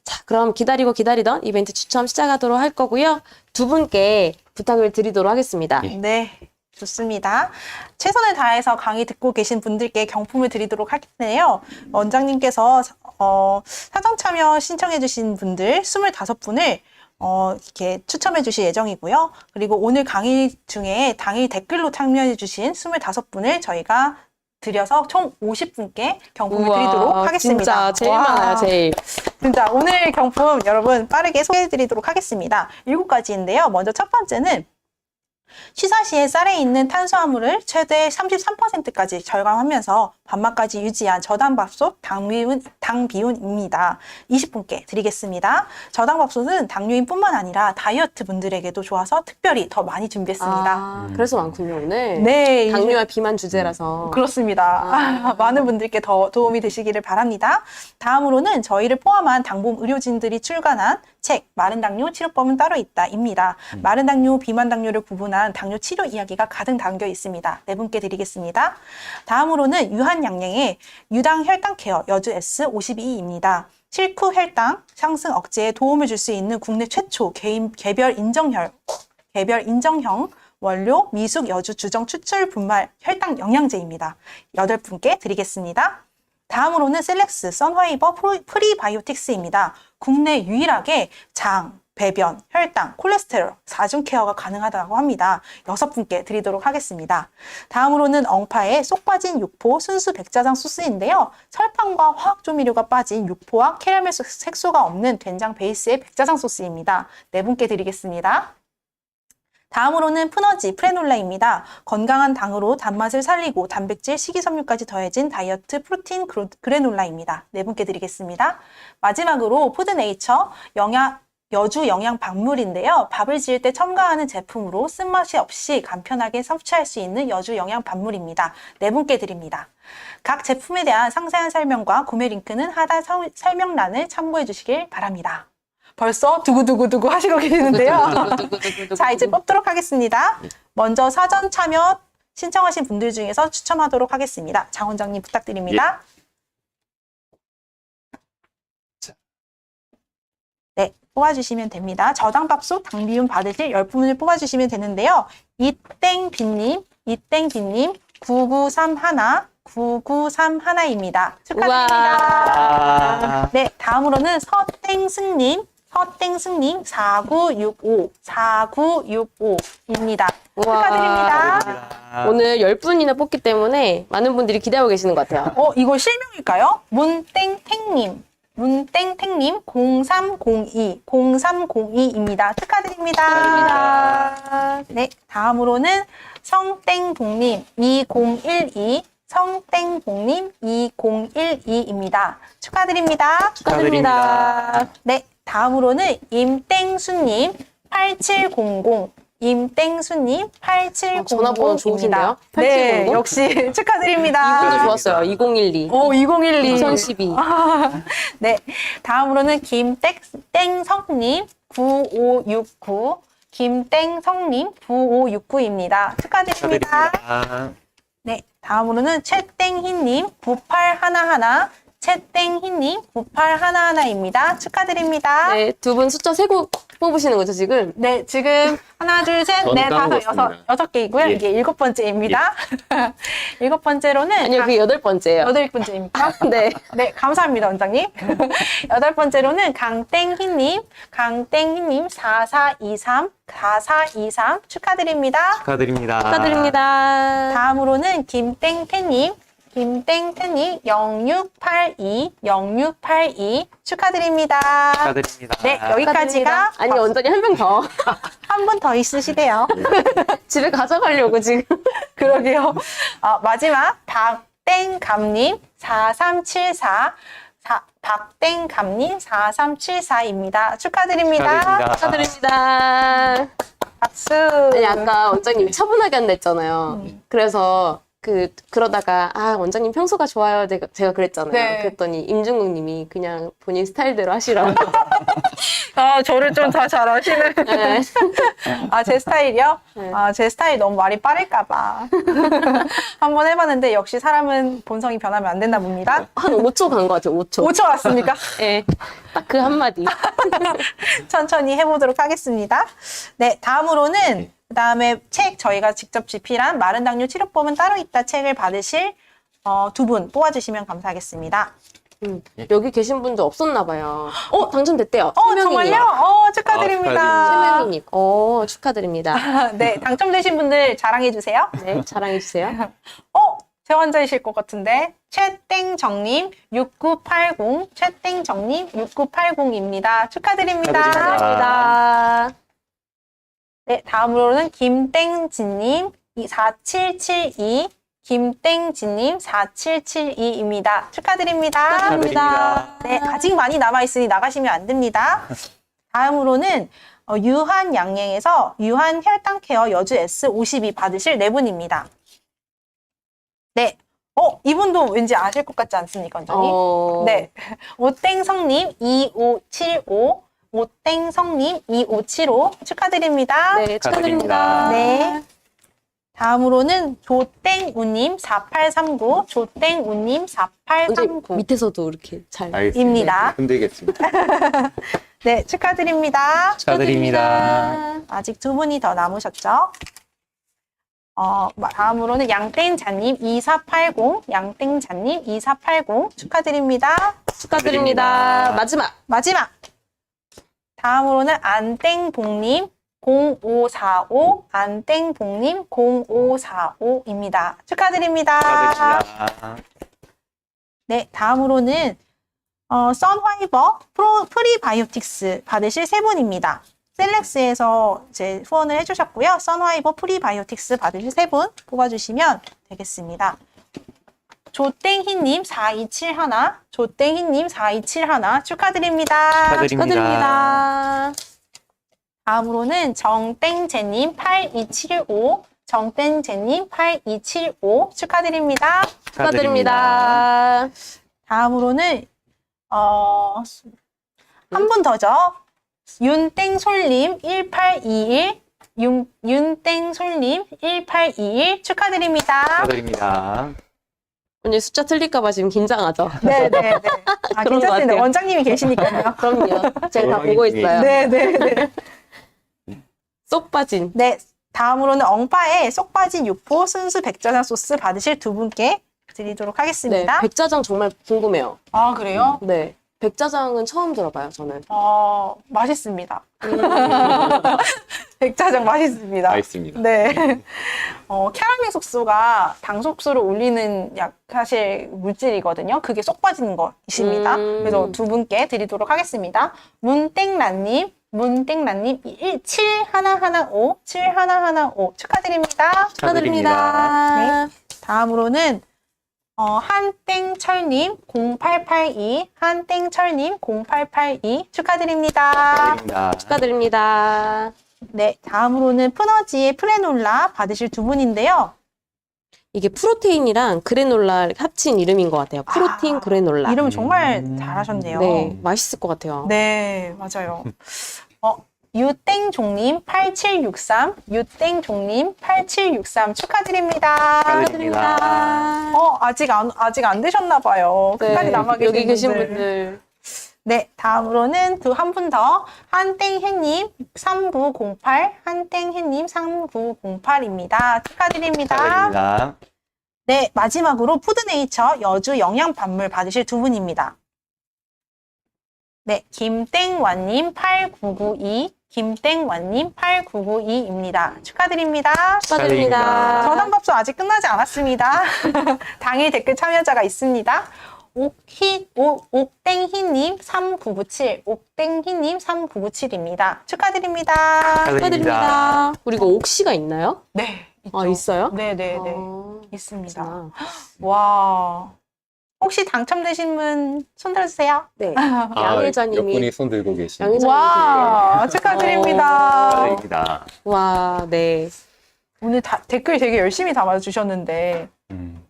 자, 그럼 기다리고 기다리던 이벤트 추첨 시작하도록 할 거고요. 두 분께 부탁을 드리도록 하겠습니다. 예. 네, 좋습니다. 최선을 다해서 강의 듣고 계신 분들께 경품을 드리도록 할 텐데요. 원장님께서 사전 참여 신청해 주신 분들 25분을 이렇게 추첨해 주실 예정이고요. 그리고 오늘 강의 중에 당일 댓글로 참여해 주신 25분을 저희가 드려서 총 50분께 경품을 드리도록 하겠습니다. 진짜 제일 와. 많아요, 제일. 진짜 오늘 경품 여러분 빠르게 소개해드리도록 하겠습니다. 7가지인데요. 먼저 첫 번째는 시사시에 쌀에 있는 탄수화물을 최대 33%까지 절감하면서 밥맛까지 유지한 저당밥솥 당비운입니다. 20분께 드리겠습니다. 저당밥솥은 당뇨인뿐만 아니라 다이어트 분들에게도 좋아서 특별히 더 많이 준비했습니다. 그래서 많군요, 오늘. 네, 당뇨와 비만 주제라서. 그렇습니다. 많은 분들께 더 도움이 되시기를 바랍니다. 다음으로는 저희를 포함한 당봄 의료진들이 출간한 책 마른 당뇨 치료법은 따로 있다입니다. 마른 당뇨, 비만 당뇨를 구분한 당뇨 치료 이야기가 가득 담겨 있습니다. 4분께 드리겠습니다. 다음으로는 유한양행의 유당 혈당 케어 여주 S52입니다. 실후 혈당 상승 억제에 도움을 줄 수 있는 국내 최초 개별 인정형 원료 미숙 여주 주정 추출 분말 혈당 영양제입니다. 8분께 드리겠습니다. 다음으로는 셀렉스 선화이버 프리바이오틱스입니다. 국내 유일하게 장, 배변, 혈당, 콜레스테롤, 4중 케어가 가능하다고 합니다. 6분께 드리도록 하겠습니다. 다음으로는 엉파의 쏙 빠진 육포 순수 백자장 소스인데요. 설탕과 화학 조미료가 빠진 육포와 캐러멜 색소가 없는 된장 베이스의 백자장 소스입니다. 4분께 드리겠습니다. 다음으로는 푸너지 프레놀라입니다. 건강한 당으로 단맛을 살리고 단백질, 식이섬유까지 더해진 다이어트 프로틴 그래놀라입니다. 4분께 드리겠습니다. 마지막으로 푸드네이처 여주 영양 박물인데요. 밥을 지을 때 첨가하는 제품으로 쓴맛이 없이 간편하게 섭취할 수 있는 여주 영양 박물입니다. 4분께 드립니다. 각 제품에 대한 상세한 설명과 구매 링크는 하단 설명란을 참고해 주시길 바랍니다. 벌써 두구두구두구 하시고 계시는데요. 자, 이제 뽑도록 하겠습니다. 먼저 사전 참여 신청하신 분들 중에서 추첨하도록 하겠습니다. 장 원장님 부탁드립니다. 네, 뽑아주시면 됩니다. 저당밥솥 당비운 받으실 10분을 뽑아주시면 되는데요. 이땡빈님, 9931입니다. 축하드립니다. 네, 다음으로는 서땡승님 4965입니다. 축하드립니다. 오늘 10분이나 뽑기 때문에 많은 분들이 기대하고 계시는 것 같아요. 이거 실명일까요? 문땡탱님 0302입니다. 축하드립니다. 네, 다음으로는 성땡봉님 2012입니다. 축하드립니다. 네, 다음으로는 임땡수님 8700입니다. 전화번호 좋으신데요? 네, 8700? 역시 축하드립니다. 이분도 좋았어요. 2012. 2012. 2012. 네, 다음으로는 김땡성님 9569입니다. 축하드립니다. 네, 다음으로는 최땡희님 9811입니다. 축하드립니다. 네, 두 분 숫자 세고 뽑으시는 거죠, 지금? 네, 지금 하나, 둘, 셋, 저는 넷, 다섯, 까먹었습니다. 여섯 개이고요. 예. 이게 7번째입니다. 7번째로는 아니요, 그게 8번째예요. 8번째입니까? 네. 네, 감사합니다, 원장님. 8번째로는 강땡희님 4423 축하드립니다. 축하드립니다. 다음으로는 김땡태님 0682 축하드립니다. 네, 여기까지가 아니, 원장님 한 명 더. 한 분 더 있으시대요. 집에 가져가려고 지금. 그러게요. 마지막 박땡감님 4374입니다. 축하드립니다. 축하드립니다. 박수. 아니, 아까 원장님이 차분하게 한다 했잖아요. 그래서 그러다가, 원장님 평소가 좋아요. 제가 그랬잖아요. 네. 그랬더니 임중국 님이 그냥 본인 스타일대로 하시라고. 저를 좀 다 잘 아시는. 네. 제 스타일이요? 네. 제 스타일 너무 말이 빠를까봐. 한번 해봤는데 역시 사람은 본성이 변하면 안 된다 봅니다. 한 5초 간 것 같아요, 5초. 5초 왔습니까? 네. 딱 그 한마디. 천천히 해보도록 하겠습니다. 네, 다음으로는 그다음에 책 저희가 직접 집필한 마른 당뇨 치료법은 따로 있다 책을 받으실 두 분 뽑아주시면 감사하겠습니다. 여기 계신 분도 없었나 봐요. 당첨됐대요. 정말요? 축하드립니다. 최명희님. 축하드립니다. 네, 당첨되신 분들 자랑해 주세요. 네, 자랑해주세요. 세 환자이실 것 같은데 최땡정님 6980 최땡정님 6980입니다. 축하드립니다. 감사합니다. 네, 다음으로는 김땡진님 4772 김땡진님 4772입니다. 축하드립니다. 축하드립니다. 네, 아직 많이 남아있으니 나가시면 안 됩니다. 다음으로는 유한 양행에서 유한 혈당케어 여주 S52 받으실 네 분입니다. 네. 이분도 왠지 아실 것 같지 않습니까, 원장님? 네. 오땡성님 2575, 오땡성님 2575 축하드립니다. 네, 축하드립니다. 네. 다음으로는 조땡우님 4839, 조땡우님 언제 4839입니다. 밑에서도 이렇게 잘. 알겠습니다. 흔들겠습니다. 네, 축하드립니다. 축하드립니다. 아직 두 분이 더 남으셨죠? 다음으로는 양땡자님 2480, 양땡자님 2480 축하드립니다. 축하드립니다. 마지막. 마지막. 다음으로는 안땡봉님 0545, 안땡봉님 0545입니다. 축하드립니다. 축하드립니다. 네, 다음으로는 선화이버 프리바이오틱스 받으실 세 분입니다. 셀렉스에서 이제 후원을 해주셨고요. 선화이버 프리바이오틱스 받으실 세 분 뽑아주시면 되겠습니다. 조땡희님 4271, 조땡희님 4271 축하드립니다. 축하드립니다. 다음으로는 정땡재님 8275, 정땡재님 8275 축하드립니다. 축하드립니다. 다음으로는 한 분 더죠. 윤땡솔님 1821, 윤땡솔님 1821 축하드립니다. 축하드립니다. 언니 숫자 틀릴까봐 지금 긴장하죠? 네네네. 아, 그런 것 괜찮습니다. 같아요. 원장님이 계시니까요. 그럼요. 제가 다 보고 있어요. 네네네. 쏙 빠진. 네. 다음으로는 엉파에 쏙 빠진 육포 순수 백짜장 소스 받으실 두 분께 드리도록 네, 하겠습니다. 백짜장 정말 궁금해요. 아, 그래요? 네. 백짜장은 처음 들어봐요, 저는. 맛있습니다. 백짜장 맛있습니다. 알겠습니다. 네. 캐러멜 속수가 당 속수를 올리는 사실 물질이거든요. 그게 쏙 빠지는 것이십니다. 그래서 두 분께 드리도록 하겠습니다. 문땡란님 7115, 7115 축하드립니다. 축하드립니다. 네. 다음으로는 한땡철님 0882, 한땡철님 0882 축하드립니다. 축하드립니다. 축하드립니다. 네, 다음으로는 푸너지의 프레놀라 받으실 두 분인데요. 이게 프로테인이랑 그래놀라 합친 이름인 것 같아요. 프로틴 그래놀라. 이름 정말 잘하셨네요. 네, 맛있을 것 같아요. 네, 맞아요. 유땡종님 8763, 유땡종님 8763 축하드립니다. 축하드립니다. 아직 안 되셨나 봐요. 끝까지 남아 계신 여기 계신 분들. 분들. 네, 다음으로는 한 분 더 한땡해님 3908, 한땡해님 3908입니다. 축하드립니다. 축하드립니다. 네, 마지막으로 푸드네이처 여주 영양반물 받으실 두 분입니다. 네, 김땡완님 8992, 김땡완님 8992입니다. 축하드립니다. 축하드립니다. 전환밥솥 아직 끝나지 않았습니다. 당일 댓글 참여자가 있습니다. 옥땡희님 3997, 옥땡희님 3997입니다. 축하드립니다. 축하드립니다. 그리고 옥시가 있나요? 네, 있죠. 아, 있어요? 네네네. 아, 있습니다. 그렇구나. 와. 혹시 당첨되신 분 손 들어주세요. 네. 몇 양일자님이. 분이 손 들고 계시네요. 양일자- 와, 축하드립니다. 축하드립니다. 와, 네. 오늘 댓글 되게 열심히 담아주셨는데. 음.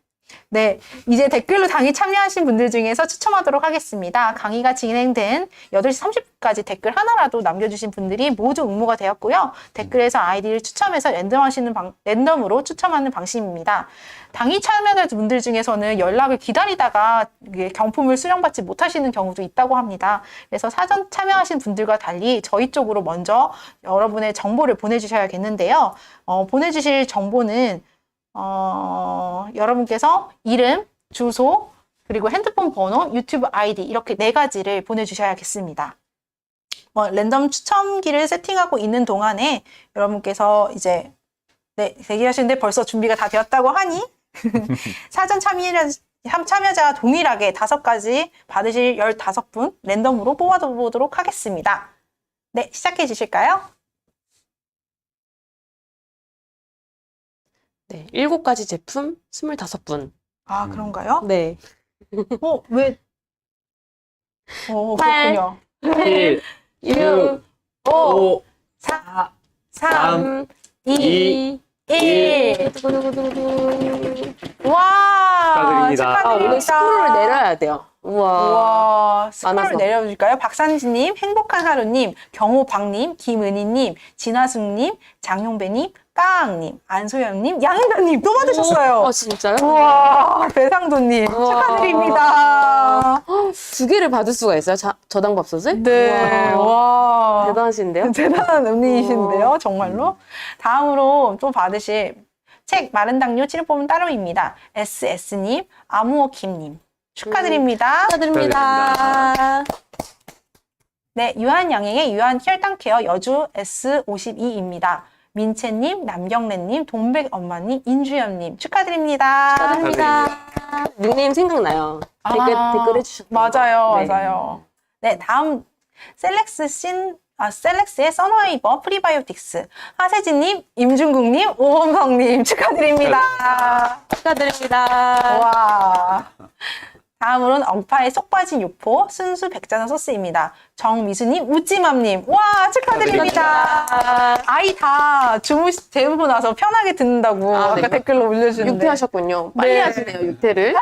네, 이제 댓글로 강의 참여하신 분들 중에서 추첨하도록 하겠습니다. 강의가 진행된 8시 30분까지 댓글 하나라도 남겨주신 분들이 모두 응모가 되었고요. 댓글에서 아이디를 추첨해서 랜덤으로 추첨하는 방식입니다. 강의 참여하는 분들 중에서는 연락을 기다리다가 경품을 수령받지 못하시는 경우도 있다고 합니다. 그래서 사전 참여하신 분들과 달리 저희 쪽으로 먼저 여러분의 정보를 보내주셔야겠는데요. 보내주실 정보는 여러분께서 이름, 주소, 그리고 핸드폰 번호, 유튜브 아이디 이렇게 4가지를 보내주셔야겠습니다. 랜덤 추첨기를 세팅하고 있는 동안에 여러분께서 이제 대기하시는데 벌써 준비가 다 되었다고 하니 사전 참여자 동일하게 5가지 받으실 15분 랜덤으로 뽑아보도록 하겠습니다. 네, 시작해 주실까요? 네, 7가지 제품 25분. 아, 그런가요? 네. 왜? 팔. 그렇군요. 1, 6, 5, 4, 3, 2, 1. 와! 축하드립니다. 오늘 스크롤을 내려야 돼요. 우와. 우와, 스크롤 많아서. 내려줄까요? 박산지님, 행복한 하루님, 경호박님, 김은희님, 진화숙님, 장용배님, 까앙님, 안소영님, 양현다님 또 받으셨어요. 진짜요? 우와, 배상도님 우와. 축하드립니다. 2개를 받을 수가 있어요? 저당밥솥을? 네, 우와. 와. 대단하신데요? 대단한 은희이신데요, 정말로. 다음으로 또 받으실 책 마른 당뇨 치료법은 따로입니다. SS님, 아무어킴님 축하드립니다. 축하드립니다. 네, 유한양행의 유한 혈당케어 여주 S52입니다. 민채님, 남경래님, 동백 엄마님, 인주연님 축하드립니다. 축하드립니다. 닉네임 생각나요. 댓글 해주셨던 맞아요, 거. 네. 맞아요. 네, 다음 셀렉스의 선화이버 프리바이오틱스 하세진님, 임중국님, 오범성님 축하드립니다. 축하드립니다. 와. 다음으로는 억파의 속 빠진 육포 순수 백자는 소스입니다. 정미수님, 우찌맘님, 와 축하드립니다. 아이 다 재우고 나서 편하게 듣는다고 아, 아까 네. 댓글로 올려주는데. 육퇴하셨군요. 빨리 네. 하시네요, 육퇴를.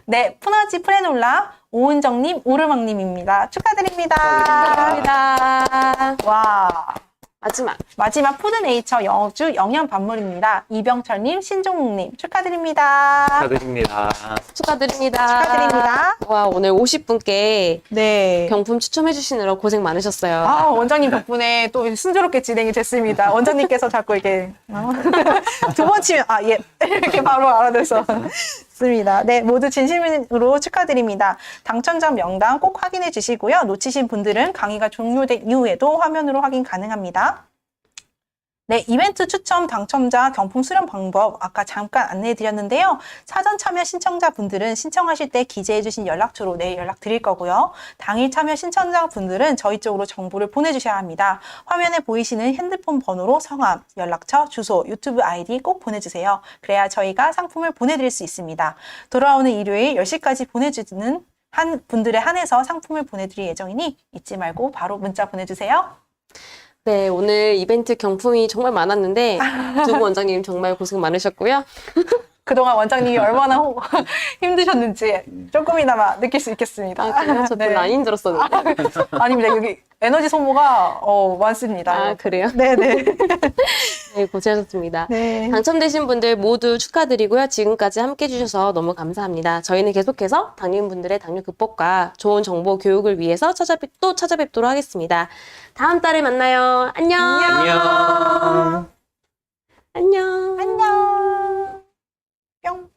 네, 푸나지 프레놀라 오은정님, 오르막님입니다. 축하드립니다. 축하드립니다. 와. 마지막 푸드네이처 여주 영양반물입니다. 이병철님, 신종욱님 축하드립니다. 축하드립니다. 축하드립니다. 축하드립니다. 와, 오늘 50분께 네. 경품 추첨해주시느라 고생 많으셨어요. 아, 원장님 덕분에 또 순조롭게 진행이 됐습니다. 원장님께서 자꾸 이렇게 두 번 치면 예 이렇게 바로 알아들어서 습니다. 네, 모두 진심으로 축하드립니다. 당첨자 명단 꼭 확인해 주시고요. 놓치신 분들은 강의가 종료된 이후에도 화면으로 확인 가능합니다. 네, 이벤트 추첨 당첨자 경품 수령 방법 아까 잠깐 안내해 드렸는데요. 사전 참여 신청자분들은 신청하실 때 기재해 주신 연락처로 내일 연락 드릴 거고요. 당일 참여 신청자분들은 저희 쪽으로 정보를 보내주셔야 합니다. 화면에 보이시는 핸드폰 번호로 성함, 연락처, 주소, 유튜브 아이디 꼭 보내주세요. 그래야 저희가 상품을 보내드릴 수 있습니다. 돌아오는 일요일 10시까지 보내주는 분들에 한해서 상품을 보내드릴 예정이니 잊지 말고 바로 문자 보내주세요. 네, 오늘 이벤트 경품이 정말 많았는데 두 분 원장님 정말 고생 많으셨고요. 그동안 원장님이 얼마나 힘드셨는지 조금이나마 느낄 수 있겠습니다. 그래요? 저 별로 안 힘들었었는데. 아닙니다. 여기 에너지 소모가 많습니다. 아, 그래요? 네네. 네, 고생하셨습니다. 네. 당첨되신 분들 모두 축하드리고요. 지금까지 함께 해주셔서 너무 감사합니다. 저희는 계속해서 당뇨분들의 당뇨 극복과 좋은 정보 교육을 위해서 또 찾아뵙도록 하겠습니다. 다음 달에 만나요. 안녕. 안녕. 안녕. 안녕. 뿅.